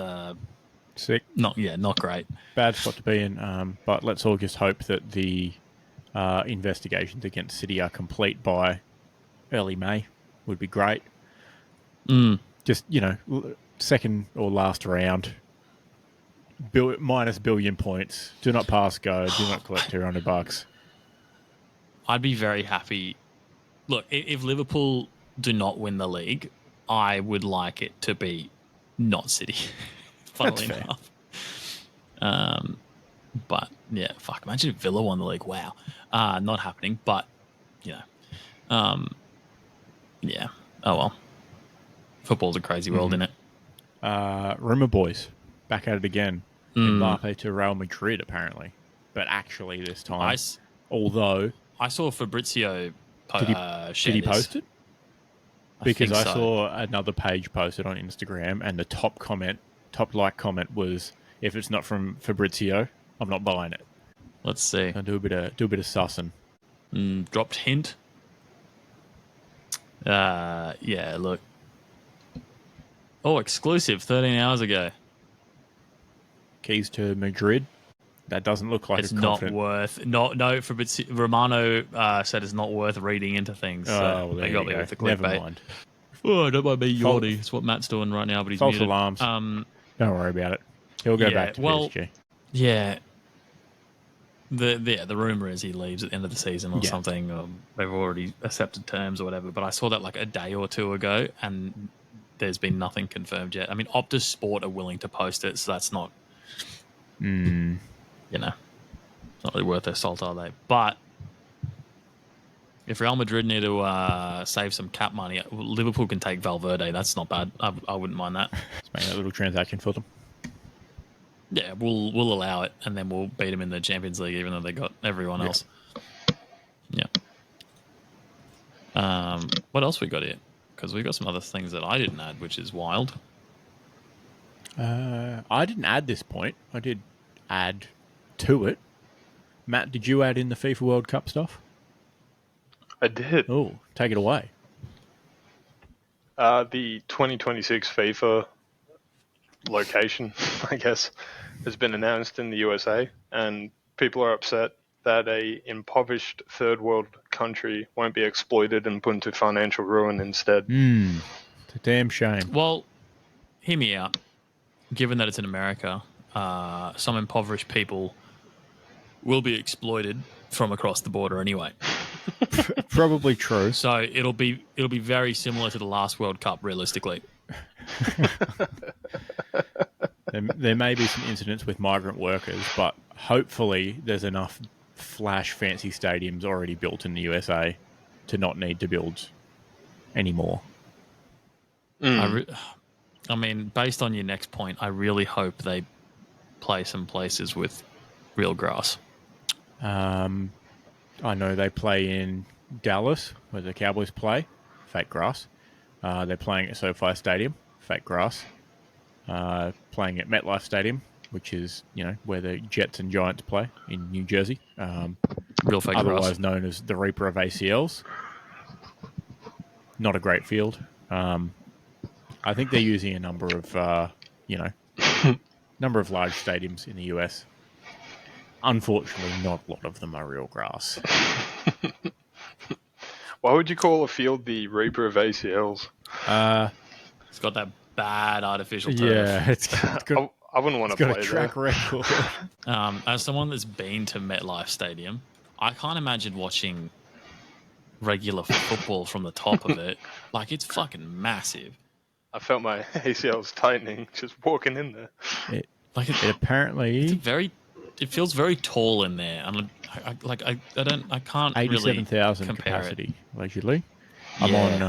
sick. Not great. Bad spot to be in. But let's all just hope that the investigations against City are complete by early May. Would be great. Just, second or last round, minus billion points. Do not pass go. Do not collect $200. I'd be very happy. Look, if Liverpool do not win the league, I would like it to be not City. Funnily enough. But yeah, fuck. Imagine if Villa won the league. Wow. Not happening. But yeah. Oh well. Football's a crazy world, isn't it? Rumour boys back at it again. Mbappe to Real Madrid apparently, but actually this time, although I saw Fabrizio. Did he post it? Because I saw another page posted on Instagram, and the top like comment was, "If it's not from Fabrizio, I'm not buying it." Let's see. I'll do a bit of sussing. Dropped hint. Yeah. Look. Oh, exclusive! 13 hours ago. Keys to Madrid. That doesn't look like it's not worth. No. Fabrizio Romano said it's not worth reading into things. So they got me with the clickbait. Never mind. Oh, don't mind me yawning. It's what Matt's doing right now, but he's false muted. alarms. Don't worry about it. He'll go back to PSG. Yeah. The rumor is he leaves at the end of the season or something. They've already accepted terms or whatever. But I saw that like a day or two ago, and there's been nothing confirmed yet. I mean, Optus Sport are willing to post it, so that's not. Not really worth their salt, are they? But if Real Madrid need to save some cap money, Liverpool can take Valverde. That's not bad. I wouldn't mind that. Let's make that little transaction for them. Yeah, we'll allow it, and then we'll beat them in the Champions League, even though they got everyone else. Yeah. What else we got here? Because we got some other things that I didn't add, which is wild. I didn't add this point. I did add to it. Matt, did you add in the FIFA World Cup stuff? I did. Oh, take it away. The 2026 FIFA location, I guess, has been announced in the USA, and people are upset that a impoverished third world country won't be exploited and put into financial ruin instead. It's a damn shame. Well, hear me out. Given that it's in America, some impoverished people will be exploited from across the border anyway. Probably true. So it'll be very similar to the last World Cup, realistically. There may be some incidents with migrant workers, but hopefully there's enough flash fancy stadiums already built in the USA to not need to build anymore. I mean, based on your next point, I really hope they play some places with real grass. I know they play in Dallas, where the Cowboys play, fake grass. They're playing at SoFi Stadium, fake grass. Playing at MetLife Stadium, which is, where the Jets and Giants play in New Jersey. Real fake otherwise grass. known as the Reaper of ACLs. Not a great field. I think they're using a number of, number of large stadiums in the US. Unfortunately, not a lot of them are real grass. Why would you call a field the Reaper of ACLs? It's got that bad artificial turf. Yeah, it's got, I wouldn't want to got play a track there. record. As someone that's been to MetLife Stadium, I can't imagine watching regular football from the top of it. Like, it's fucking massive. I felt my ACLs tightening just walking in there. It Like, apparently it feels very tall in there, and I can't really 87,000 compare capacity, it. allegedly. I'm on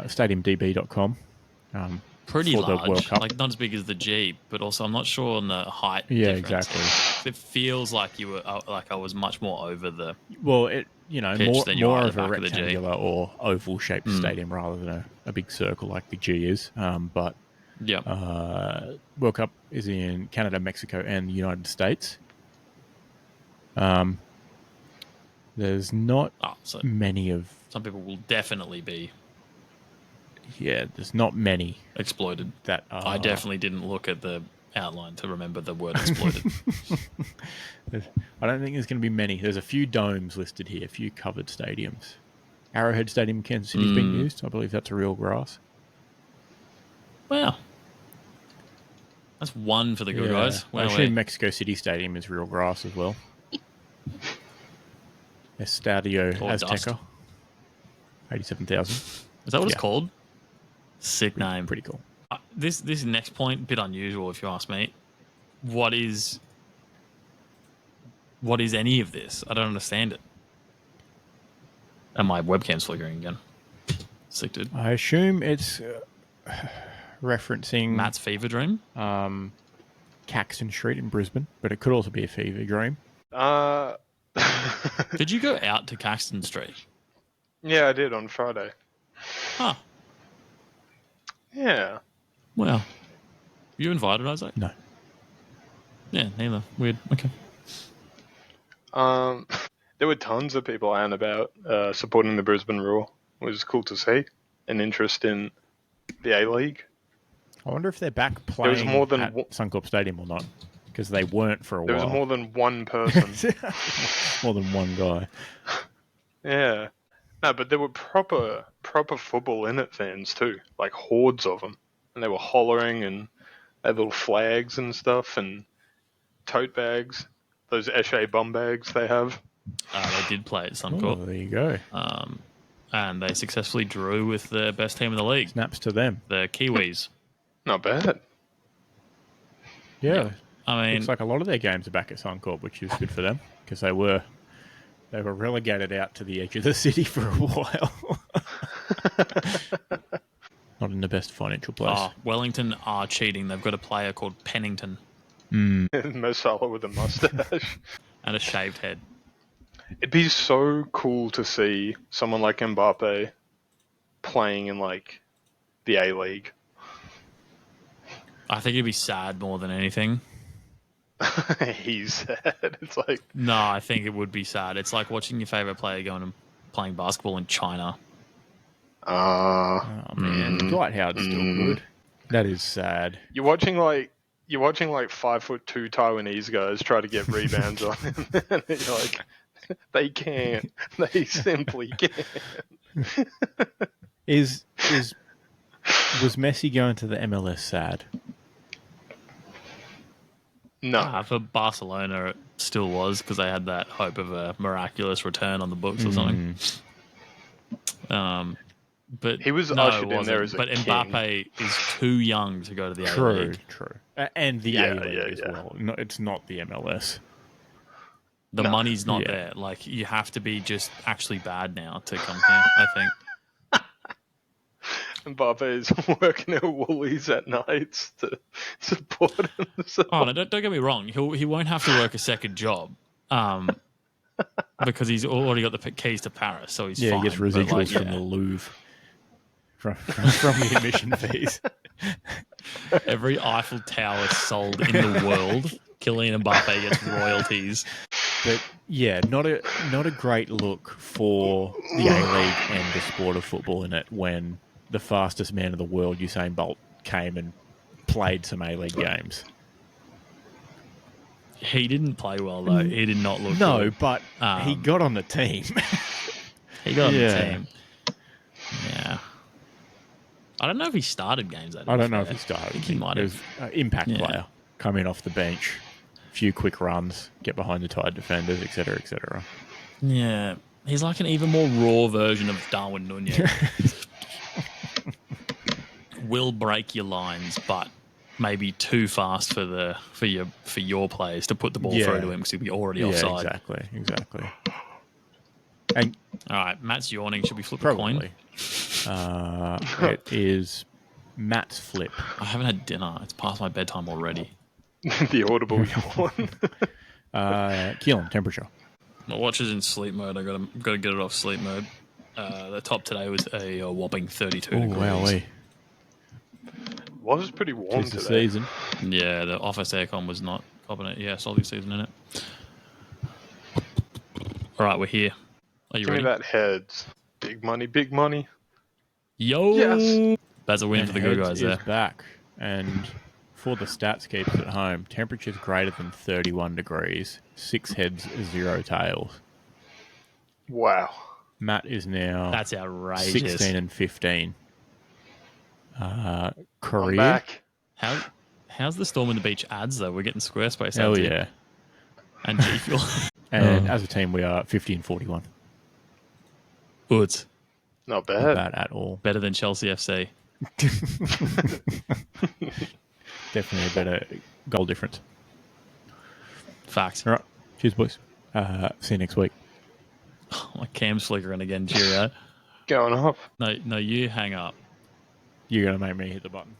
stadiumdb.com. Pretty for the large, World Cup. like not as big as the Jeep, but also I'm not sure on the height. Yeah, difference. exactly. It feels like you were like I was much more over the. Well, it pitch than you more are at of the a back of the G. rectangular or oval shaped stadium rather than a big circle like the G is. But Yeah, World Cup is in Canada, Mexico, and the United States. There's not so many of. some people will definitely be There's not many exploited. that are. I definitely didn't look at the outline to remember the word exploited. I don't think there's going to be many. There's a few domes listed here, a few covered stadiums. Arrowhead Stadium in Kansas City's been used. I believe that's a real grass. Wow, that's one for the good guys. I assume Mexico City Stadium is real grass as well. Estadio Or dust. Azteca. 87,000. Is that what it's called? Sick name. Pretty cool. This next point, a bit unusual if you ask me. What is any of this? I don't understand it. And my webcam's flickering again. Sick, dude. I assume it's referencing Matt's fever dream. Caxton Street in Brisbane, but it could also be a fever dream. Did you go out to Caxton Street? Yeah, I did on Friday. Huh. Yeah. Well, you invited, Isaac? No. Yeah, neither. Weird. Okay. There were tons of people out and about supporting the Brisbane rule. It was cool to see an interest in the A-League. I wonder if they're back playing There was more than at Suncorp Stadium or not, because they weren't for a There while. was more than one person. More than one guy. Yeah. No, but there were proper football in it fans too, like hordes of them, and they were hollering and they had little flags and stuff and tote bags, those Eshe bum bags they have. They did play at Oh, Suncorp. there you go. And they successfully drew with the best team in the league, Snaps to them. the Kiwis. Not bad. Yeah. I mean, Looks like a lot of their games are back at Suncorp, which is good for them because they were relegated out to the edge of the city for a while. Not in the best financial place. Wellington are cheating. They've got a player called Pennington Mo Salah with a mustache. and a shaved head. It'd be so cool to see someone like Mbappe playing in like the A-League. I think it'd be sad more than anything. He's sad. It's like, No, I think it would be sad. It's like watching your favorite player going and playing basketball in China. Oh man, Dwight Howard's still good. That is sad. you're watching like 5'2" Taiwanese guys try to get rebounds on him. And you're like, They can't. They simply can't. Was Messi going to the MLS sad? No. For Barcelona, it still was because they had that hope of a miraculous return on the books or something. But He was no, ushered it in there wasn't. as a But Mbappe is too young to go to the True, A-League. true. And the Yeah, A-League yeah, as yeah. well. No, it's not the MLS. The No. money's not Yeah. there. Like, you have to be just actually bad now to come here, I think. Mbappe is working at Woolies at nights to support himself. Oh, no, don't get me wrong. He won't have to work a second job because he's already got the keys to Paris, so he's Yeah, fine. he gets But, residuals like, from the Louvre. From the admission fees. every Eiffel Tower sold in the world, Kylian Mbappe gets royalties. But yeah, not a great look for the A-League and the sport of football in it when the fastest man in the world, Usain Bolt, came and played some A-League games. He didn't play well, though. He did not look No, good. but he got on the team. He got on the Yeah. team. Yeah. I don't know if he started games, though. I don't know if he started. I think he might He have. was an impact Yeah. player. Come in off the bench, few quick runs, get behind the tight defenders, etc., etc. Yeah. He's like an even more raw version of Darwin Nunez. Will break your lines, but maybe too fast for your players to put the ball Yeah. through to him because he'll be already Yeah, offside. exactly. And All right, Matt's yawning. Should we flip a coin? probably. It is Matt's flip. I haven't had dinner. It's past my bedtime already. The audible yawn. Keelan, temperature. My watch is in sleep mode. I gotta get it off sleep mode. The top today was a whopping 32 Oh, degrees. wowee. Was pretty warm Tis the today. season. Yeah, the office aircon was not copping it. Yeah, solid season in it. All right, we're here. Are you Give me ready? that heads. Big money, big money. Yo! Yes. That's a win And for the good Heads guys is there. back. And for the stats keepers at home, temperatures greater than 31 degrees, 6 heads, 0 tails. Wow. Matt is now That's outrageous. 16 and 15. I'm Career? back. How's the Storm in the Beach ads, though? We're getting Squarespace Hell ads here. yeah. And G Fuel. And as a team, we are 50 and 41. Good. Not Not bad. bad at all. Better than Chelsea FC. Definitely a better goal difference. Facts. All right. Cheers, boys. See you next week. My cam's flickering again, cheerio. Going off. No, you hang up. You're going to make me hit the button.